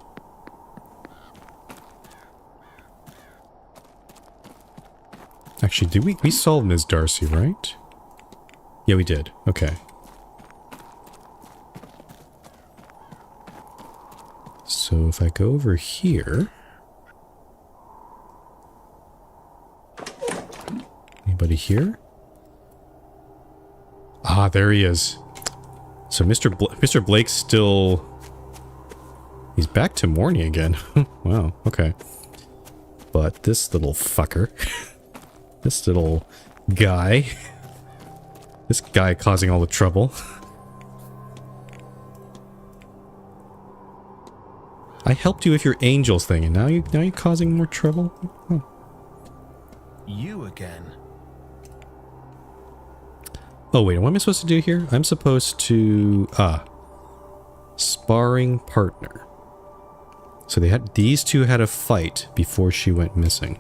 Actually, Actually, did we solved Ms. Darcy, right? Yeah, we did. Okay. So if I go over here... Anybody here? Ah, there he is. So Mr. Blake's still... He's back to mourning again. Wow, okay. But this little fucker... This little guy... This guy causing all the trouble. I helped you with your angels thing, and now you're causing more trouble? Oh. You again? Oh wait, what am I supposed to do here? I'm supposed to... Sparring partner. So these two had a fight before she went missing.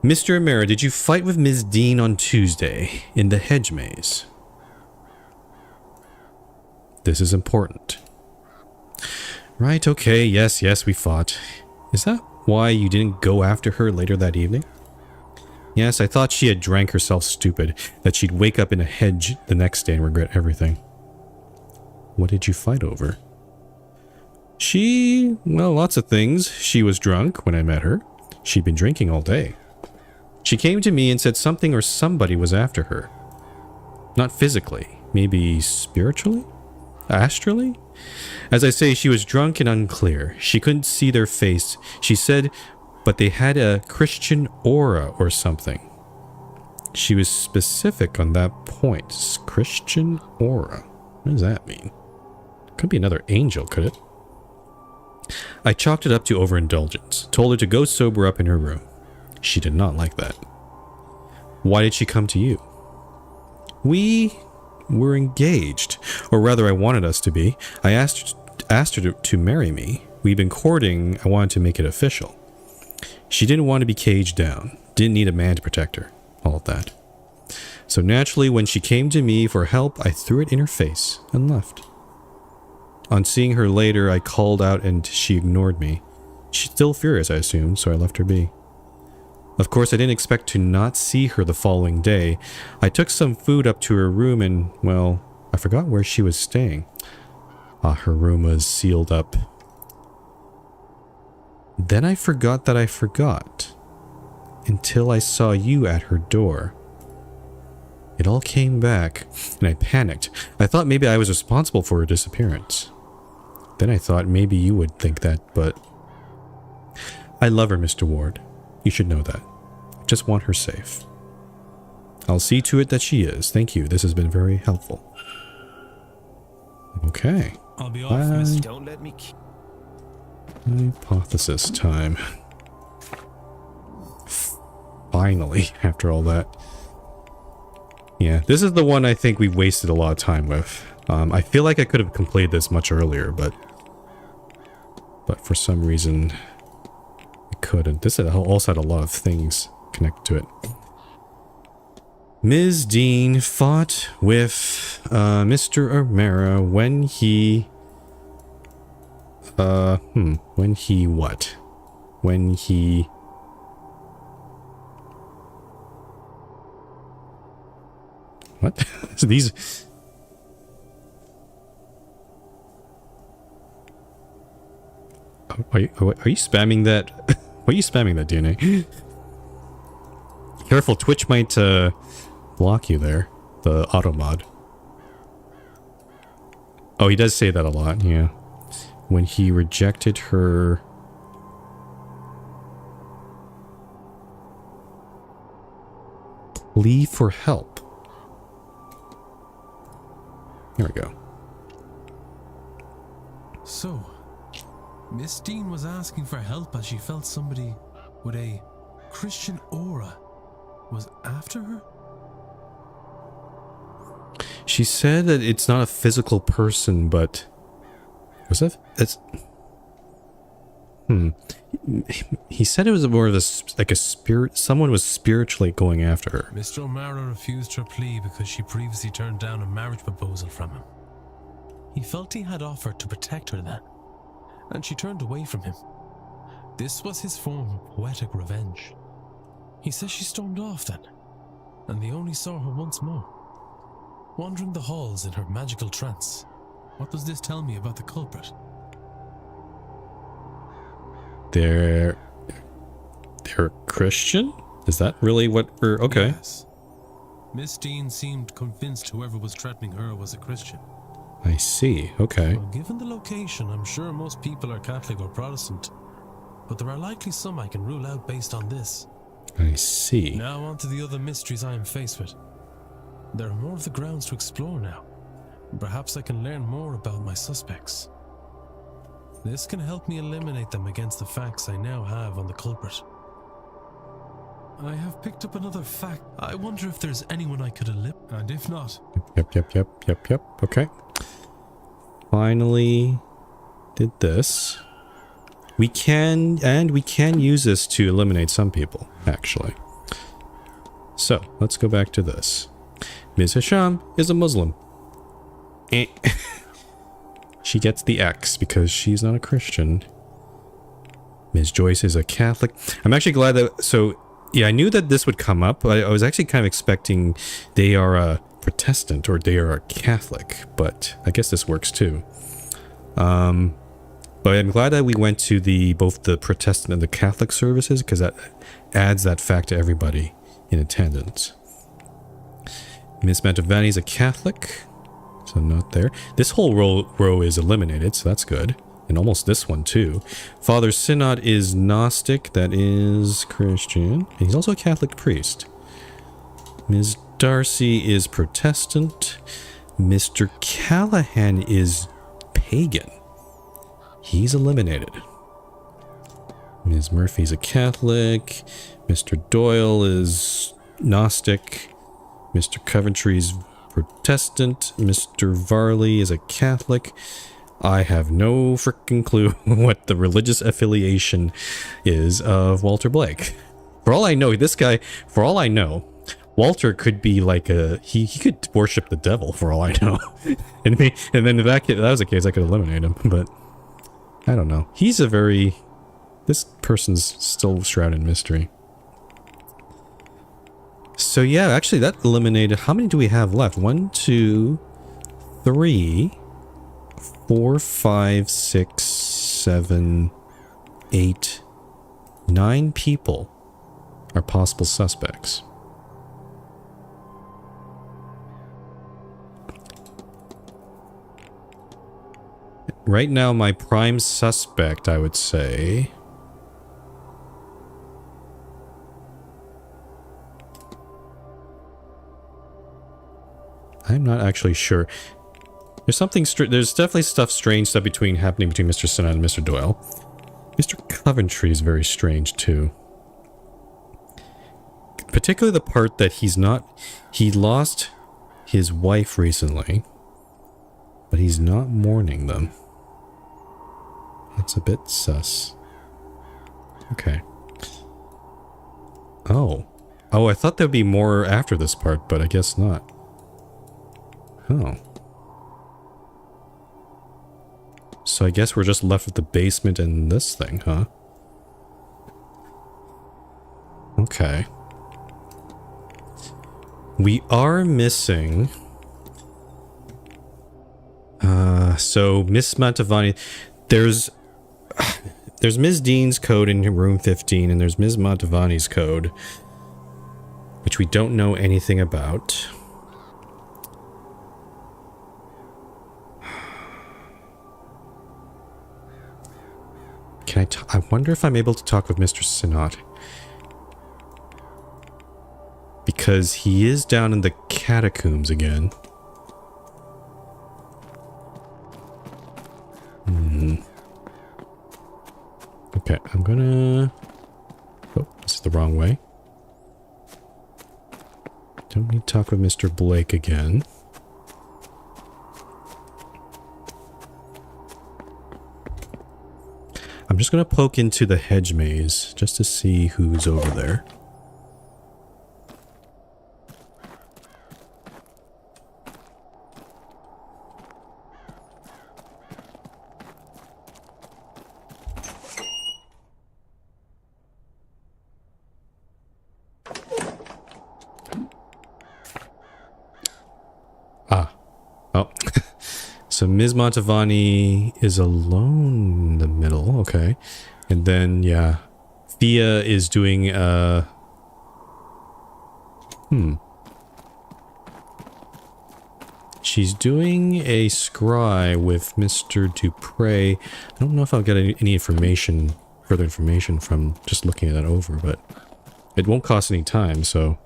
Mr. O'Mara, did you fight with Ms. Dean on Tuesday in the hedge maze? This is important. Right, okay, yes, we fought. Is that why you didn't go after her later that evening? Yes, I thought she had drank herself stupid, that she'd wake up in a hedge the next day and regret everything. What did you fight over? Well, lots of things. She was drunk when I met her. She'd been drinking all day. She came to me and said something or somebody was after her. Not physically, maybe spiritually? Astrally? As I say, she was drunk and unclear. She couldn't see their face. She said, but they had a Christian aura or something. She was specific on that point. Christian aura. What does that mean? Could be another angel, could it? I chalked it up to overindulgence. Told her to go sober up in her room. She did not like that. Why did she come to you? We were engaged. Or rather, I wanted us to be. I asked her to marry me. We'd been courting. I wanted to make it official. She didn't want to be caged down. Didn't need a man to protect her. All of that. So naturally, when she came to me for help, I threw it in her face and left. On seeing her later, I called out and she ignored me. She's still furious, I assumed, so I left her be. Of course, I didn't expect to not see her the following day. I took some food up to her room and, well, I forgot where she was staying. Her room was sealed up. Then I forgot that I forgot. Until I saw you at her door. It all came back, and I panicked. I thought maybe I was responsible for her disappearance. Then I thought maybe you would think that, but... I love her, Mr. Ward. You should know that. I just want her safe. I'll see to it that she is. Thank you. This has been very helpful. Okay. I'll be off, miss. Don't let me... Hypothesis time. Finally, after all that. Yeah, this is the one I think we wasted a lot of time with. I feel like I could have completed this much earlier, but for some reason I couldn't. This also had a lot of things connected to it. Ms. Dean fought with Mr. O'Mara when he... When he what? When he... What? So these... Are you spamming that? Why are you spamming that, DNA? Careful, Twitch might block you there. The auto mod. Oh, he does say that a lot, yeah. When he rejected her... plea for help. There we go. So, Miss Dean was asking for help as she felt somebody with a Christian aura was after her? She said that it's not a physical person, but... Was that... It's... He said it was more of a, like a spirit... Someone was spiritually going after her. Mr. O'Mara refused her plea because she previously turned down a marriage proposal from him. He felt he had offered to protect her then, and she turned away from him. This was his form of poetic revenge. He says she stormed off then, and they only saw her once more, wandering the halls in her magical trance. What does this tell me about the culprit? They're Christian? Is that really what we're... Okay. Yes. Miss Dean seemed convinced whoever was threatening her was a Christian. I see. Okay. Well, given the location, I'm sure most people are Catholic or Protestant, but there are likely some I can rule out based on this. I see. Now on to the other mysteries I am faced with. There are more of the grounds to explore now. Perhaps I can learn more about my suspects. This can help me eliminate them against the facts I now have on the culprit. I have picked up another fact. I wonder if there's anyone I could eliminate, and if not... Yep. Okay. Finally did this. We can use this to eliminate some people, actually. So, let's go back to this. Ms. Hisham is a Muslim. She gets the X because she's not a Christian. Ms. Joyce is a Catholic. I'm actually glad that... So, yeah, I knew that this would come up. I was actually kind of expecting they are a Protestant or they are a Catholic. But I guess this works too. But I'm glad that we went to both the Protestant and the Catholic services because that adds that fact to everybody in attendance. Miss Mantovani is a Catholic, so not there. This whole row is eliminated, so that's good. And almost this one too. Father Synod is Gnostic, that is Christian. And he's also a Catholic priest. Ms. Darcy is Protestant. Mr. Callahan is pagan. He's eliminated. Ms. Murphy's a Catholic. Mr. Doyle is Gnostic. Mr. Coventry's Protestant. Mr. Varley is a Catholic. I have no freaking clue what the religious affiliation is of Walter Blake. For all I know, this guy, for all I know, Walter could be like he could worship the devil for all I know. and then if that was the case, I could eliminate him, but I don't know. This person's still shrouded in mystery. So yeah, actually that eliminated, how many do we have left? 1, 2, 3, 4, 5, 6, 7, 8, 9 people are possible suspects. Right now, my prime suspect, I would say... I'm not actually sure. There's definitely stuff happening between Mr. Synod and Mr. Doyle. Mr. Coventry is very strange too. Particularly the part that he lost his wife recently, but he's not mourning them. That's a bit sus. Okay. Oh, I thought there'd be more after this part, but I guess not. Oh. So I guess we're just left with the basement and this thing, huh? Okay. We are missing... so Miss Mantovani... There's Ms. Dean's code in room 15, and there's Ms. Mantovani's code, which we don't know anything about. I wonder if I'm able to talk with Mr. Synod. Because he is down in the catacombs again. Okay, I'm gonna... Oh, this is the wrong way. Don't need to talk with Mr. Blake again. I'm just gonna poke into the hedge maze just to see who's over there. Oh. So Ms. Montavani is alone in the middle. Okay. And then, yeah. Fia is doing, She's doing a scry with Mr. Dupre. I don't know if I'll get any information, further information from just looking that over, but it won't cost any time, so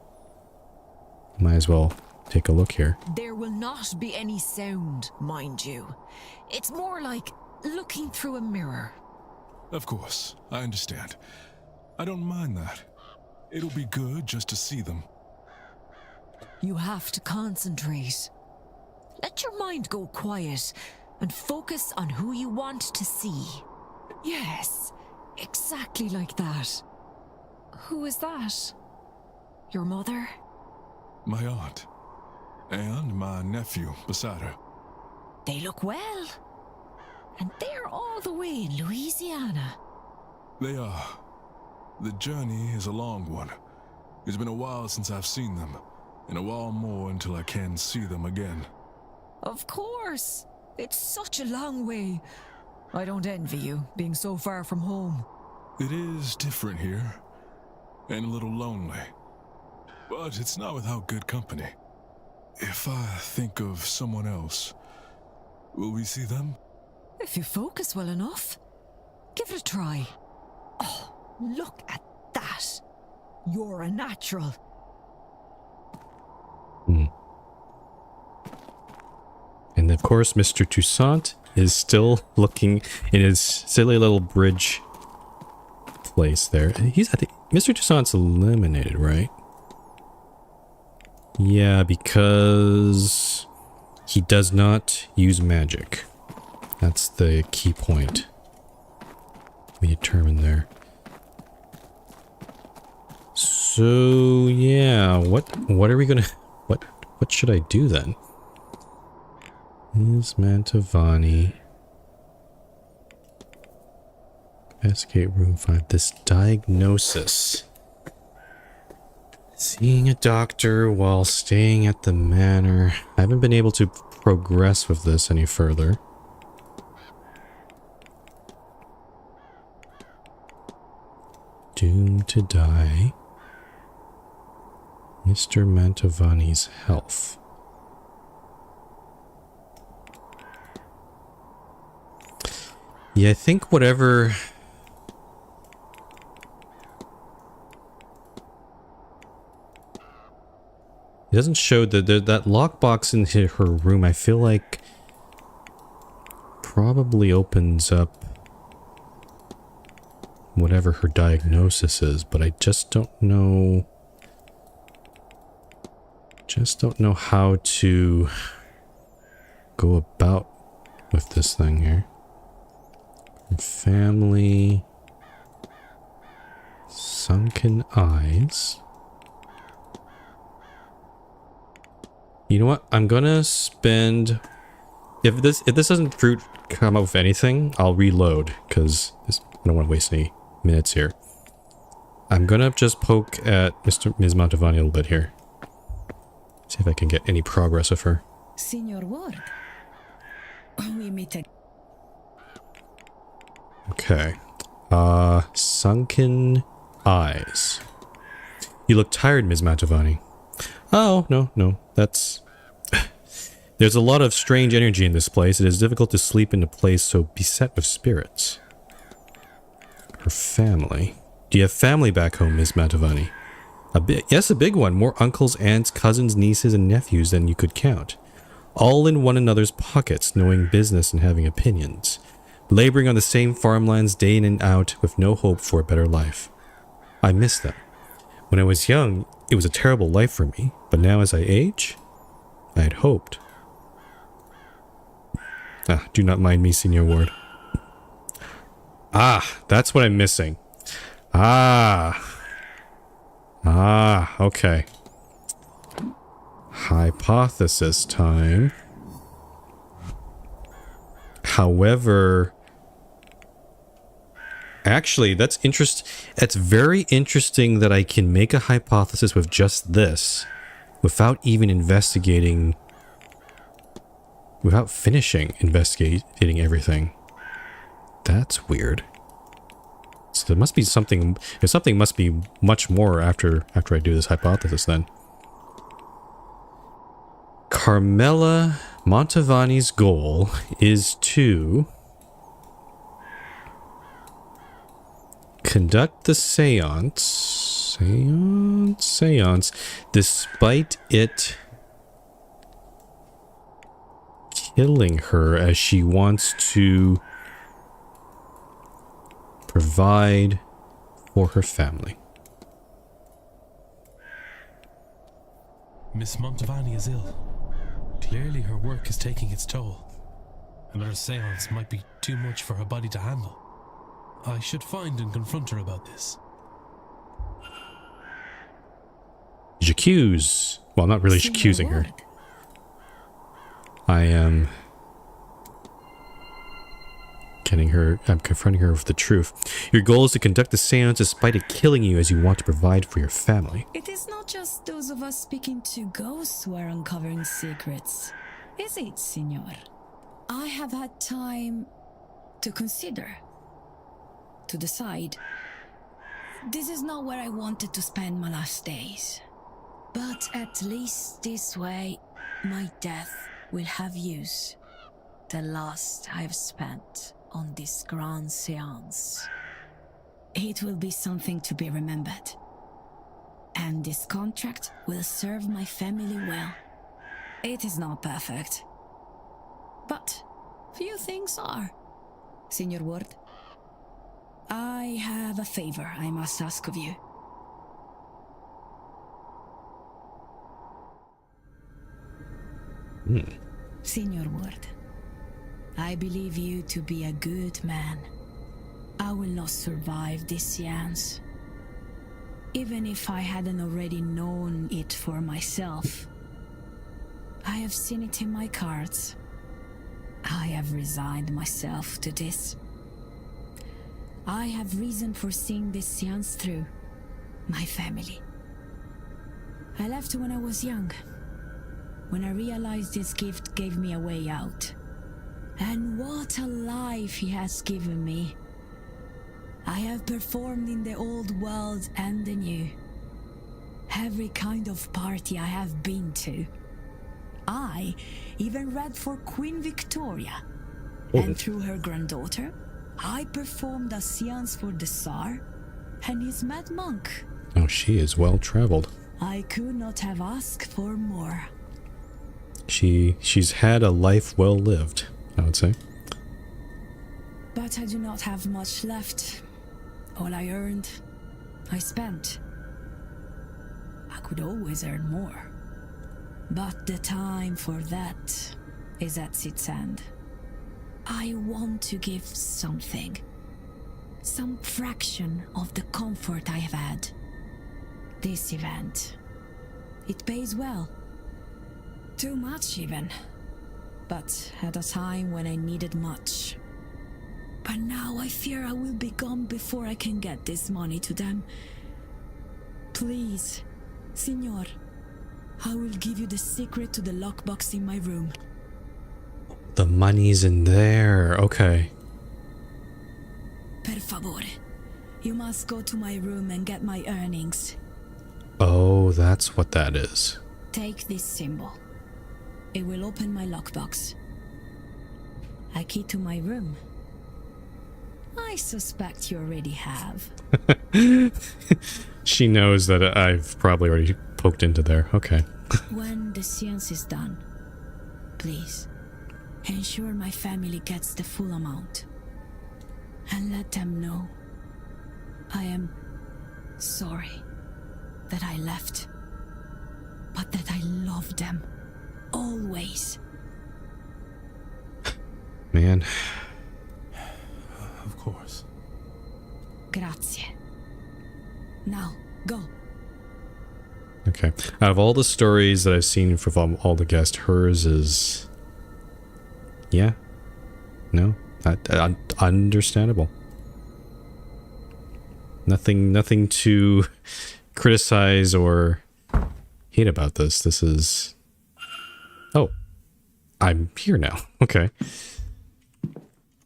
might as well take a look here. There will not be any sound, mind you. It's more like looking through a mirror. Of course, I understand. I don't mind that. It'll be good just to see them. You have to concentrate. Let your mind go quiet and focus on who you want to see. Yes, exactly like that. Who is that? Your mother? My aunt. And my nephew beside her. They look well. And they're all the way in Louisiana. They are. The journey is a long one. It's been a while since I've seen them, and a while more until I can see them again. Of course. It's such a long way. I don't envy you, being so far from home. It is different here, and a little lonely. But it's not without good company. If I think of someone else, will we see them? If you focus well enough, give it a try. Oh, look at that. You're a natural. And of course, Mr. Toussaint is still looking in his silly little bridge place there. I think Mr. Toussaint's eliminated, right? Yeah, because he does not use magic. That's the key point we determined there. So yeah, what are we gonna what should I do then? Ms. Mantovani. Escape room 5. This diagnosis. Seeing a doctor while staying at the manor. I haven't been able to progress with this any further. Doomed to die. Mr. Mantovani's health. Yeah, I think whatever... It doesn't show that lockbox in her room, I feel like probably opens up whatever her diagnosis is, but I just don't know... how to go about with this thing here. Family, sunken eyes. You know what? I'm gonna spend. If this doesn't come up with anything, I'll reload because I don't want to waste any minutes here. I'm gonna just poke at Ms. Mantovani a little bit here. See if I can get any progress of her. Signor Ward, we meet again. Okay. Sunken eyes. You look tired, Ms. Mantovani. Oh, no. That's... There's a lot of strange energy in this place. It is difficult to sleep in a place so beset with spirits. Her family. Do you have family back home, Ms. Mantovani? Yes, a big one. More uncles, aunts, cousins, nieces, and nephews than you could count. All in one another's pockets, knowing business and having opinions. Laboring on the same farmlands day in and out with no hope for a better life. I miss them. When I was young, it was a terrible life for me, but now as I age, I had hoped. Do not mind me, Senior Ward. That's what I'm missing. Okay. Hypothesis time. However, actually, that's very interesting that I can make a hypothesis with just this without even investigating without finishing investigating everything. That's weird. So there must be something, something must be much more after I do this hypothesis then. Carmela Montavani's goal is to conduct the seance, despite it killing her, as she wants to provide for her family. Miss Montavani is ill. Clearly her work is taking its toll. Another seance might be too much for her body to handle. I should find and confront her about this. J'accuse. Well, not really accusing her. I am I'm confronting her with the truth. Your goal is to conduct the seance despite it killing you, as you want to provide for your family. It is not just those of us speaking to ghosts who are uncovering secrets, is it, Signor? I have had time to consider, to decide. This is not where I wanted to spend my last days. But at least this way, my death will have use. The last I've spent on this grand séance. It will be something to be remembered. And this contract will serve my family well. It is not perfect. But few things are. Signor Ward, I have a favor I must ask of you. Signor Ward, I believe you to be a good man. I will not survive this seance. Even if I hadn't already known it for myself. I have seen it in my cards. I have resigned myself to this. I have reason for seeing this seance through. My family. I left when I was young. When I realized this gift gave me a way out. And what a life he has given me. I have performed in the old world and the new. Every kind of party I have been to. I even read for Queen Victoria. And through her granddaughter, I performed a seance for the Tsar and his mad monk. Oh, she is well traveled. I could not have asked for more. She's had a life well lived, I would say. But I do not have much left. All I earned, I spent. I could always earn more. But the time for that is at its end. I want to give something. Some fraction of the comfort I have had. This event. It pays well. Too much even. But at a time when I needed much. But now I fear I will be gone before I can get this money to them. Please, Signor, I will give you the secret to the lockbox in my room. The money's in there. Okay. Per favore, you must go to my room and get my earnings. Oh, that's what that is. Take this symbol. It will open my lockbox. A key to my room. I suspect you already have. She knows that I've probably already poked into there. Okay. When the seance is done, please ensure my family gets the full amount. And let them know I am sorry that I left, but that I love them always. Man. Of course. Grazie. Now, go. Okay. Out of all the stories that I've seen from all the guests, hers is... Yeah. No. Understandable. Nothing to criticize or hate about this. This is... Oh. I'm here now. Okay.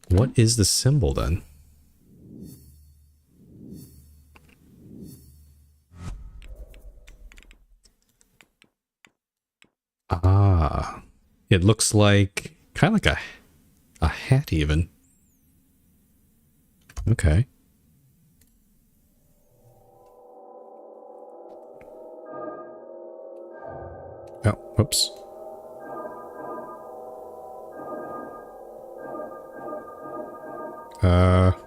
What is the symbol then? Ah. It looks like kind of like a hat even. Okay. Oh, whoops.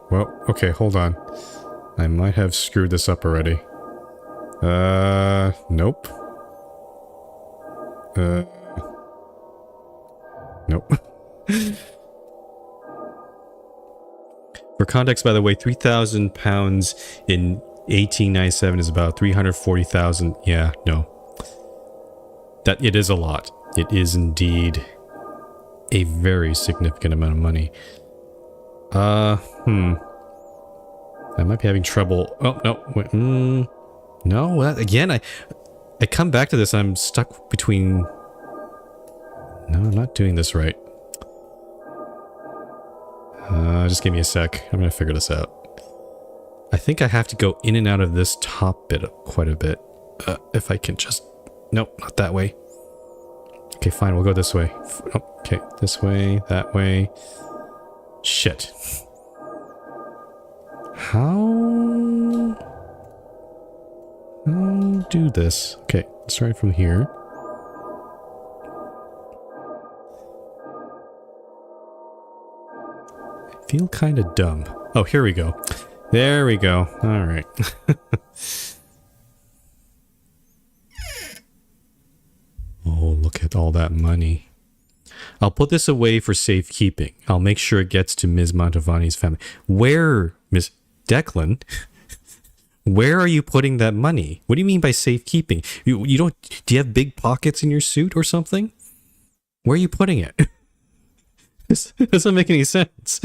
Well, okay, hold on. I might have screwed this up already. Nope. Nope. For context, by the way, 3,000 pounds in 1897 is about 340,000. Yeah, no. That, it is a lot. It is indeed a very significant amount of money. I might be having trouble. Oh, no. Wait, no, again, I come back to this. I'm stuck between... No, I'm not doing this right. Just give me a sec. I'm gonna figure this out. I think I have to go in and out of this top bit quite a bit. If I can just... Nope, not that way. Okay, fine, we'll go this way. Okay, this way, that way. Shit. How do this? Okay, let's start from here. I feel kind of dumb. Oh, here we go. There we go. All right. Oh, look at all that money. I'll put this away for safekeeping. I'll make sure it gets to Ms. Mantovani's family. Where, Miss Declan? Where are you putting that money? What do you mean by safekeeping? You don't... Do you have big pockets in your suit or something? Where are you putting it? This doesn't make any sense.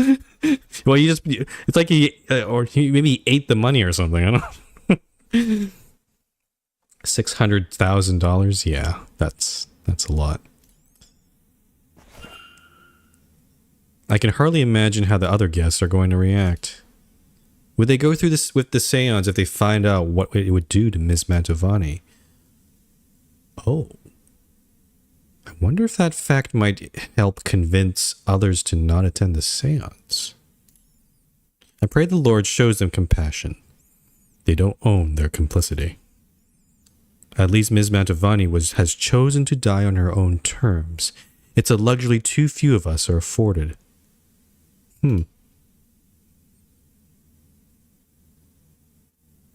Well, you just... It's like he... or he maybe ate the money or something. I don't know. $600,000? Yeah, that's a lot. I can hardly imagine how the other guests are going to react. Would they go through this with the Séance if they find out what it would do to Ms. Mantovani? Oh. I wonder if that fact might help convince others to not attend the Séance. I pray the Lord shows them compassion. They don't own their complicity. At least Ms. Mantovani has chosen to die on her own terms. It's a luxury too few of us are afforded.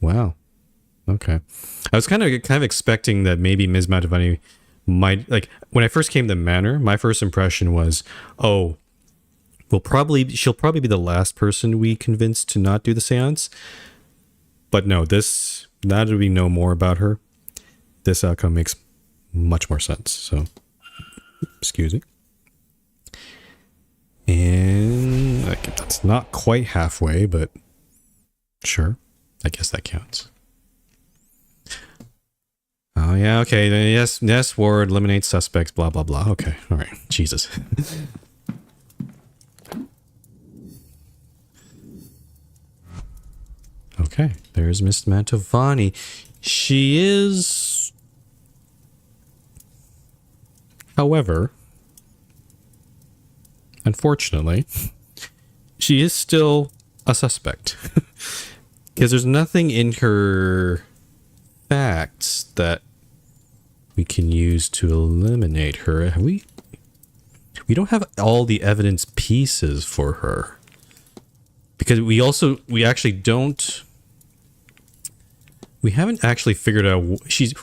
Wow. Okay. I was kind of expecting that maybe Ms. Mantovani might, like, when I first came to Manor, my first impression was, oh, she'll probably be the last person we convince to not do the Séance. But no, now that we know more about her, this outcome makes much more sense. So, excuse me. And that's not quite halfway, but sure. I guess that counts. Oh, yeah, okay. Yes, ward, eliminate suspects, blah, blah, blah. Okay, all right. Jesus. Okay, there's Miss Mantovani. She is... However, unfortunately, she is still a suspect. Because there's nothing in her facts that we can use to eliminate her. We don't have all the evidence pieces for her. Because we haven't actually figured out,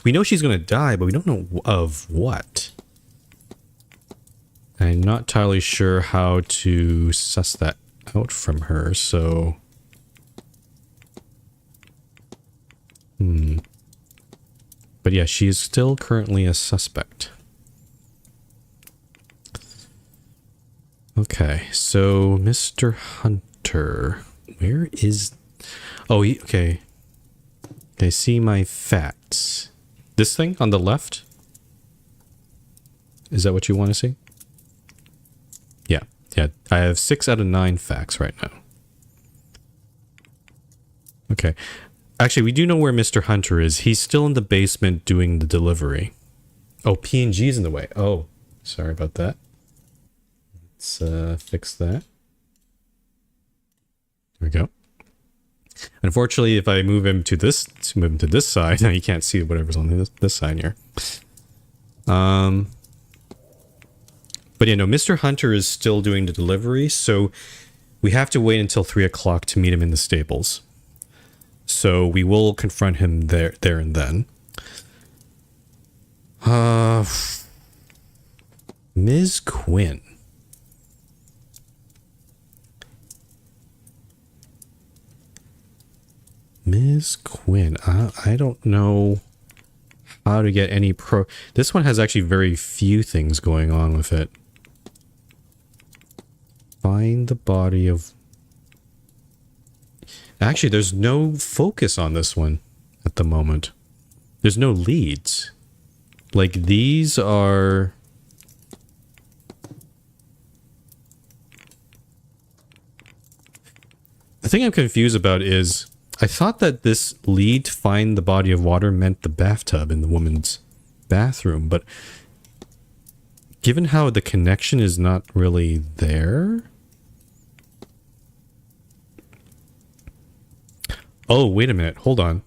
we know she's going to die, but we don't know of what. I'm not entirely sure how to suss that out from her, so... But yeah, she is still currently a suspect. Okay, so Mr. Hunter, where is... Oh, okay. I see my facts. This thing on the left? Is that what you want to see? Yeah, I have 6 out of 9 facts right now. Okay. Actually, we do know where Mr. Hunter is. He's still in the basement doing the delivery. Oh, P&G's in the way. Oh, sorry about that. Let's fix that. There we go. Unfortunately, if I move him to this side, now you can't see whatever's on this side here. But yeah, no, Mr. Hunter is still doing the delivery, so we have to wait until 3 o'clock to meet him in the stables. So we will confront him there and then. Ms. Quinn. Ms. Quinn. I don't know how to get any This one has actually very few things going on with it. Find the body of... Actually, there's no focus on this one at the moment. There's no leads. Like, these are... The thing I'm confused about is... I thought that this lead, find the body of water, meant the bathtub in the woman's bathroom, but given how the connection is not really there... Oh, wait a minute. Hold on.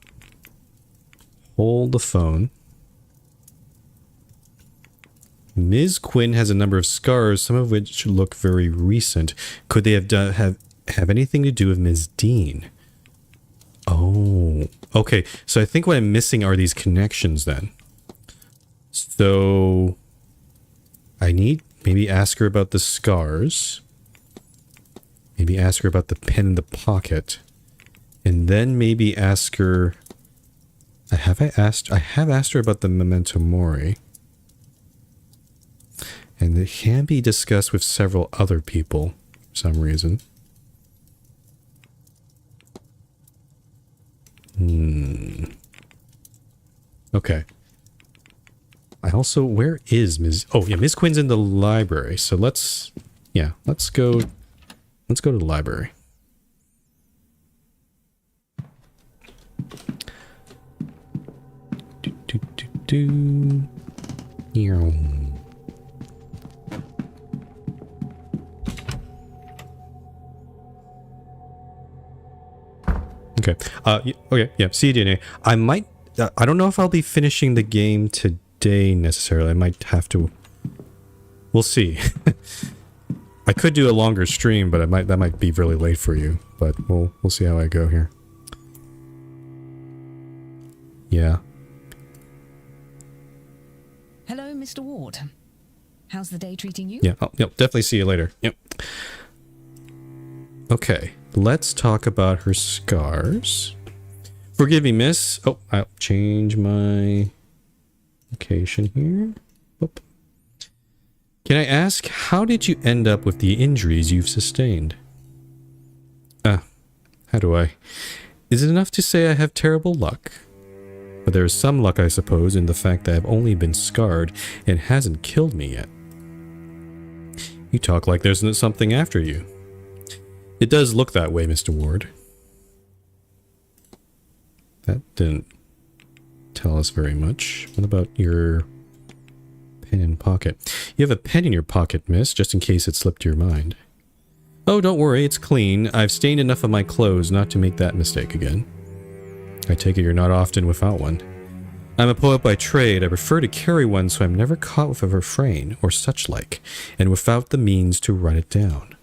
Hold the phone. Ms. Quinn has a number of scars, some of which look very recent. Could they have anything to do with Ms. Dean? Oh, okay. So I think what I'm missing are these connections then. So I need maybe ask her about the scars. Maybe ask her about the pen in the pocket. And then maybe ask her... I have asked her about the memento mori. And it can be discussed with several other people for some reason. Okay. I also... Where is Ms... Oh, yeah, Ms. Quinn's in the library. So let's... Yeah, let's go... Let's go to the library. Okay. Okay. Yeah. CDNA. I might. I don't know if I'll be finishing the game today necessarily. I might have to. We'll see. I could do a longer stream, but that might be really late for you. But we'll see how I go here. Yeah. Hello, Mr. Ward. How's the day treating you? Yeah. Yep. Definitely see you later. Yep. Okay. Let's talk about her scars. Forgive me, miss. Oh, I'll change my location here. Oop. Can I ask, how did you end up with the injuries you've sustained? How do I? Is it enough to say I have terrible luck? But there is some luck, I suppose, in the fact that I've only been scarred and hasn't killed me yet. You talk like there's something after you. It does look that way, Mr. Ward. That didn't tell us very much. What about your pen in pocket? You have a pen in your pocket, miss, just in case it slipped your mind. Oh, don't worry, it's clean. I've stained enough of my clothes not to make that mistake again. I take it you're not often without one. I'm a poet by trade. I prefer to carry one so I'm never caught with a refrain or such like, and without the means to write it down.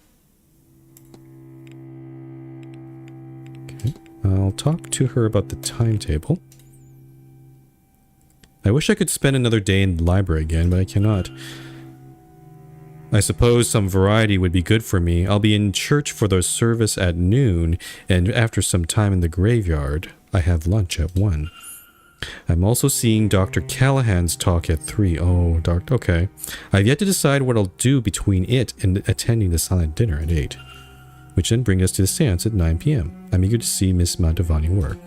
Okay, I'll talk to her about the timetable. I wish I could spend another day in the library again, but I cannot. I suppose some variety would be good for me. I'll be in church for the service at noon, and after some time in the graveyard, I have lunch at 1. I'm also seeing Dr. Callahan's talk at 3. Oh, okay. I've yet to decide what I'll do between it and attending the silent dinner at 8, which then brings us to the séance at 9 p.m. I'm eager to see Miss Mantovani work.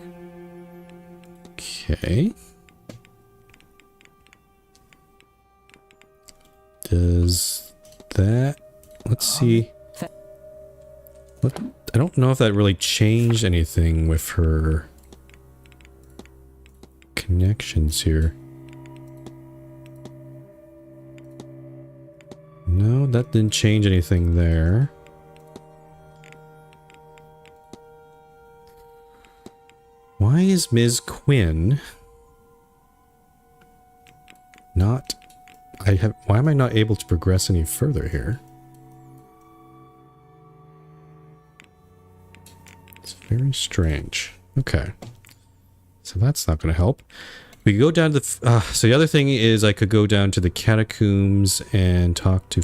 Okay. Does that... let's see. I don't know if that really changed anything with her connections here. No, that didn't change anything there. Why is Ms. Quinn not... why am I not able to progress any further here? It's very strange. Okay. So that's not going to help. We could go down to the... so the other thing is I could go down to the catacombs and talk to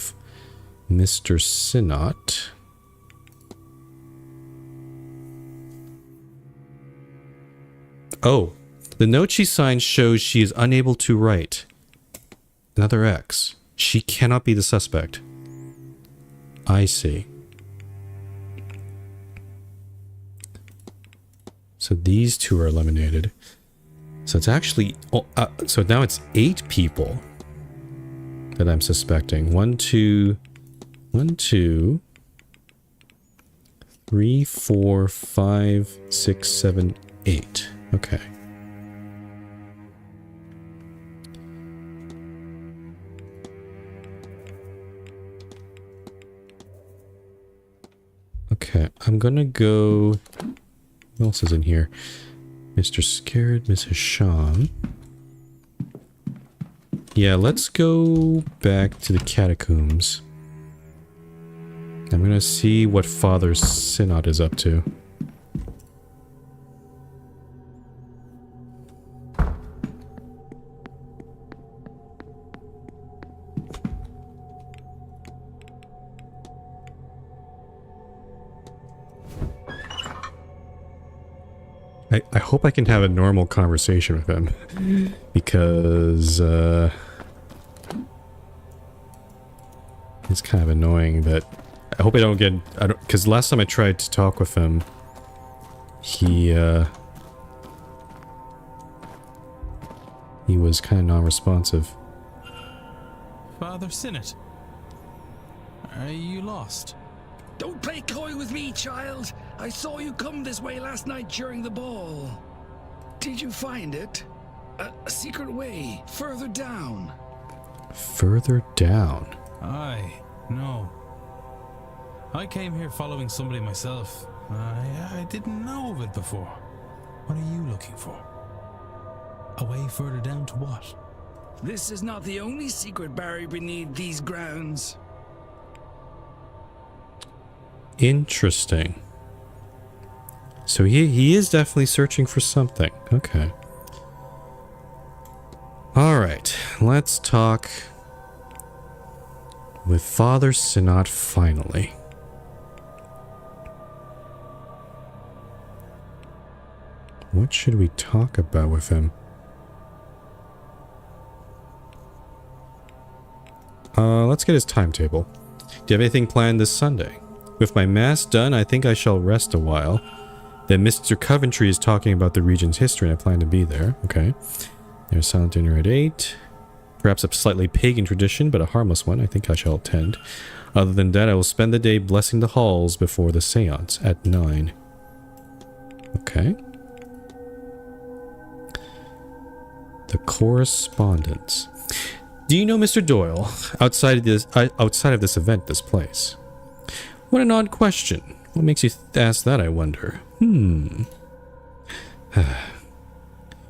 Mr. Sinnott. Oh, the note she signed shows she is unable to write. Another X. She cannot be the suspect. I see. So these two are eliminated. So it's actually... so now it's 8 people that I'm suspecting. 1, 2... 1, 2... 3, 4, 5, 6, 7, 8. Okay. Okay, I'm gonna go... Who else is in here? Mr. Scared, Mrs. Shawn. Yeah, let's go back to the catacombs. I'm gonna see what Father Sinnott is up to. I hope I can have a normal conversation with him, because it's kind of annoying that I hope I don't get, because last time I tried to talk with him, he was kind of non-responsive. Father Sinnott, are you lost? Don't play coy with me, child. I saw you come this way last night during the ball. Did you find it? A secret way, further down. Further down? Aye, no. I came here following somebody myself. I didn't know of it before. What are you looking for? A way further down to what? This is not the only secret buried beneath these grounds. Interesting. So he is definitely searching for something. Okay. Alright, let's talk with Father Sinnott finally. What should we talk about with him? Let's get his timetable. Do you have anything planned this Sunday? With my mass done, I think I shall rest a while. Then Mr. Coventry is talking about the region's history and I plan to be there. Okay. There's silent dinner at 8. Perhaps a slightly pagan tradition, but a harmless one. I think I shall attend. Other than that, I will spend the day blessing the halls before the séance at 9. Okay. The correspondence. Do you know Mr. Doyle outside of this event, this place? What an odd question. What makes you ask that, I wonder?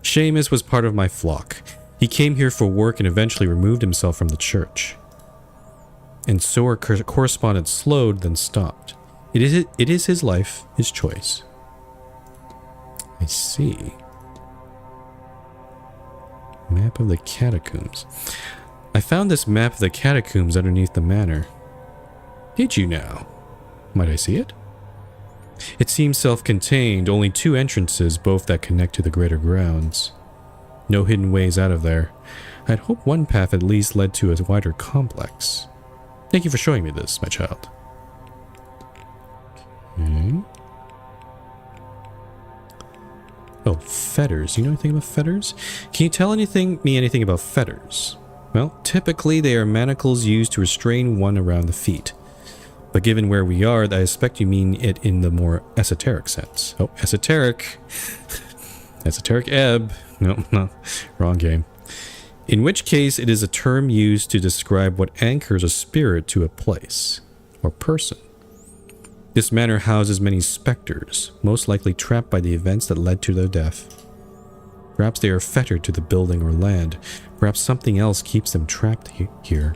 Seamus was part of my flock. He came here for work and eventually removed himself from the church. And so our correspondence slowed, then stopped. It is his life, his choice. I see. Map of the catacombs. I found this map of the catacombs underneath the manor. Did you now? Might I see it? It seems self-contained, only 2 entrances, both that connect to the greater grounds. No hidden ways out of there. I'd hope one path at least led to a wider complex. Thank you for showing me this, my child. Okay. Oh, fetters. You know anything about fetters? Can you tell me anything about fetters? Well, typically they are manacles used to restrain one around the feet. But given where we are, I expect you mean it in the more esoteric sense. Oh, esoteric. Esoteric ebb. No, wrong game. In which case, it is a term used to describe what anchors a spirit to a place or person. This manor houses many specters, most likely trapped by the events that led to their death. Perhaps they are fettered to the building or land. Perhaps something else keeps them trapped here.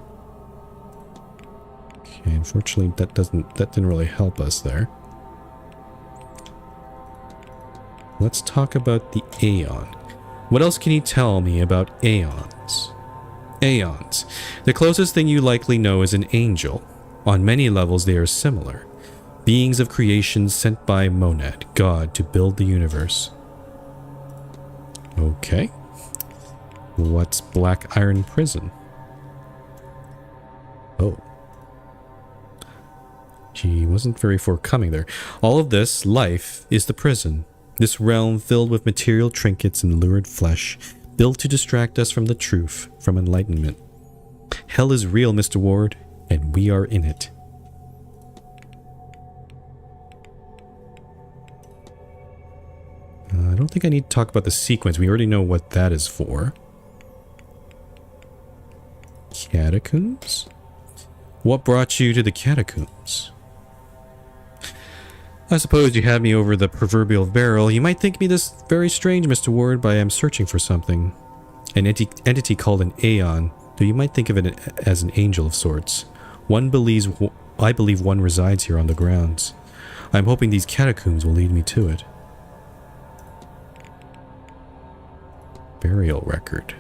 Okay, unfortunately, that didn't really help us there. Let's talk about the Aeon. What else can you tell me about Aeons? Aeons. The closest thing you likely know is an angel. On many levels, they are similar. Beings of creation sent by Monad, God, to build the universe. Okay. What's Black Iron Prison? Oh. She wasn't very forthcoming there. All of this, life, is the prison. This realm filled with material trinkets and lurid flesh, built to distract us from the truth, from enlightenment. Hell is real, Mr. Ward, and we are in it. I don't think I need to talk about the sequence. We already know what that is for. Catacombs? What brought you to the catacombs? I suppose you have me over the proverbial barrel. You might think me this very strange, Mr. Ward, but I am searching for something. An entity called an Aeon, though you might think of it as an angel of sorts. I believe one resides here on the grounds. I am hoping these catacombs will lead me to it. Burial record.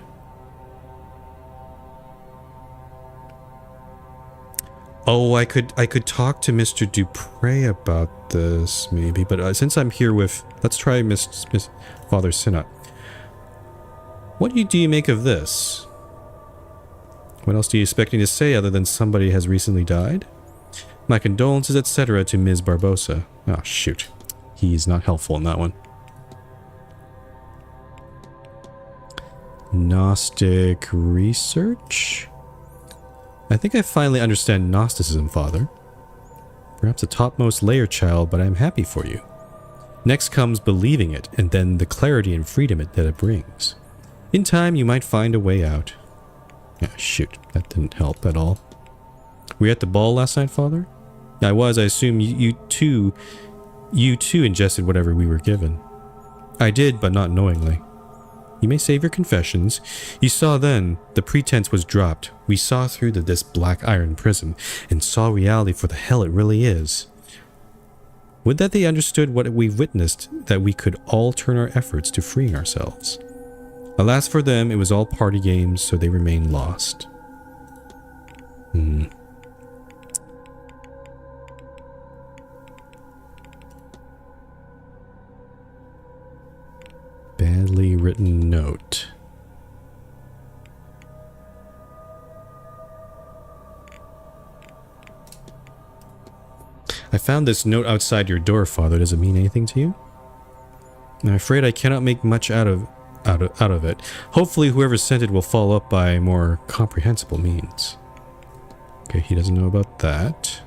Oh, I could talk to Mr. Dupre about this, maybe, but since I'm here with... Let's try Miss Father Sinnott. What do you make of this? What else do you expect me to say other than somebody has recently died? My condolences, etc. to Ms. Barbosa. Oh, shoot. He's not helpful in that one. Gnostic research? I think I finally understand Gnosticism, Father. Perhaps a topmost layer, child, but I'm happy for you. Next comes believing it, and then the clarity and freedom that it brings. In time, you might find a way out. Ah, shoot, that didn't help at all. Were you at the ball last night, Father? I was. I assume you too ingested whatever we were given. I did, but not knowingly. You may save your confessions. You saw then, the pretense was dropped. We saw through this black iron prison, and saw reality for the hell it really is. Would that they understood what we've witnessed, that we could all turn our efforts to freeing ourselves. Alas for them, it was all party games, so they remain lost. Badly written note. I found this note outside your door, Father. Does it mean anything to you? I'm afraid I cannot make much out of it. Hopefully whoever sent it will follow up by more comprehensible means. Okay, he doesn't know about that.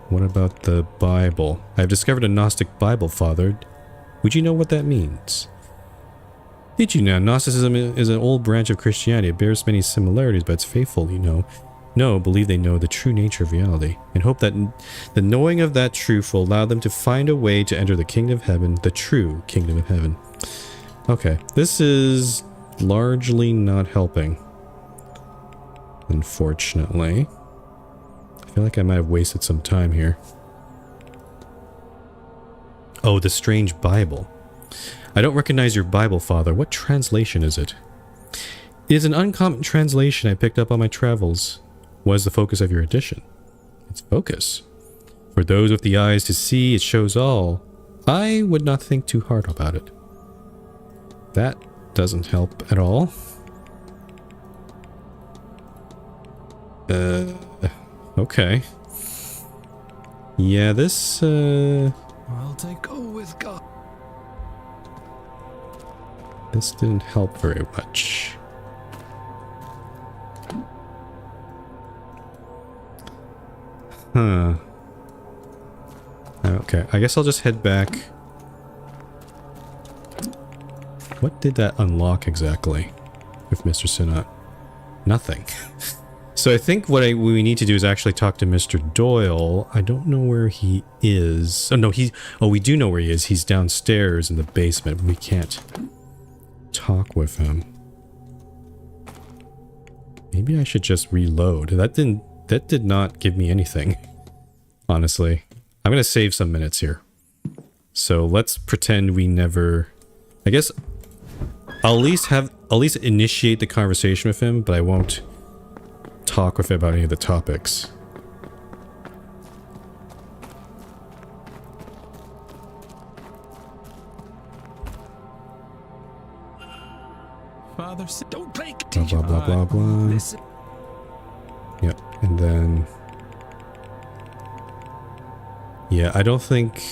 What about the Bible? I've discovered a Gnostic Bible, Father. Would you know what that means? Did you know? Gnosticism is an old branch of Christianity. It bears many similarities, but its faithful, believe they know the true nature of reality, and hope that the knowing of that truth will allow them to find a way to enter the kingdom of heaven, the true kingdom of heaven. Okay, this is largely not helping. Unfortunately. I feel like I might have wasted some time here. Oh, the strange Bible. I don't recognize your Bible, Father. What translation is it? It is an uncommon translation I picked up on my travels. What is the focus of your edition? Its focus. For those with the eyes to see, it shows all. I would not think too hard about it. That doesn't help at all. Okay. Yeah, this, I'll go with God. This didn't help very much. Huh. Okay, I guess I'll just head back. What did that unlock exactly with Mr. Sinnott? Nothing. So I think what we need to do is actually talk to Mr. Doyle. I don't know where he is. Oh no, we do know where he is. He's downstairs in the basement. We can't talk with him. Maybe I should just reload. That did not give me anything. Honestly. I'm gonna save some minutes here. So let's pretend we never... I guess I'll at least initiate the conversation with him, but I won't talk with him about any of the topics. Father, don't play. Blah blah blah blah blah. Listen. Yep, and then... Yeah, I don't think...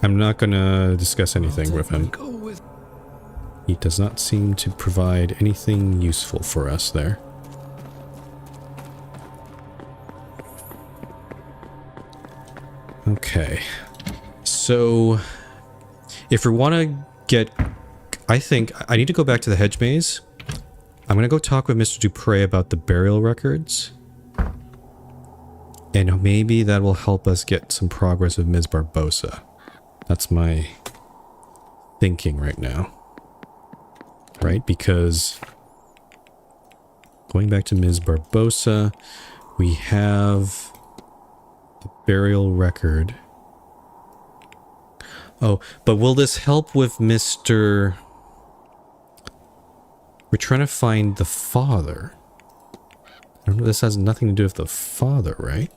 I'm not gonna discuss anything with him. He does not seem to provide anything useful for us there. Okay. So, if we want to get... I think I need to go back to the hedge maze. I'm gonna go talk with Mr. Dupre about the burial records. And maybe that will help us get some progress with Ms. Barbosa. That's my thinking right now. Right? Because going back to Ms. Barbosa, we have the burial record. Oh, but will this help with Mr... We're trying to find the father. I don't know, this has nothing to do with the father, right?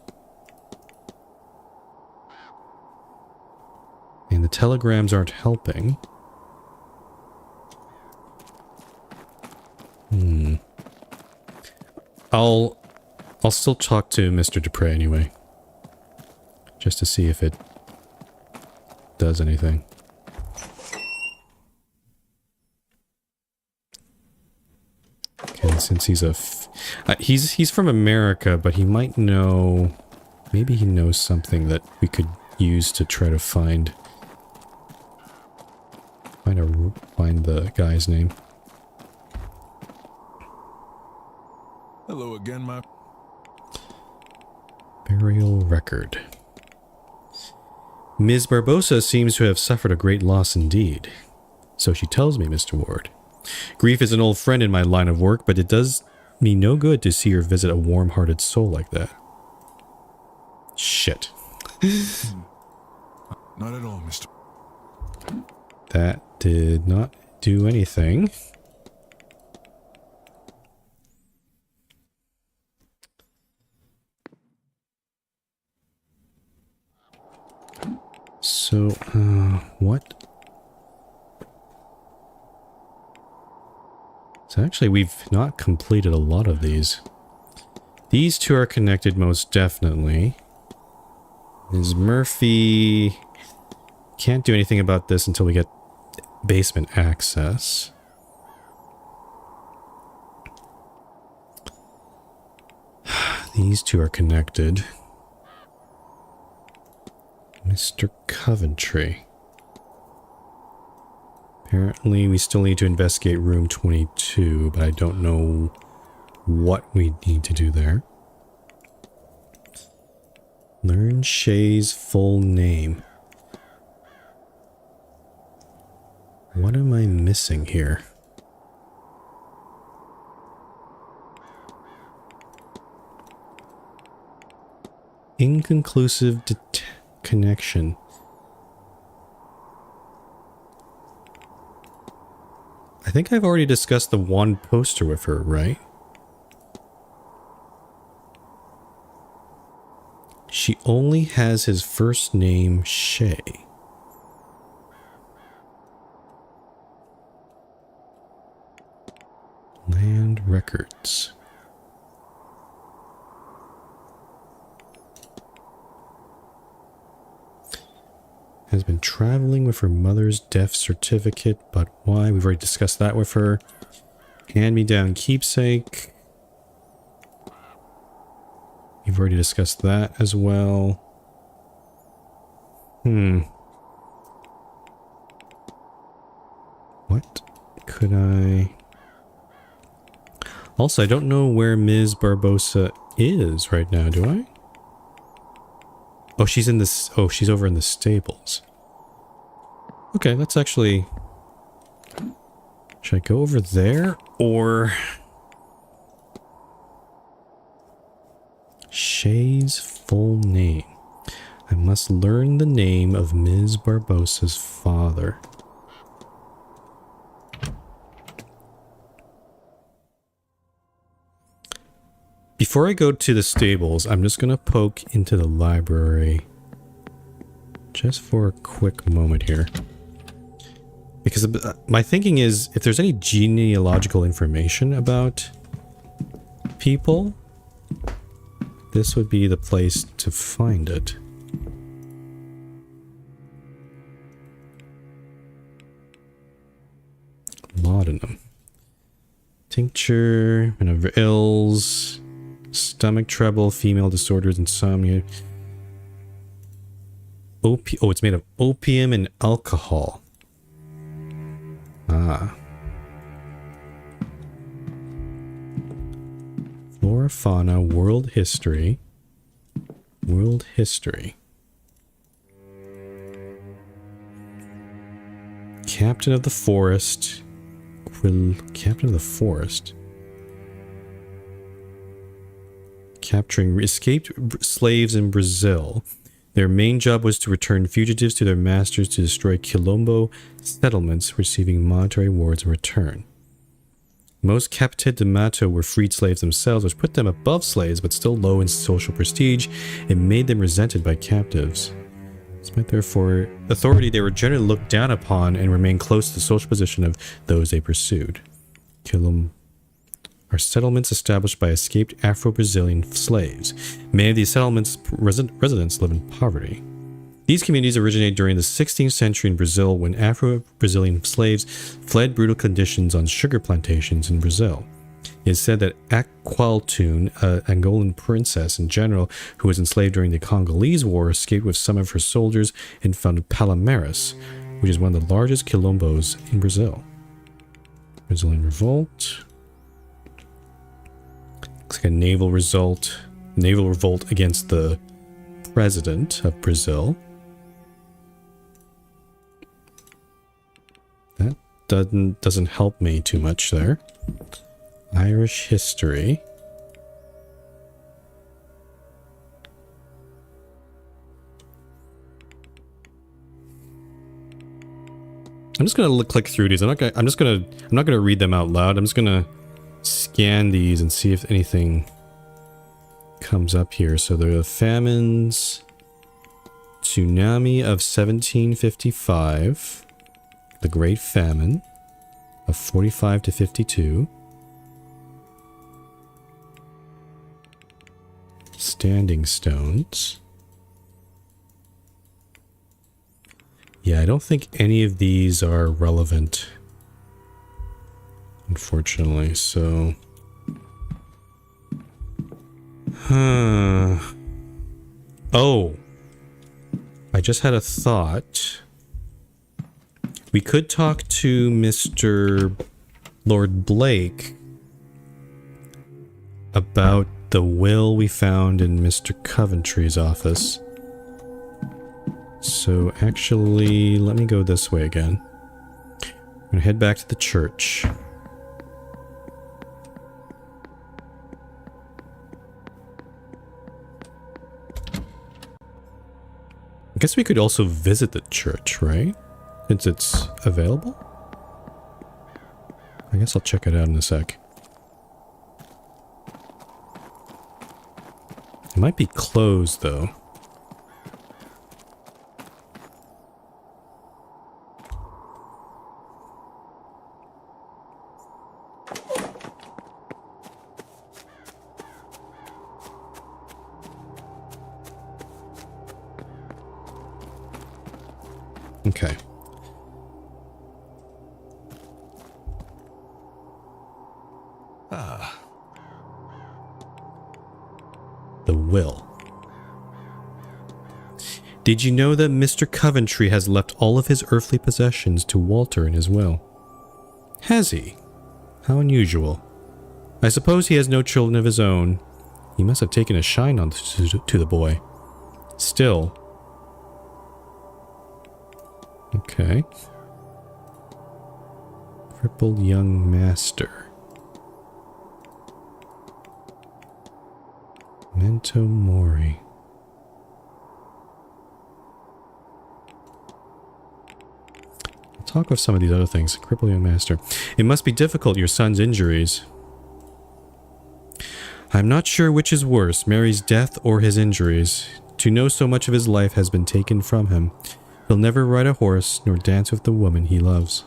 And the telegrams aren't helping. I'll still talk to Mr. Dupre anyway. Just to see if it does anything. Okay, since he's he's from America, but he might know... Maybe he knows something that we could use to try to find the guy's name. Hello again, my... Burial record. Ms. Barbosa seems to have suffered a great loss indeed. So she tells me, Mr. Ward. Grief is an old friend in my line of work, but it does me no good to see her visit a warm-hearted soul like that. Shit. Not at all, Mr. That did not do anything. So, what? So actually, we've not completed a lot of these. These two are connected most definitely. Ms. Murphy... Can't do anything about this until we get basement access. These two are connected. Mr. Coventry. Apparently we still need to investigate room 22, but I don't know what we need to do there. Learn Shay's full name. What am I missing here? Inconclusive connection. I think I've already discussed the wand poster with her, right? She only has his first name, Shay. Land records. Has been traveling with her mother's death certificate, but why? We've already discussed that with her. Hand-me-down keepsake. We've We've already discussed that as well. What could I... Also, I don't know where Ms. Barbosa is right now, do I? Oh, she's in this... Oh, she's over in the stables. Okay, that's actually... Should I go over there, or... Shay's full name. I must learn the name of Ms. Barbosa's father. Before I go to the stables, I'm just going to poke into the library. Just for a quick moment here. Because my thinking is, if there's any genealogical information about people, this would be the place to find it. Laudanum. Tincture, whenever ills, stomach trouble, female disorders, insomnia. Oh, it's made of opium and alcohol. Ah. Flora, fauna, world history. World history. Captain of the forest. Captain of the forest. Capturing escaped slaves in Brazil. Their main job was to return fugitives to their masters to destroy Quilombo settlements, receiving monetary rewards in return. Most capitated de mato were freed slaves themselves, which put them above slaves but still low in social prestige and made them resented by captives. Despite their authority, they were generally looked down upon and remained close to the social position of those they pursued. Quilombo are settlements established by escaped Afro-Brazilian slaves. Many of these settlements' residents live in poverty. These communities originated during the 16th century in Brazil when Afro-Brazilian slaves fled brutal conditions on sugar plantations in Brazil. It is said that Aqualtune, an Angolan princess in general who was enslaved during the Congolese War, escaped with some of her soldiers and founded Palmeiras, which is one of the largest quilombos in Brazil. Brazilian revolt. Looks like a naval revolt against the president of Brazil. That doesn't help me too much there. Irish history. I'm just gonna click through these. I'm not gonna read them out loud. I'm just gonna scan these and see if anything comes up here. So there are the famines, tsunami of 1755, the Great Famine of 45 to 52, standing stones. Yeah, I don't think any of these are relevant, unfortunately, so... Oh! I just had a thought. We could talk to Mr. Lord Blake about the will we found in Mr. Coventry's office. So actually, let me go this way again. I'm gonna head back to the church. I guess we could also visit the church, right? Since it's available? I guess I'll check it out in a sec. It might be closed, though. Okay. The will. Did you know that Mr. Coventry has left all of his earthly possessions to Walter in his will? Has he? How unusual. I suppose he has no children of his own. He must have taken a shine on to the boy. Still. Okay. Crippled young master. Memento Mori. Talk of some of these other things. Crippled young master. It must be difficult, your son's injuries. I'm not sure which is worse, Mary's death or his injuries. To know so much of his life has been taken from him. He'll never ride a horse, nor dance with the woman he loves.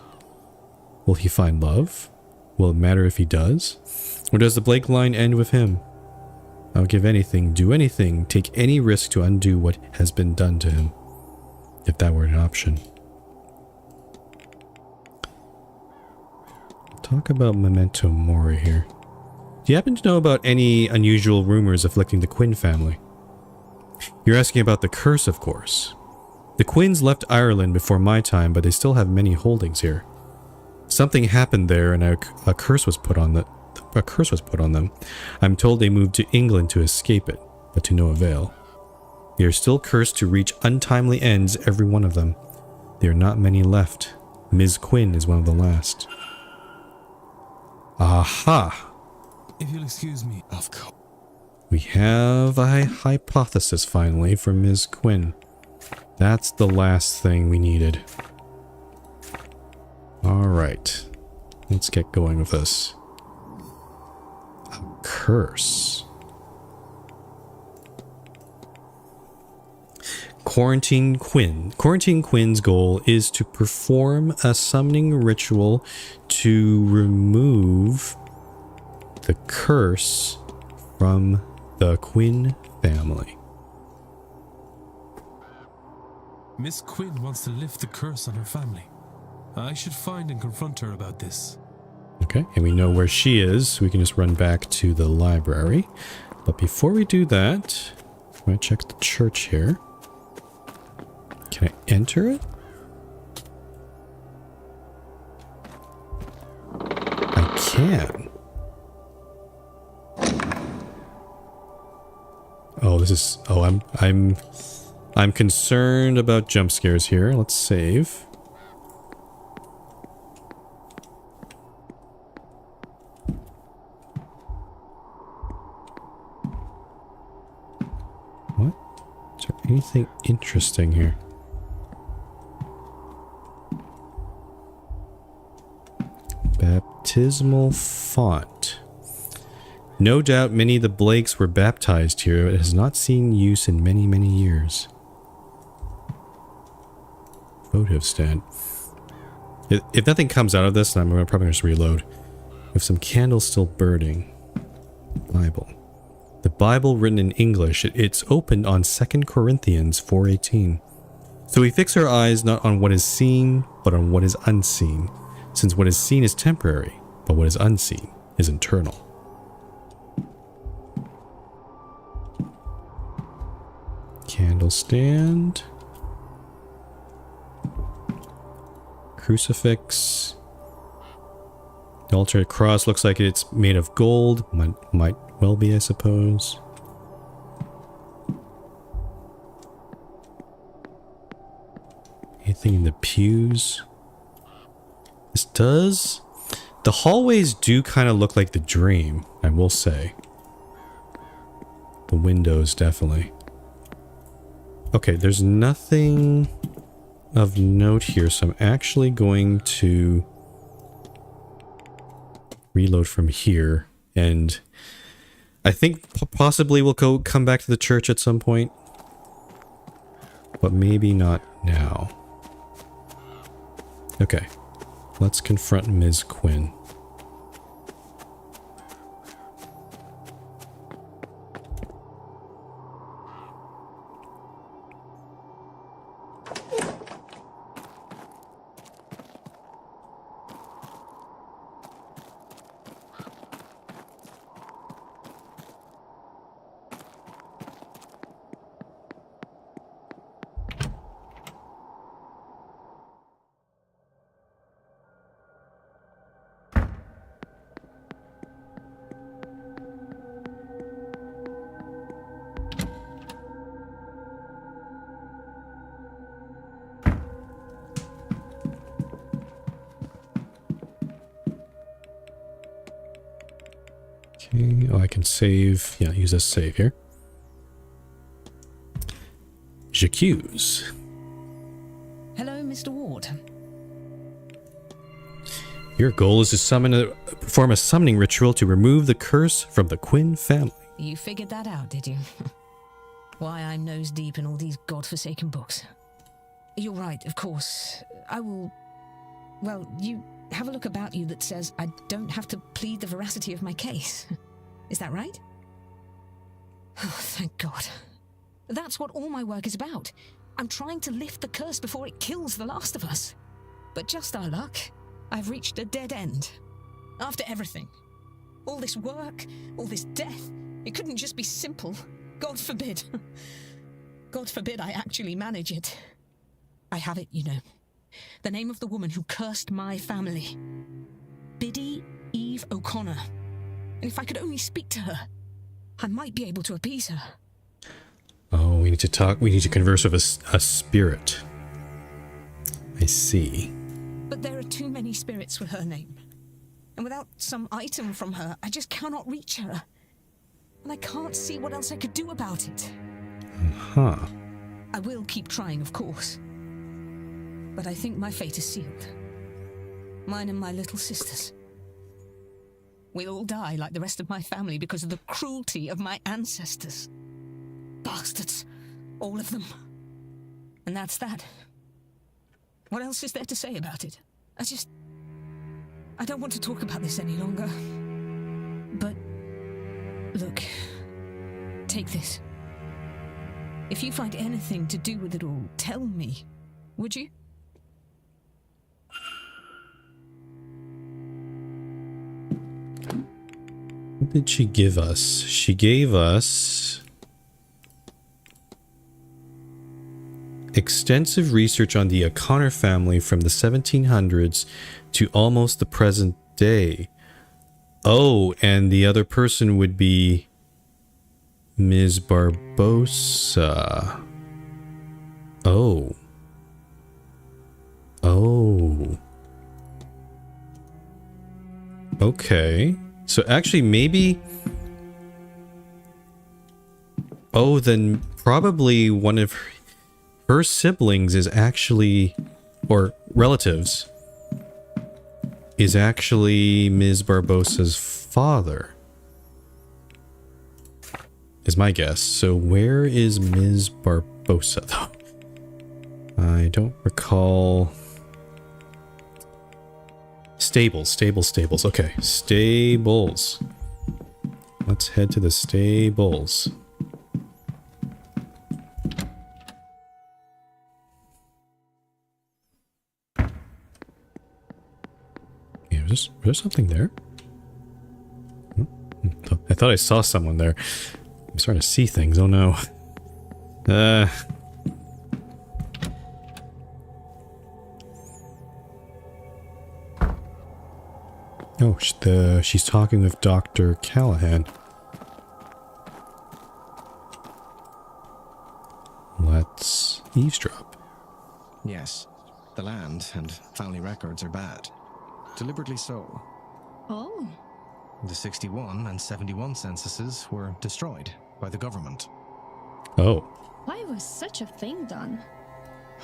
Will he find love? Will it matter if he does? Or does the Blake line end with him? I'll give anything, do anything, take any risk to undo what has been done to him. If that were an option. Talk about Memento Mori here. Do you happen to know about any unusual rumors afflicting the Quinn family? You're asking about the curse, of course. The Quinns left Ireland before my time, but they still have many holdings here. Something happened there, and a curse was put on them. I'm told they moved to England to escape it, but to no avail. They are still cursed to reach untimely ends, every one of them. There are not many left. Ms. Quinn is one of the last. Aha! If you'll excuse me. Of course. We have a hypothesis finally for Ms. Quinn. That's the last thing we needed. Alright. Let's get going with this. A curse. Quarantine Quinn. Quarantine Quinn's goal is to perform a summoning ritual to remove the curse from the Quinn family. Miss Quinn wants to lift the curse on her family. I should find and confront her about this. Okay, and we know where she is, so we can just run back to the library. But before we do that, I'm going to check the church here. Can I enter it? I can. Oh, this is... Oh, I'm concerned about jump scares here. Let's save. What? Is there anything interesting here? Baptismal font. No doubt many of the Blakes were baptized here. It has not seen use in many, many years. Votive stand. If nothing comes out of this, then I'm probably just reload. With some candles still burning. Bible. The Bible written in English. It's opened on 2 Corinthians 4:18. So we fix our eyes not on what is seen, but on what is unseen. Since what is seen is temporary, but what is unseen is eternal. Candle stand. Crucifix. The altar cross looks like it's made of gold. Might well be, I suppose. Anything in the pews? This does... The hallways do kind of look like the Dream, I will say. The windows, definitely. Okay, there's nothing of note here, so I'm actually going to reload from here, and I think possibly we'll come back to the church at some point, but maybe not now. Okay, let's confront Ms. Quinn. Okay. Oh, I can save. Yeah, use this save here. J'accuse. Hello, Mr. Ward. Your goal is to perform a summoning ritual to remove the curse from the Quinn family. You figured that out, did you? Why I'm nose deep in all these godforsaken books. You're right, of course. I will... Well, you have a look about you that says I don't have to plead the veracity of my case. Is that right? Oh, thank God. That's what all my work is about. I'm trying to lift the curse before it kills the last of us. But just our luck, I've reached a dead end. After everything. All this work, all this death, it couldn't just be simple. God forbid. God forbid I actually manage it. I have it, you know. The name of the woman who cursed my family. Biddy Eve O'Connor. And if I could only speak to her, I might be able to appease her. Oh, we need to talk. We need to converse with a spirit. I see. But there are too many spirits with her name. And without some item from her, I just cannot reach her. And I can't see what else I could do about it. Huh. I will keep trying, of course. But I think my fate is sealed. Mine and my little sisters. We'll all die like the rest of my family because of the cruelty of my ancestors. Bastards. All of them. And that's that. What else is there to say about it? I don't want to talk about this any longer. But, look, take this. If you find anything to do with it all, tell me, would you? What did she give us? She gave us extensive research on the O'Connor family from the 1700s to almost the present day. Oh, and the other person would be Ms. Barbosa. Oh. Oh. Okay. So actually maybe... Oh, then probably one of her siblings is actually... Or relatives. Is actually Ms. Barbosa's father. Is my guess. So where is Ms. Barbosa though? I don't recall... Stables. Okay, stables. Let's head to the stables. Yeah, was there something there? I thought I saw someone there. I'm starting to see things. Oh no. Oh, she's talking with Dr. Callahan. Let's eavesdrop. Yes, the land and family records are bad. Deliberately so. Oh. The 61 and 71 censuses were destroyed by the government. Oh. Why was such a thing done?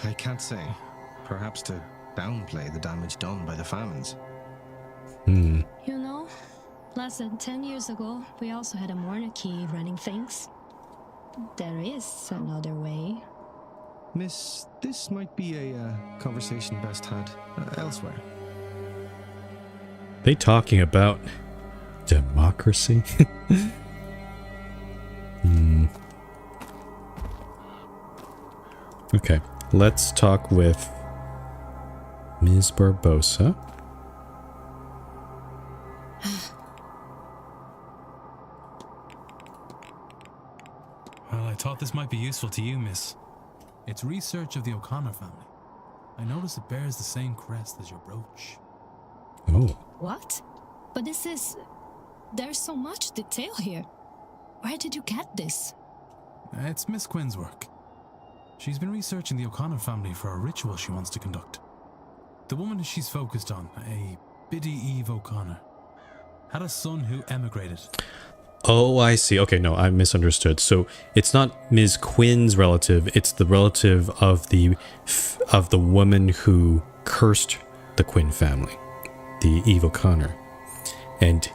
I can't say. Perhaps to downplay the damage done by the famines. You know, less than 10 years ago, we also had a monarchy running things. There is another way. Miss, this might be a conversation best had elsewhere. They talking about democracy? Okay, let's talk with Ms. Barbosa. Well, I thought this might be useful to you, miss. It's research of the O'Connor family. I notice it bears the same crest as your brooch. Oh. What? But this is... There's so much detail here. Where did you get this? It's Miss Quinn's work. She's been researching the O'Connor family for a ritual she wants to conduct. The woman she's focused on, a Biddy Eve O'Connor, had a son who emigrated. Oh, I see. Okay, no, I misunderstood. So it's not Ms. Quinn's relative, it's the relative of the woman who cursed the Quinn family, the Eve O'Connor. And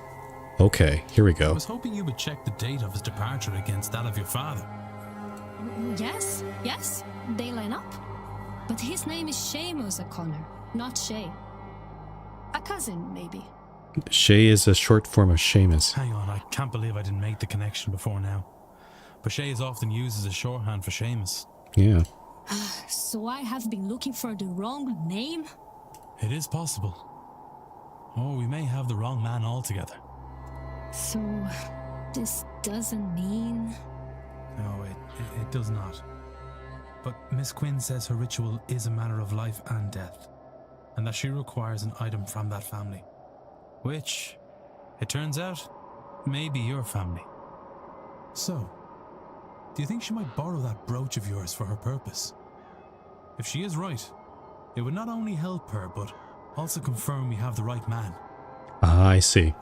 okay, here we I go. was hoping you would check the date of his departure against that of your father. Yes, they line up. But his name is Seamus O'Connor, not Shay. A cousin, maybe. Shay is a short form of Seamus. Hang on, I can't believe I didn't make the connection before now. But Shay is often used as a shorthand for Seamus. Yeah. So I have been looking for the wrong name? It is possible. Or we may have the wrong man altogether. So, this doesn't mean... No, it does not. But Miss Quinn says her ritual is a matter of life and death, and that she requires an item from that family. Which, it turns out, may be your family. So, do you think she might borrow that brooch of yours for her purpose? If she is right, it would not only help her, but also confirm we have the right man. Ah, I see.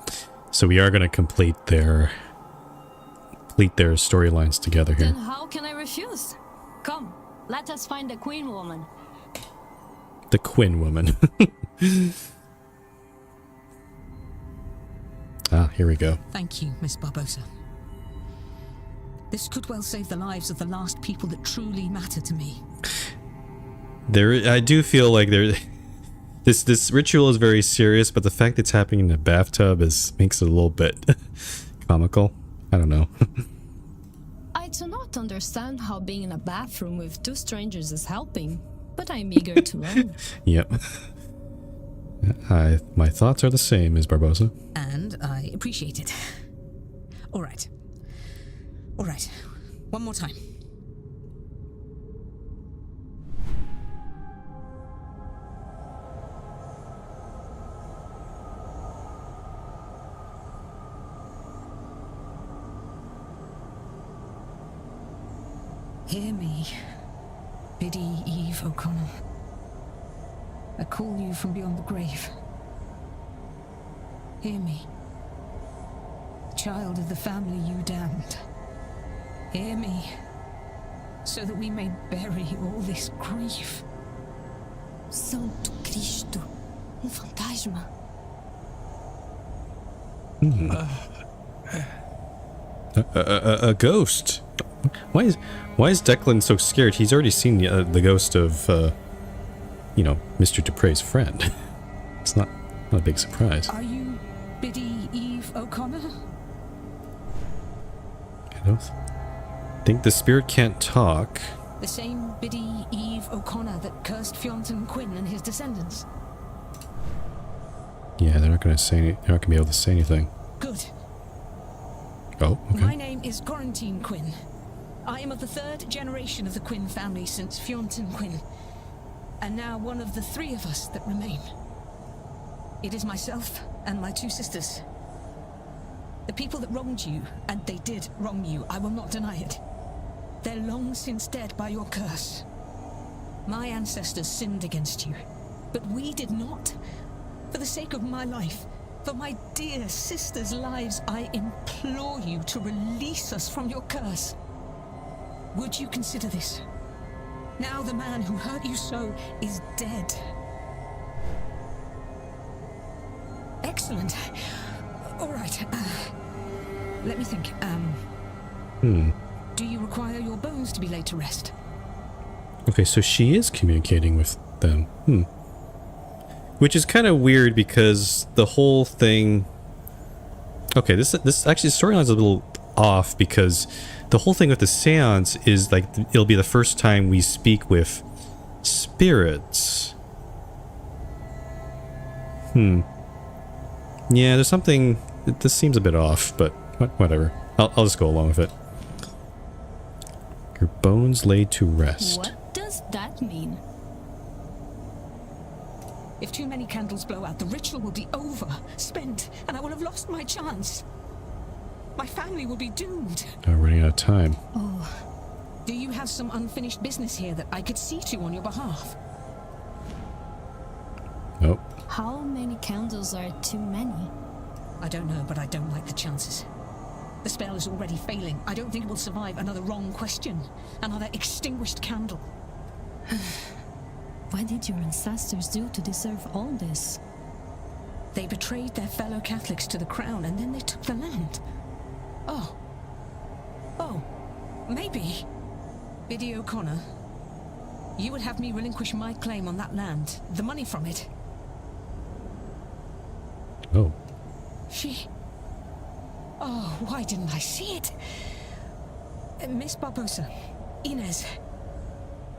So we are going to complete their storylines together here. Then how can I refuse? Come, let us find the Queen woman. The Quinn woman. Ah, here we go. Thank you, Miss Barbosa. This could well save the lives of the last people that truly matter to me. I do feel like this ritual is very serious, but the fact it's happening in a bathtub makes it a little bit comical. I don't know. I do not understand how being in a bathroom with two strangers is helping, but I'm eager to learn. Yep. My thoughts are the same, Ms. Barbosa. And I appreciate it. All right. One more time. Hear me, Biddy Eve O'Connor. I call you from beyond the grave. Hear me, child of the family you damned. Hear me, so that we may bury all this grief. Santo Cristo, fantasma. A ghost. Why is Declan so scared? He's already seen the ghost of, Mr. Dupre's friend. It's not a big surprise. Are you Biddy Eve O'Connor? I don't think the spirit can't talk. The same Biddy Eve O'Connor that cursed Fionn Quinn and his descendants? Yeah, they're not going to be able to say anything. Good. Oh, okay. My name is Quarantine Quinn. I am of the third generation of the Quinn family since Fionn Quinn, and now one of the three of us that remain. It is myself and my two sisters. The people that wronged you, and they did wrong you, I will not deny it. They're long since dead by your curse. My ancestors sinned against you, but we did not. For the sake of my life, for my dear sisters' lives, I implore you to release us from your curse. Would you consider this? Now the man who hurt you so is dead. Excellent. All right. Let me think. Do you require your bones to be laid to rest? Okay, so she is communicating with them. Which is kind of weird because the whole thing... Okay, this actually, the storyline's a little off because the whole thing with the Séance is like, it'll be the first time we speak with spirits. Yeah, there's something... This seems a bit off, but whatever. I'll just go along with it. Your bones laid to rest. What does that mean? If too many candles blow out, the ritual will be over, spent, and I will have lost my chance. My family will be doomed. I'm running out of time. Oh. Do you have some unfinished business here that I could see to on your behalf? Nope. How many candles are too many? I don't know, but I don't like the chances. The spell is already failing. I don't think it will survive another wrong question. Another extinguished candle. What did your ancestors do to deserve all this? They betrayed their fellow Catholics to the crown, and then they took the land. Oh, maybe. Biddy O'Connor, you would have me relinquish my claim on that land, the money from it. Oh. Oh, why didn't I see it? Miss Barbosa, Inez,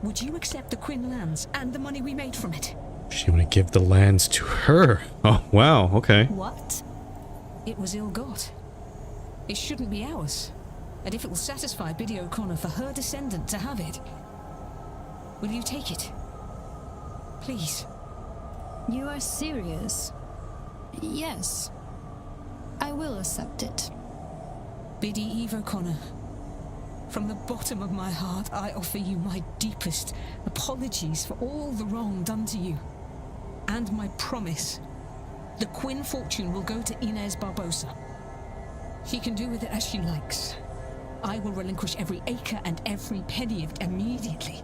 would you accept the Quinn lands and the money we made from it? She want to give the lands to her. Oh, wow, okay. What? It was ill-got. It shouldn't be ours. And if it will satisfy Biddy O'Connor for her descendant to have it, will you take it? Please. You are serious? Yes. I will accept it. Biddy Eve O'Connor, from the bottom of my heart, I offer you my deepest apologies for all the wrong done to you. And my promise, the Quinn fortune will go to Inez Barbosa. She can do with it as she likes. I will relinquish every acre and every penny of it immediately.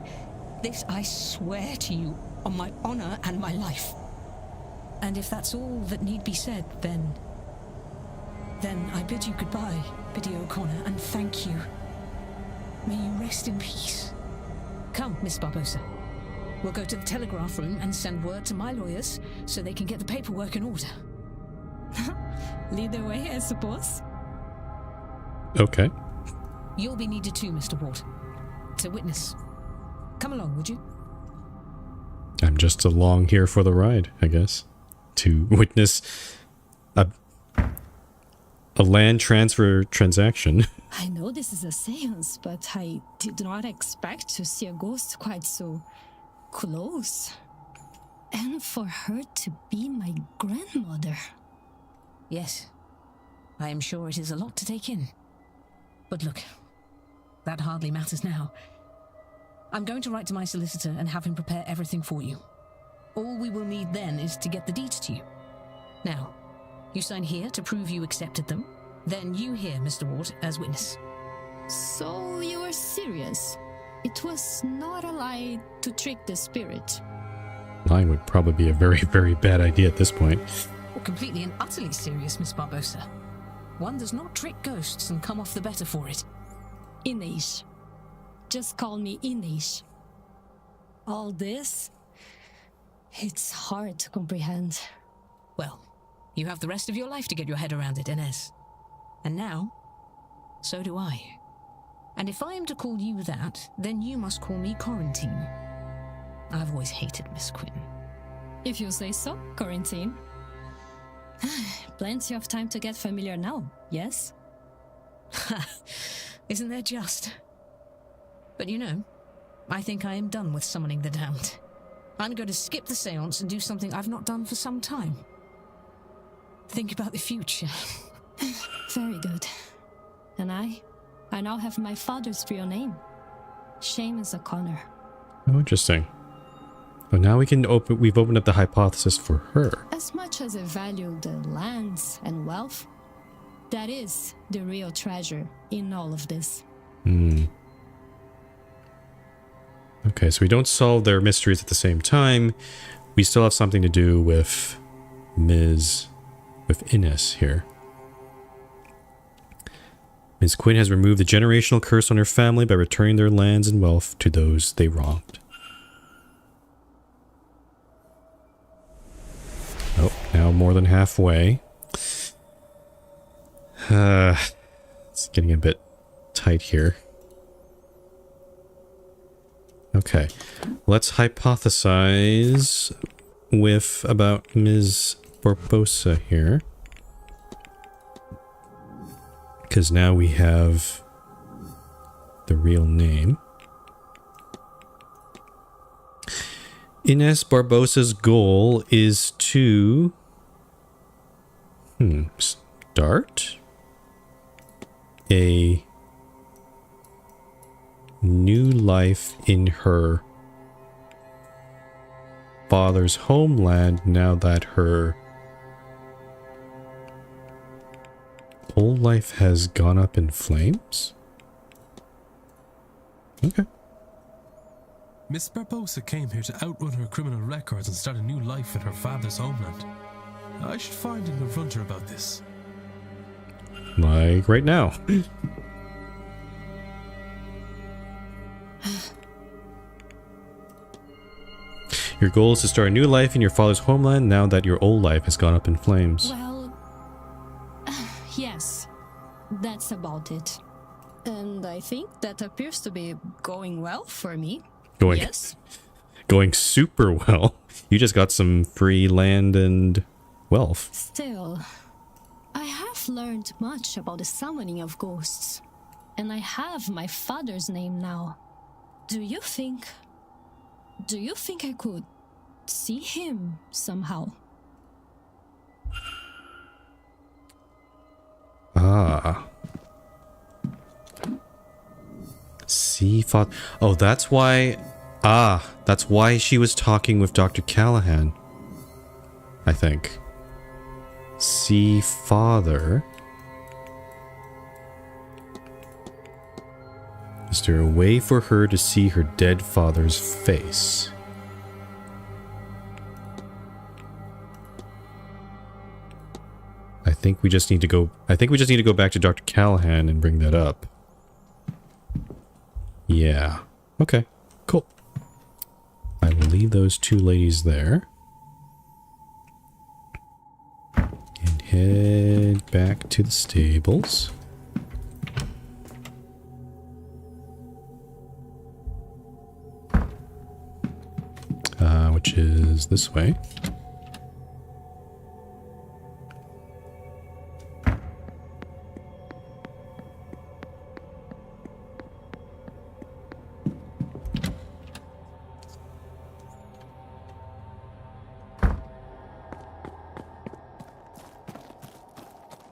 This I swear to you on my honor and my life. And if that's all that need be said, then I bid you goodbye, Biddy O'Connor, and thank you. May you rest in peace. Come, Miss Barbosa. We'll go to the telegraph room and send word to my lawyers so they can get the paperwork in order. Lead the way, I suppose. Okay. You'll be needed too, Mr. Ward. To witness. Come along, would you? I'm just along here for the ride, I guess. To witness a land transfer transaction. I know this is a seance, but I did not expect to see a ghost quite so close. And for her to be my grandmother. Yes. I am sure it is a lot to take in. But look, that hardly matters now. I'm going to write to my solicitor and have him prepare everything for you. All we will need then is to get the deeds to you. Now, you sign here to prove you accepted them. Then you here, Mr. Ward, as witness. So you are serious? It was not a lie to trick the spirit. Lying would probably be a very, very bad idea at this point. Well, completely and utterly serious, Miss Barbosa. One does not trick ghosts and come off the better for it. Inez. Just call me Inez. All this? It's hard to comprehend. Well, you have the rest of your life to get your head around it, Inez. And now, so do I. And if I am to call you that, then you must call me Quarantine. I've always hated Miss Quinn. If you say so, Quarantine. Plenty of time to get familiar now, yes? Isn't there just? But you know, I think I am done with summoning the damned. I'm going to skip the séance and do something I've not done for some time. Think about the future. Very good. And I now have my father's real name. Seamus O'Connor. Oh, interesting. Well, now we've opened up the hypothesis for her. As much as I value the lands and wealth, that is the real treasure in all of this. Okay, so we don't solve their mysteries at the same time. We still have something to do with Inez here. Ms. Quinn has removed the generational curse on her family by returning their lands and wealth to those they wronged. Oh, now more than halfway. It's getting a bit tight here. Okay, let's hypothesize about Ms. Barbosa here. Because now we have the real name. Inez Barbosa's goal is to start a new life in her father's homeland now that her old life has gone up in flames? Okay. Miss Barbosa came here to outrun her criminal records and start a new life in her father's homeland. I should find and confront her about this. Like right now. Your goal is to start a new life in your father's homeland now that your old life has gone up in flames. Well, yes, that's about it. And I think that appears to be going well for me. Yes? Going super well. You just got some free land and wealth. Still, I have learned much about the summoning of ghosts. And I have my father's name now. Do you think I could see him somehow? Ah. See, father. Oh, that's why. Ah, that's why she was talking with Dr. Callahan. I think. See, father. Is there a way for her to see her dead father's face? I think we just need to go back to Dr. Callahan and bring that up. Yeah. Okay. Cool. I will leave those two ladies there. And head back to the stables. Which is this way.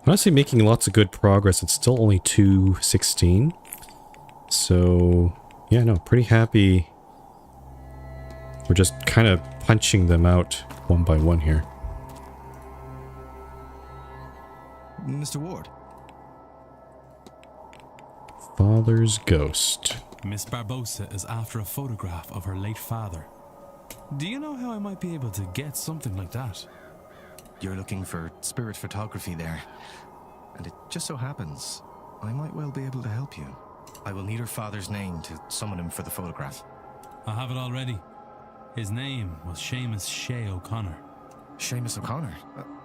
Honestly, making lots of good progress. It's still only 2:16. So, yeah, no, pretty happy. We're just kind of punching them out one by one here. Mr. Ward. Father's ghost. Miss Barbosa is after a photograph of her late father. Do you know how I might be able to get something like that? You're looking for spirit photography there. And it just so happens, I might well be able to help you. I will need her father's name to summon him for the photograph. I have it already. His name was Seamus Shea O'Connor. Seamus O'Connor?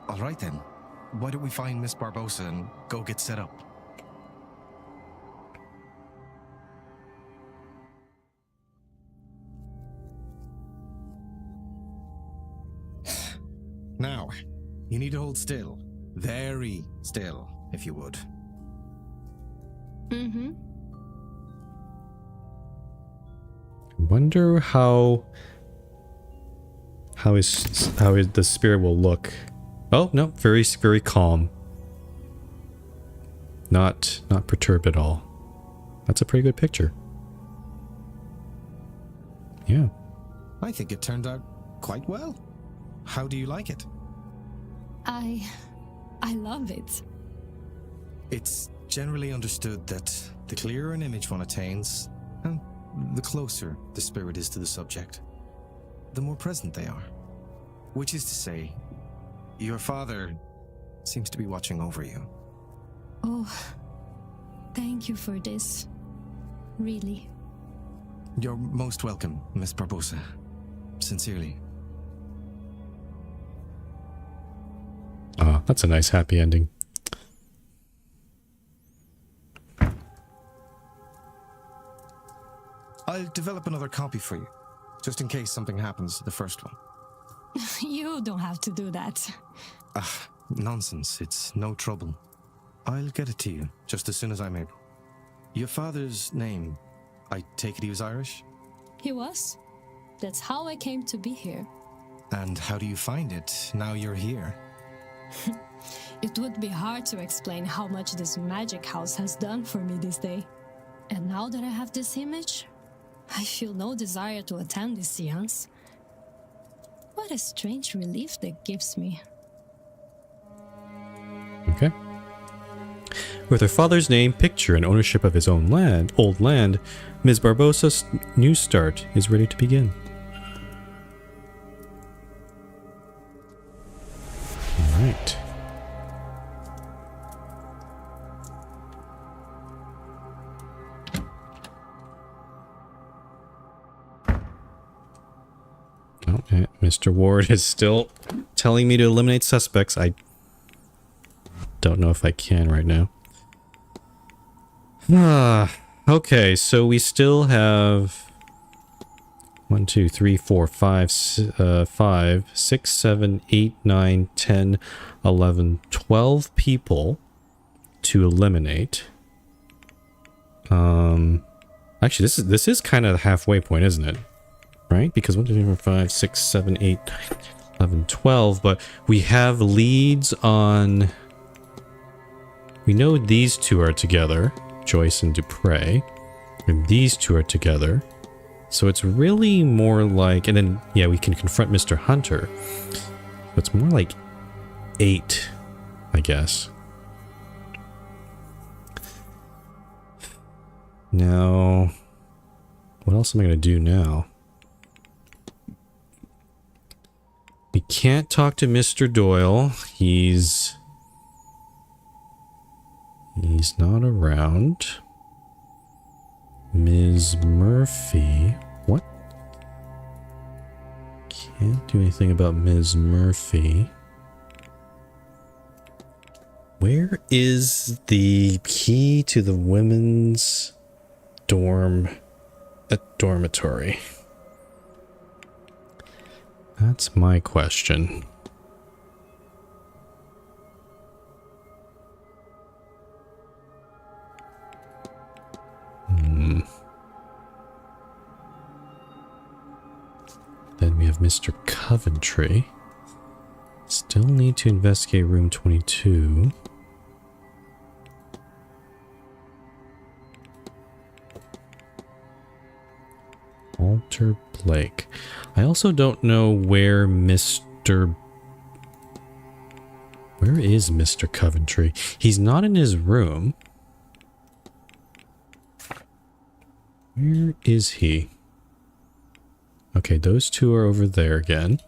All right then. Why don't we find Miss Barbosa and go get set up? Now, you need to hold still. Very still, if you would. Mm-hmm. Wonder how the spirit will look. Oh no, very calm. Not perturbed at all. That's a pretty good picture. Yeah. I think it turned out quite well. How do you like it? I love it. It's generally understood that the clearer an image one attains, and the closer the spirit is to the subject, the more present they are. Which is to say, your father seems to be watching over you. Oh, thank you for this. Really. You're most welcome, Miss Barbosa. Sincerely. Ah, that's a nice happy ending. I'll develop another copy for you, just in case something happens to the first one. You don't have to do that. Nonsense. It's no trouble. I'll get it to you, just as soon as I'm able. Your father's name, I take it he was Irish? He was. That's how I came to be here. And how do you find it, now you're here? It would be hard to explain how much this magic house has done for me this day. And now that I have this image, I feel no desire to attend this seance. What a strange relief that gives me. Okay. With her father's name, picture, and ownership of his own old land, Ms. Barbosa's new start is ready to begin. All right. Okay, Mr. Ward is still telling me to eliminate suspects. I don't know if I can right now. Okay, so we still have 1, 2, 3, 4, 5, 5, 6, 7, 8, 9, 10, 11, 12 people to eliminate. Actually, this is kind of the halfway point, isn't it? Right? Because 1, 2, 3, 4, 5, 6, 7, 8, 9, 11, 12, but we have leads on... We know these two are together, Joyce and Dupre, and these two are together. So it's really more like... And then, yeah, we can confront Mr. Hunter. So it's more like 8, I guess. Now, what else am I going to do now? We can't talk to Mr. Doyle. He's not around. Ms. Murphy. What? Can't do anything about Ms. Murphy. Where is the key to the women's dormitory? That's my question. Then we have Mr. Coventry. Still need to investigate room 22. Walter Blake. I also don't know where Where is Mr. Coventry? He's not in his room. Where is he? Okay, those two are over there again.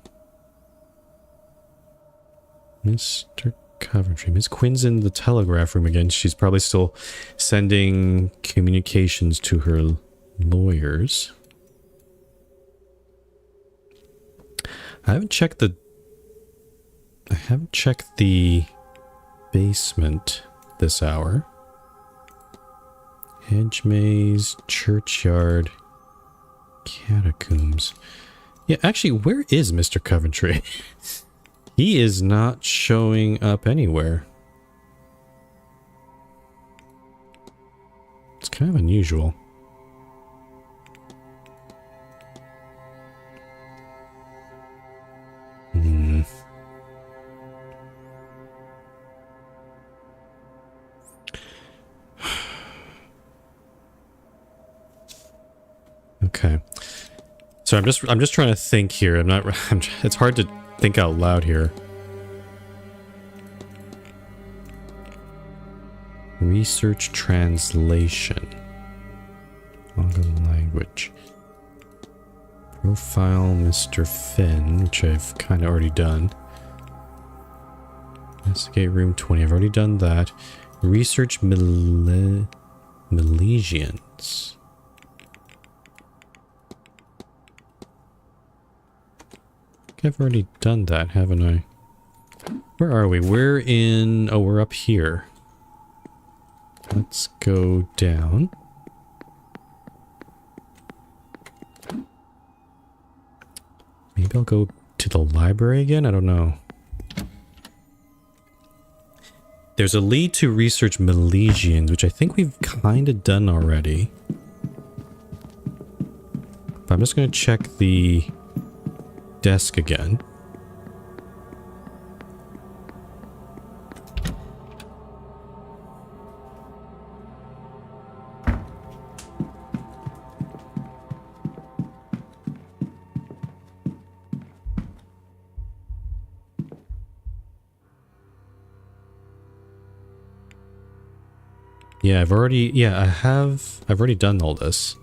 Mr. Coventry. Miss Quinn's in the telegraph room again. She's probably still sending communications to her lawyers. I haven't checked the basement this hour. Hedge maze, churchyard, catacombs. Yeah, actually, where is Mr. Coventry? He is not showing up anywhere. It's kind of unusual. Okay. So I'm just trying to think here. It's hard to think out loud here. Research translation. Manga language. Profile Mr. Finn, which I've kind of already done. Investigate room 20. I've already done that. Research Milesians. I've already done that, haven't I? Where are we? We're in... Oh, we're up here. Let's go down. Maybe I'll go to the library again? I don't know. There's a lead to research Milesians, which I think we've kind of done already. But I'm just going to check the desk again. Yeah, I've already done all this.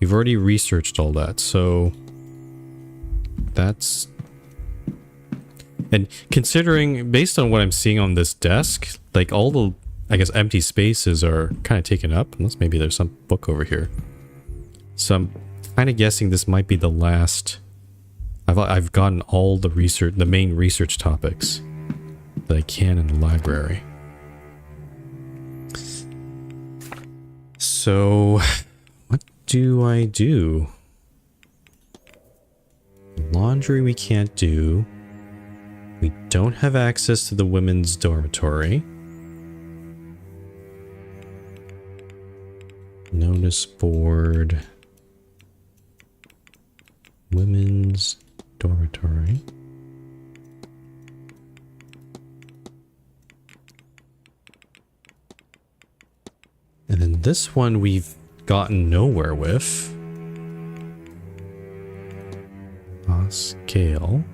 We've already researched all that, so that's... And considering, based on what I'm seeing on this desk, like all the, I guess, empty spaces are kind of taken up, unless maybe there's some book over here. So I'm kind of guessing this might be the last... I've gotten all the research, the main research topics that I can in the library. So, what do I do? Laundry we can't do. We don't have access to the women's dormitory. Notice board. Women's dormitory. And then this one we've gotten nowhere with. Scale.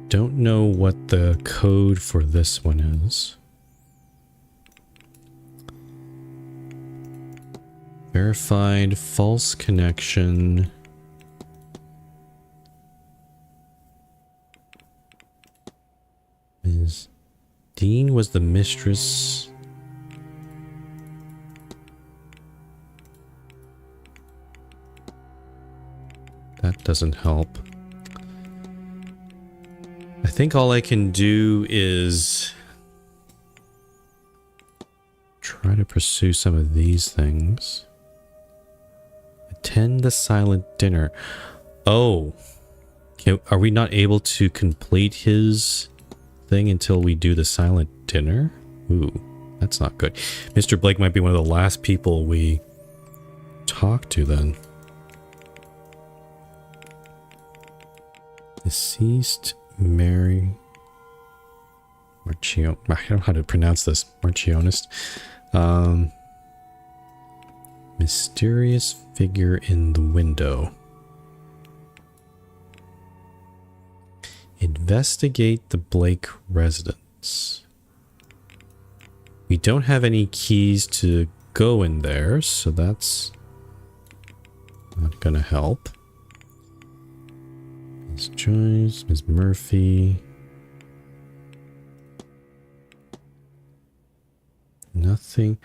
Don't know what the code for this one is. Verified false connection. Ms. Dean was the mistress. That doesn't help. I think all I can do is try to pursue some of these things. Attend the silent dinner. Oh. Okay, are we not able to complete his thing until we do the silent dinner? Ooh, that's not good. Mr. Blake might be one of the last people we talk to then. Deceased Mary Marchionne. I don't know how to pronounce this. Marchionist. Mysterious figure in the window. Investigate the Blake residence. We don't have any keys to go in there, so that's not gonna help. Ms. Joyce, Ms. Murphy. Nothing.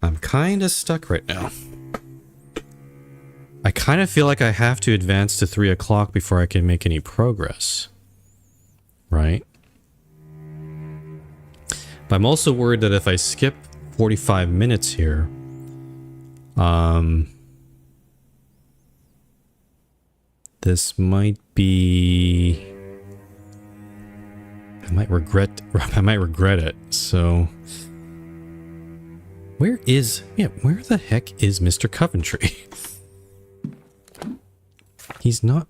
I'm kind of stuck right now. I kind of feel like I have to advance to 3 o'clock before I can make any progress. Right? But I'm also worried that if I skip 45 minutes here, this might be... I might regret it, so... where the heck is Mr. Coventry? He's not...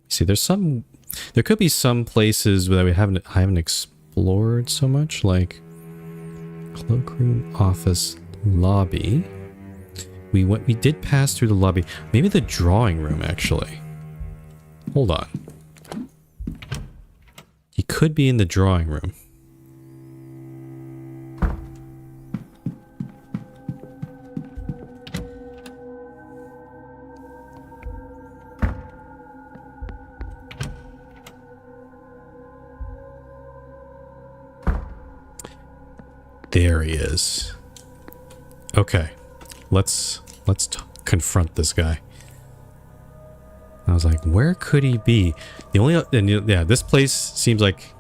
See, there could be some places that I haven't explored so much, like cloakroom, office, lobby. We did pass through the lobby. Maybe the drawing room, actually. Hold on. He could be in the drawing room. There he is. Okay, let's confront this guy. I was like, where could he be? This place seems like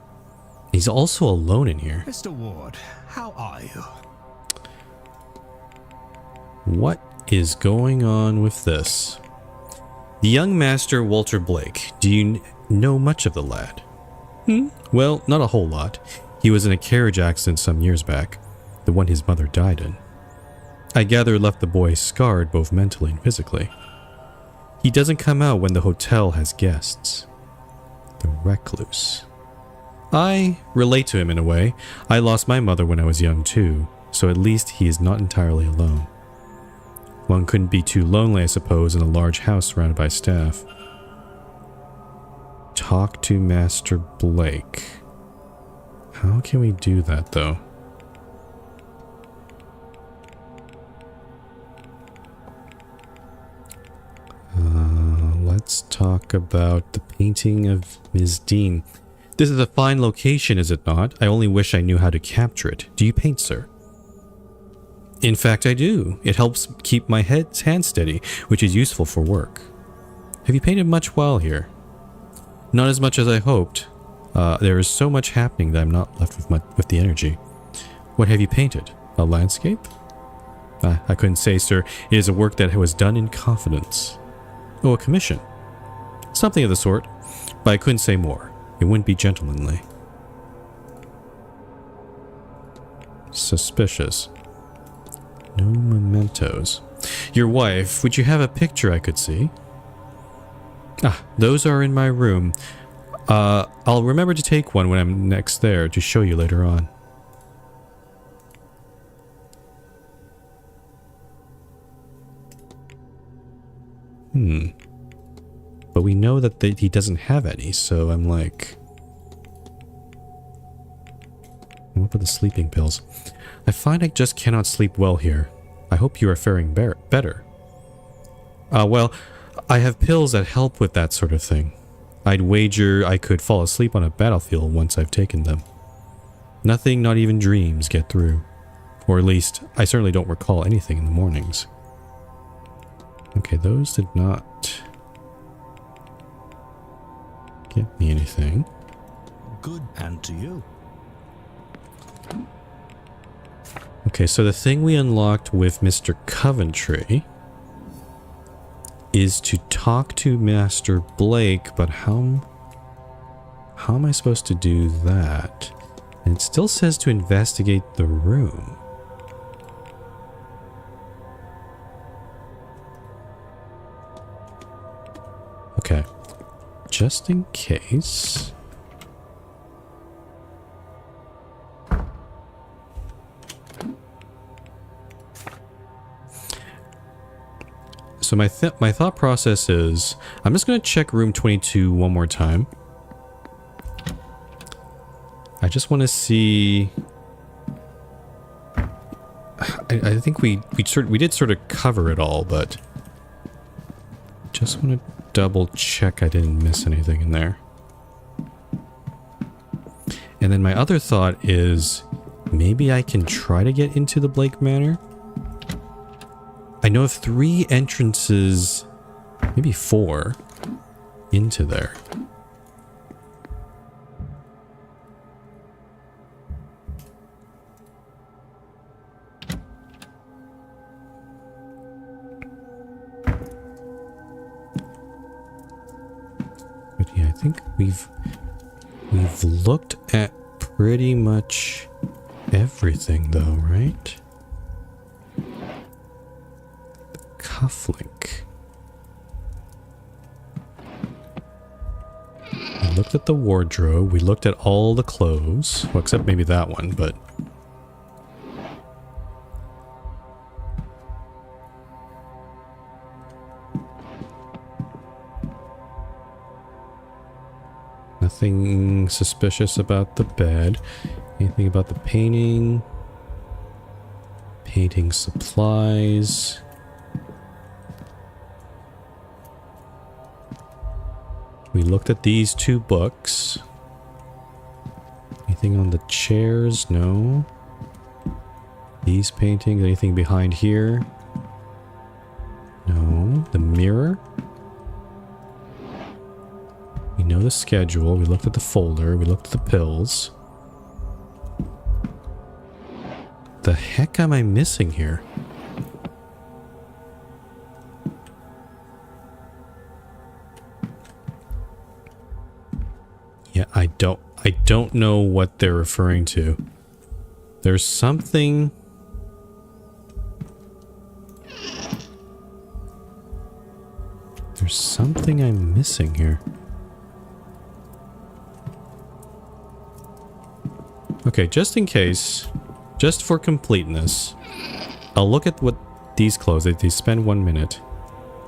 he's also alone in here. Mr. Ward, how are you? What is going on with this? The young master Walter Blake. Do you know much of the lad? Well, not a whole lot. He was in a carriage accident some years back, the one his mother died in. I gather it left the boy scarred both mentally and physically. He doesn't come out when the hotel has guests. The recluse. I relate to him in a way. I lost my mother when I was young too, so at least he is not entirely alone. One couldn't be too lonely, I suppose, in a large house surrounded by staff. Talk to Master Blake. How can we do that, though? Let's talk about the painting of Ms. Dean. This is a fine location, is it not? I only wish I knew how to capture it. Do you paint, sir? In fact, I do. It helps keep my hand steady, which is useful for work. Have you painted much while here? Not as much as I hoped. There is so much happening that I'm not left with the energy. What have you painted? A landscape? I couldn't say, sir. It is a work that was done in confidence. Oh, a commission. Something of the sort, but I couldn't say more. It wouldn't be gentlemanly. Suspicious. No mementos. Your wife, would you have a picture I could see? Ah, those are in my room. I'll remember to take one when I'm next there to show you later on. But we know that he doesn't have any, so I'm like... What about the sleeping pills? I find I just cannot sleep well here. I hope you are faring better. Well, I have pills that help with that sort of thing. I'd wager I could fall asleep on a battlefield once I've taken them. Nothing, not even dreams, get through. Or at least, I certainly don't recall anything in the mornings. Okay, those did not get me anything. Good, and to you. Okay, so the thing we unlocked with Mr. Coventry is to talk to Master Blake, but how am I supposed to do that? And it still says to investigate the room. Okay, just in case. So my thought process is, I'm just going to check room 22 one more time. I just want to see. I think we did sort of cover it all, but just want to double check I didn't miss anything in there. And then my other thought is, maybe I can try to get into the Blake Manor. I know of 3 entrances, maybe 4, into there. But yeah, I think we've looked at pretty much everything though, right? Cufflink. We looked at the wardrobe, we looked at all the clothes, well, except maybe that one, but nothing suspicious about the bed. Anything about the painting? Painting supplies. We looked at these 2 books. Anything on the chairs? No. These paintings? Anything behind here? No. The mirror? We know the schedule. We looked at the folder. We looked at the pills. The heck am I missing here? Yeah, I don't know what they're referring to. There's something. There's something I'm missing here. Okay, just in case, just for completeness, I'll look at what these close. They spend 1 minute.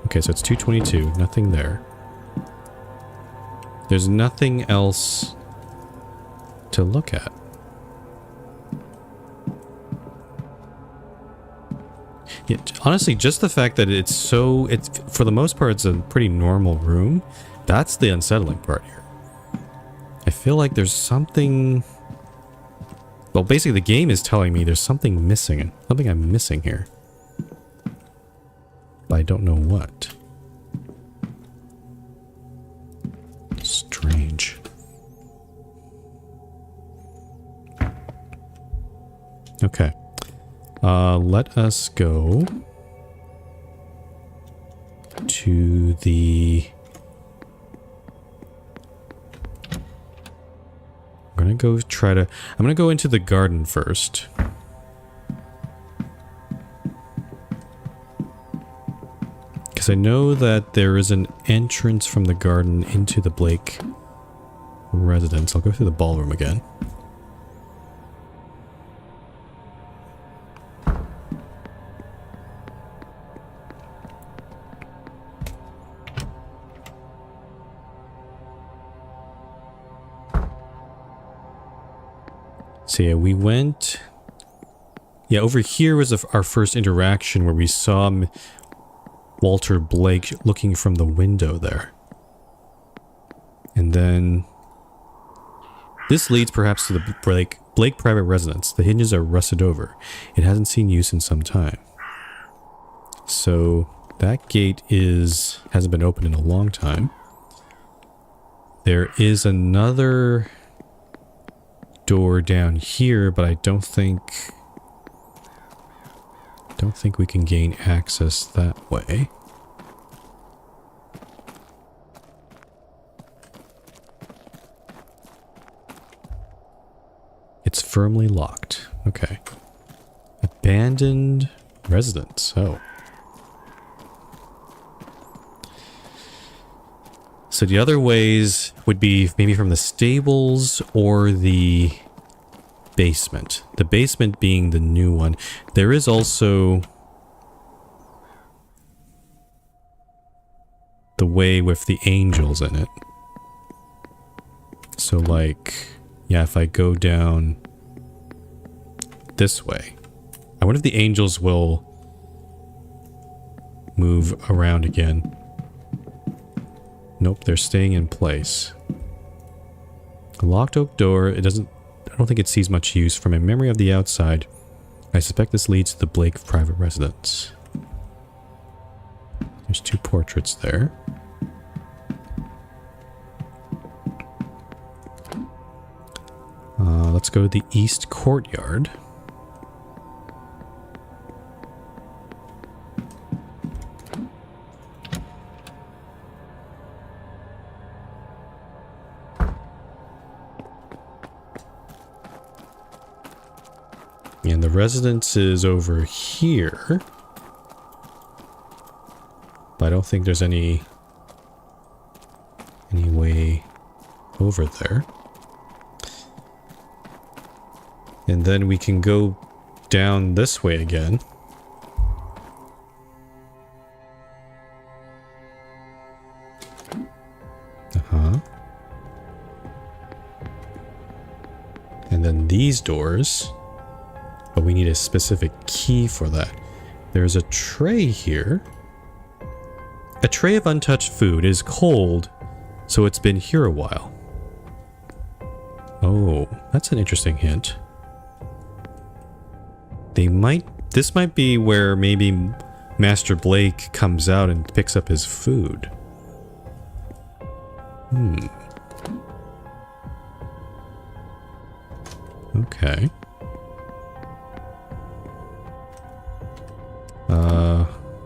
Okay, so it's 2:22. Nothing there. There's nothing else to look at. Yeah, honestly, just the fact that it's for the most part, it's a pretty normal room. That's the unsettling part here. I feel like there's something... Well, basically the game is telling me there's something missing. Something I'm missing here. But I don't know what. Strange. Okay. Let us go to the... I'm gonna go into the garden first. Because I know that there is an entrance from the garden into the Blake residence. I'll go through the ballroom again. So yeah, we went... Yeah, over here was our first interaction where we saw Walter Blake looking from the window there. And then... This leads perhaps to the Blake private residence. The hinges are rusted over. It hasn't seen use in some time. So that gate hasn't been opened in a long time. There is another door down here, but I don't think we can gain access that way. It's firmly locked. Okay. Abandoned residence. Oh. So the other ways would be maybe from the stables or the basement. The basement being the new one. There is also the way with the angels in it. So like, yeah, if I go down this way, I wonder if the angels will move around again. Nope, they're staying in place. A locked oak door, I don't think it sees much use. From a memory of the outside, I suspect this leads to the Blake private residence. There's 2 portraits there. Let's go to the east courtyard. And the residence is over here. But I don't think there's any way over there. And then we can go down this way again. And then these doors. But we need a specific key for that. There's a tray here. A tray of untouched food is cold, so it's been here a while. Oh, that's an interesting hint. This might be where maybe Master Blake comes out and picks up his food. Okay.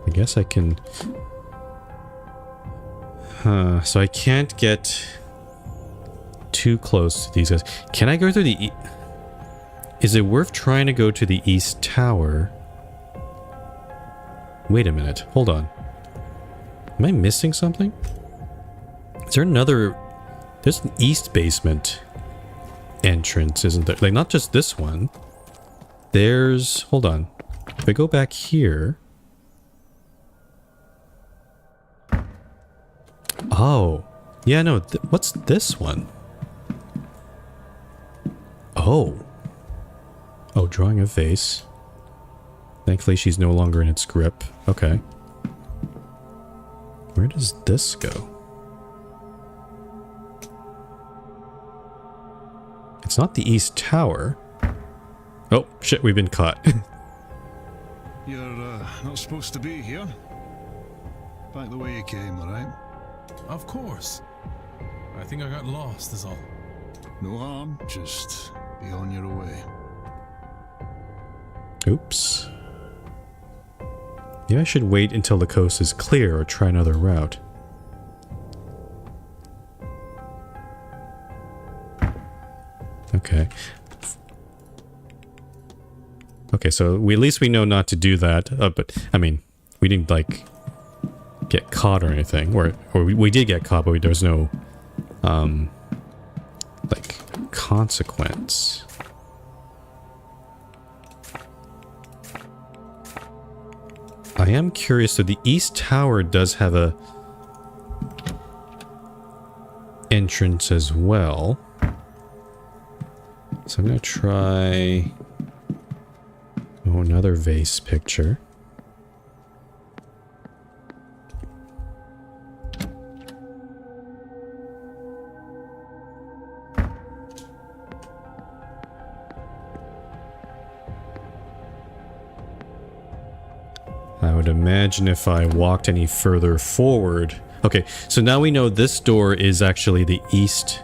I guess I can... So I can't get too close to these guys. Can I go through the... Is it worth trying to go to the East Tower? Wait a minute. Hold on. Am I missing something? Is there another... There's an East basement entrance, isn't there? Like, not just this one. There's... Hold on. If I go back here... Oh. Yeah, no. What's this one? Oh. Oh, drawing a vase. Thankfully, she's no longer in its grip. Okay. Where does this go? It's not the East Tower. Oh, shit, we've been caught. You're not supposed to be here. Back the way you came, alright? Of course. I think I got lost, is all. No harm, just be on your way. Oops. Maybe I should wait until the coast is clear or try another route. Okay. Okay, so at least we know not to do that. But, I mean, we didn't, like, get caught or anything. Or we did get caught, but there was no, like, consequence. I am curious, so the East Tower does have a entrance as well. So I'm gonna try... Oh, another vase picture. I would imagine if I walked any further forward... Okay, so now we know this door is actually the east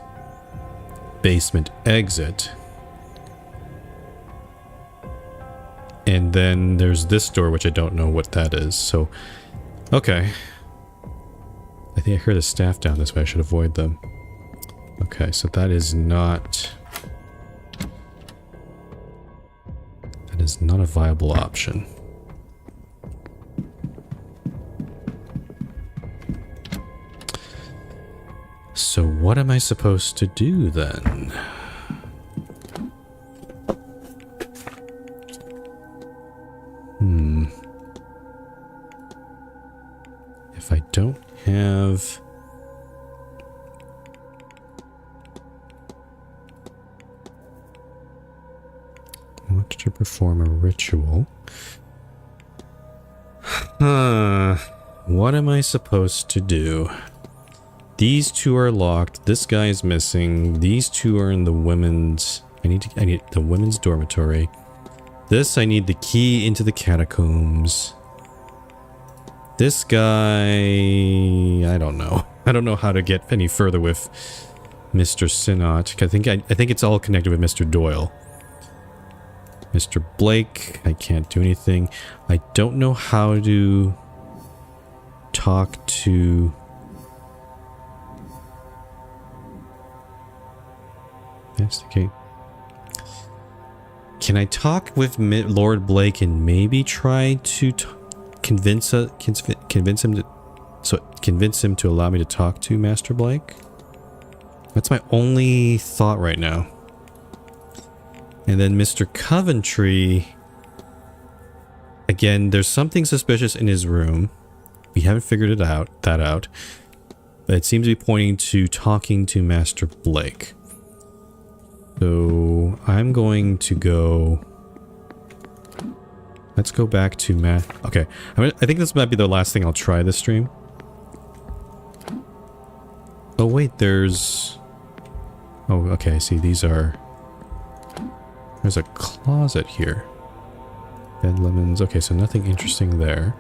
basement exit. And then there's this door, which I don't know what that is, so... Okay. I think I heard the staff down this way, I should avoid them. Okay, so that is not... That is not a viable option. So what am I supposed to do then? If I don't have... I want to perform a ritual. What am I supposed to do? These two are locked. This guy is missing. These two are in the women's... I need the women's dormitory. This, I need the key into the catacombs. This guy... I don't know. I don't know how to get any further with Mr. Sinnott. I think it's all connected with Mr. Doyle. Mr. Blake, I can't do anything. I don't know how to talk to... Investigate. Can I talk with Lord Blake and maybe try to convince him to allow me to talk to Master Blake? That's my only thought right now. And then Mr. Coventry, again, there's something suspicious in his room. We haven't figured that out. But it seems to be pointing to talking to Master Blake. So I'm going to go... Let's go back to Okay, I think this might be the last thing I'll try this stream. Oh wait, there's... Oh, okay, I see. These are... There's a closet here. Bed lemons. Okay, so nothing interesting there.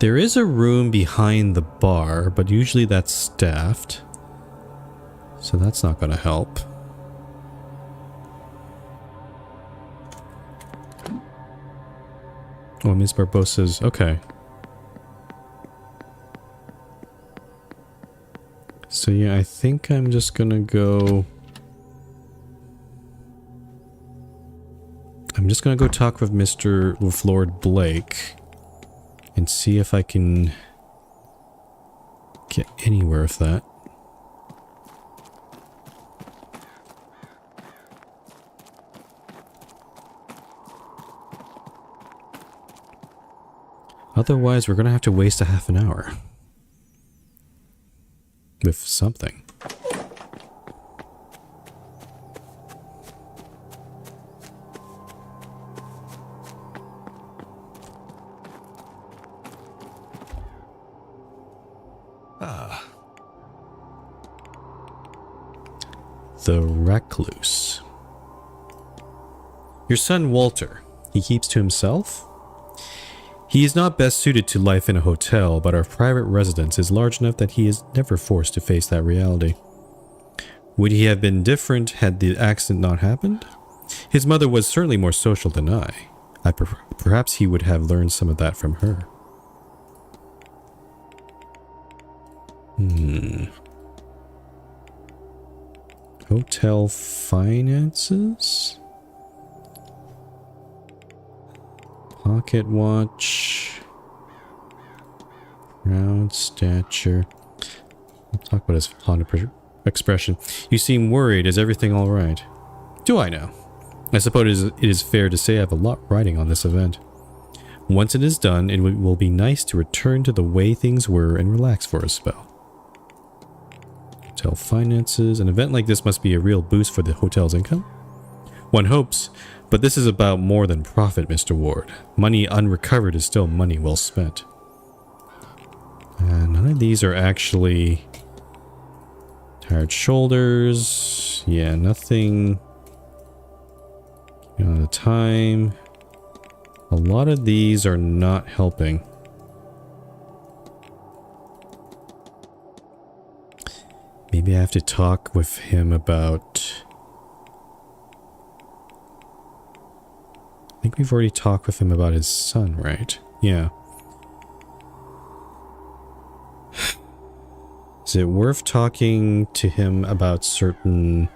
There is a room behind the bar, but usually that's staffed. So that's not going to help. Oh, Ms. Barbosa's... Okay. So yeah, I think I'm just going to go... I'm just going to go talk with with Lord Blake. And see if I can get anywhere with that. Otherwise, we're going to have to waste a half an hour with something. The Recluse. Your son Walter, he keeps to himself? He is not best suited to life in a hotel, but our private residence is large enough that he is never forced to face that reality. Would he have been different had the accident not happened? His mother was certainly more social than I. Perhaps he would have learned some of that from her. Hotel finances? Pocket watch. Round stature. We'll talk about his Honda expression. You seem worried. Is everything alright? Do I know? I suppose it is fair to say I have a lot riding on this event. Once it is done, it will be nice to return to the way things were and relax for a spell. Hotel finances. An event like this must be a real boost for the hotel's income? One hopes, but this is about more than profit, Mr. Ward. Money unrecovered is still money well spent. None of these are actually... Tired shoulders. Yeah, nothing... The time. A lot of these are not helping. Maybe I have to talk with him about... I think we've already talked with him about his son, right? Yeah. Is it worth talking to him about certain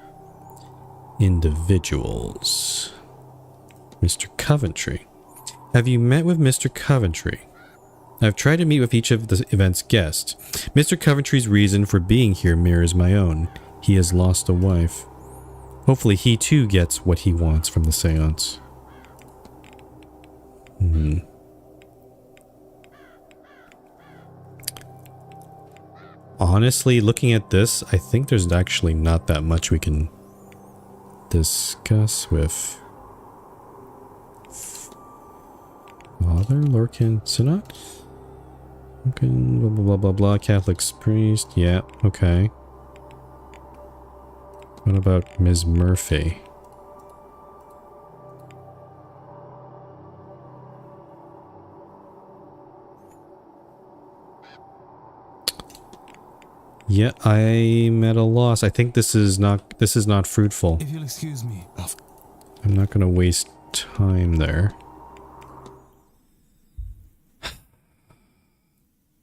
individuals? Mr. Coventry. Have you met with Mr. Coventry? I've tried to meet with each of the event's guests. Mr. Coventry's reason for being here mirrors my own. He has lost a wife. Hopefully he too gets what he wants from the seance. Honestly, looking at this, I think there's actually not that much we can discuss with Father Lorcan Synod? Okay, blah blah blah blah blah. Catholic priest. Yeah, okay. What about Ms. Murphy? Yeah, I'm at a loss. I think this is not fruitful. If you'll excuse me. I'm not gonna waste time there.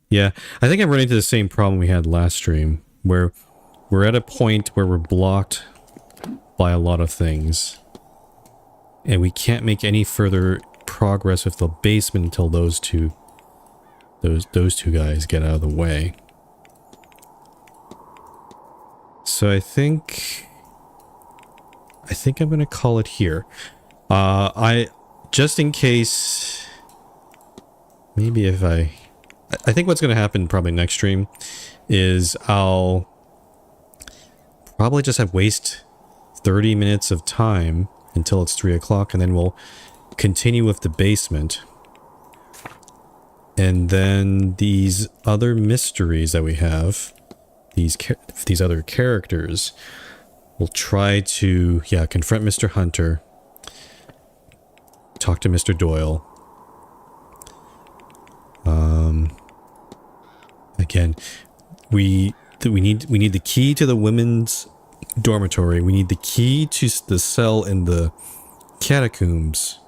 Yeah, I think I'm running into the same problem we had last stream, where we're at a point where we're blocked by a lot of things, and we can't make any further progress with the basement until those two guys get out of the way. So I think I'm gonna call it here. Just in case, maybe if I think what's going to happen probably next stream is I'll probably just waste 30 minutes of time until it's 3 o'clock, and then we'll continue with the basement. And then these other mysteries that we have, these other characters, we'll try to, confront Mr. Hunter, talk to Mr. Doyle. Again, we need the key to the women's dormitory. We need the key to the cell in the catacombs,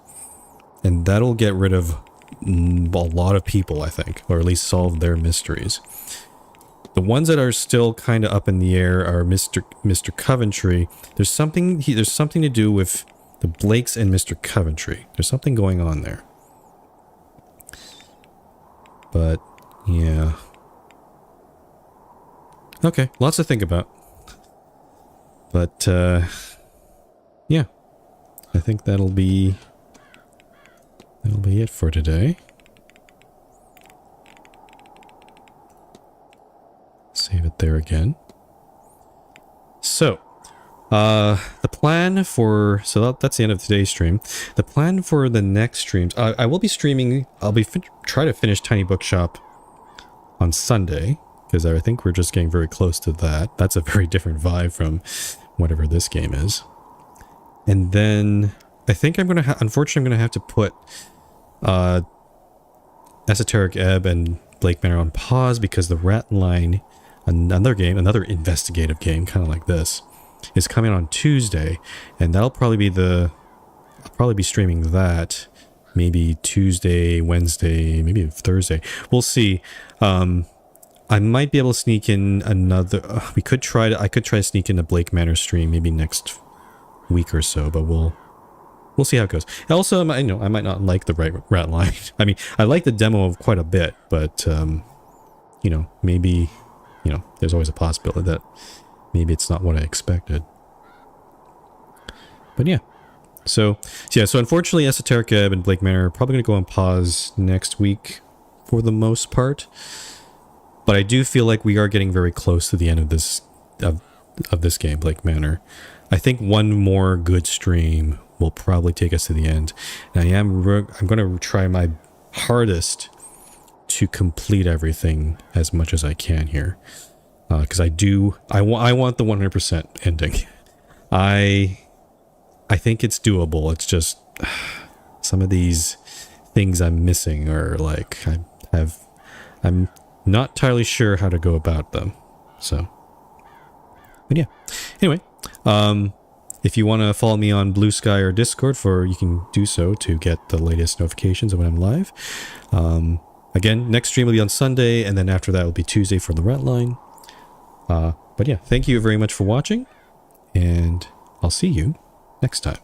and that'll get rid of a lot of people, I think, or at least solve their mysteries. The ones that are still kind of up in the air are Mr. Coventry. There's something to do with the Blakes and Mr. Coventry. There's something going on there. But yeah. Okay, lots to think about. But, yeah. I think that'll be it for today. Save it there again. So, the plan for... So that's the end of today's stream. The plan for the next streams... I will be streaming... I'll be try to finish Tiny Bookshop on Sunday, because I think we're just getting very close to that. That's a very different vibe from whatever this game is. And then I think I'm going to unfortunately I'm going to have to put Esoteric Ebb and Blake Manor on pause because the Rat Line, another game, another investigative game kind of like this, is coming on Tuesday, and that'll probably be I'll probably be streaming that maybe Tuesday, Wednesday, maybe Thursday. We'll see. I might be able to sneak in another... I could try to sneak in a Blake Manor stream maybe next week or so, but we'll see how it goes. Also, I might not like the Rat Line. I mean, I like the demo of quite a bit, but maybe, there's always a possibility that maybe it's not what I expected. But yeah. So unfortunately, Esoteric Ebb and Blake Manor are probably going to go on pause next week for the most part. But I do feel like we are getting very close to the end of this game, Blake Manor. I think one more good stream will probably take us to the end. And I'm going to try my hardest to complete everything as much as I can here, because I want the 100% ending. I think it's doable. It's just some of these things I'm missing, or like I'm not entirely sure how to go about them. So, but yeah. Anyway, if you want to follow me on Blue Sky or Discord, you can do so to get the latest notifications of when I'm live. Again, next stream will be on Sunday, and then after that will be Tuesday for the Rat Line. But yeah, thank you very much for watching, and I'll see you next time.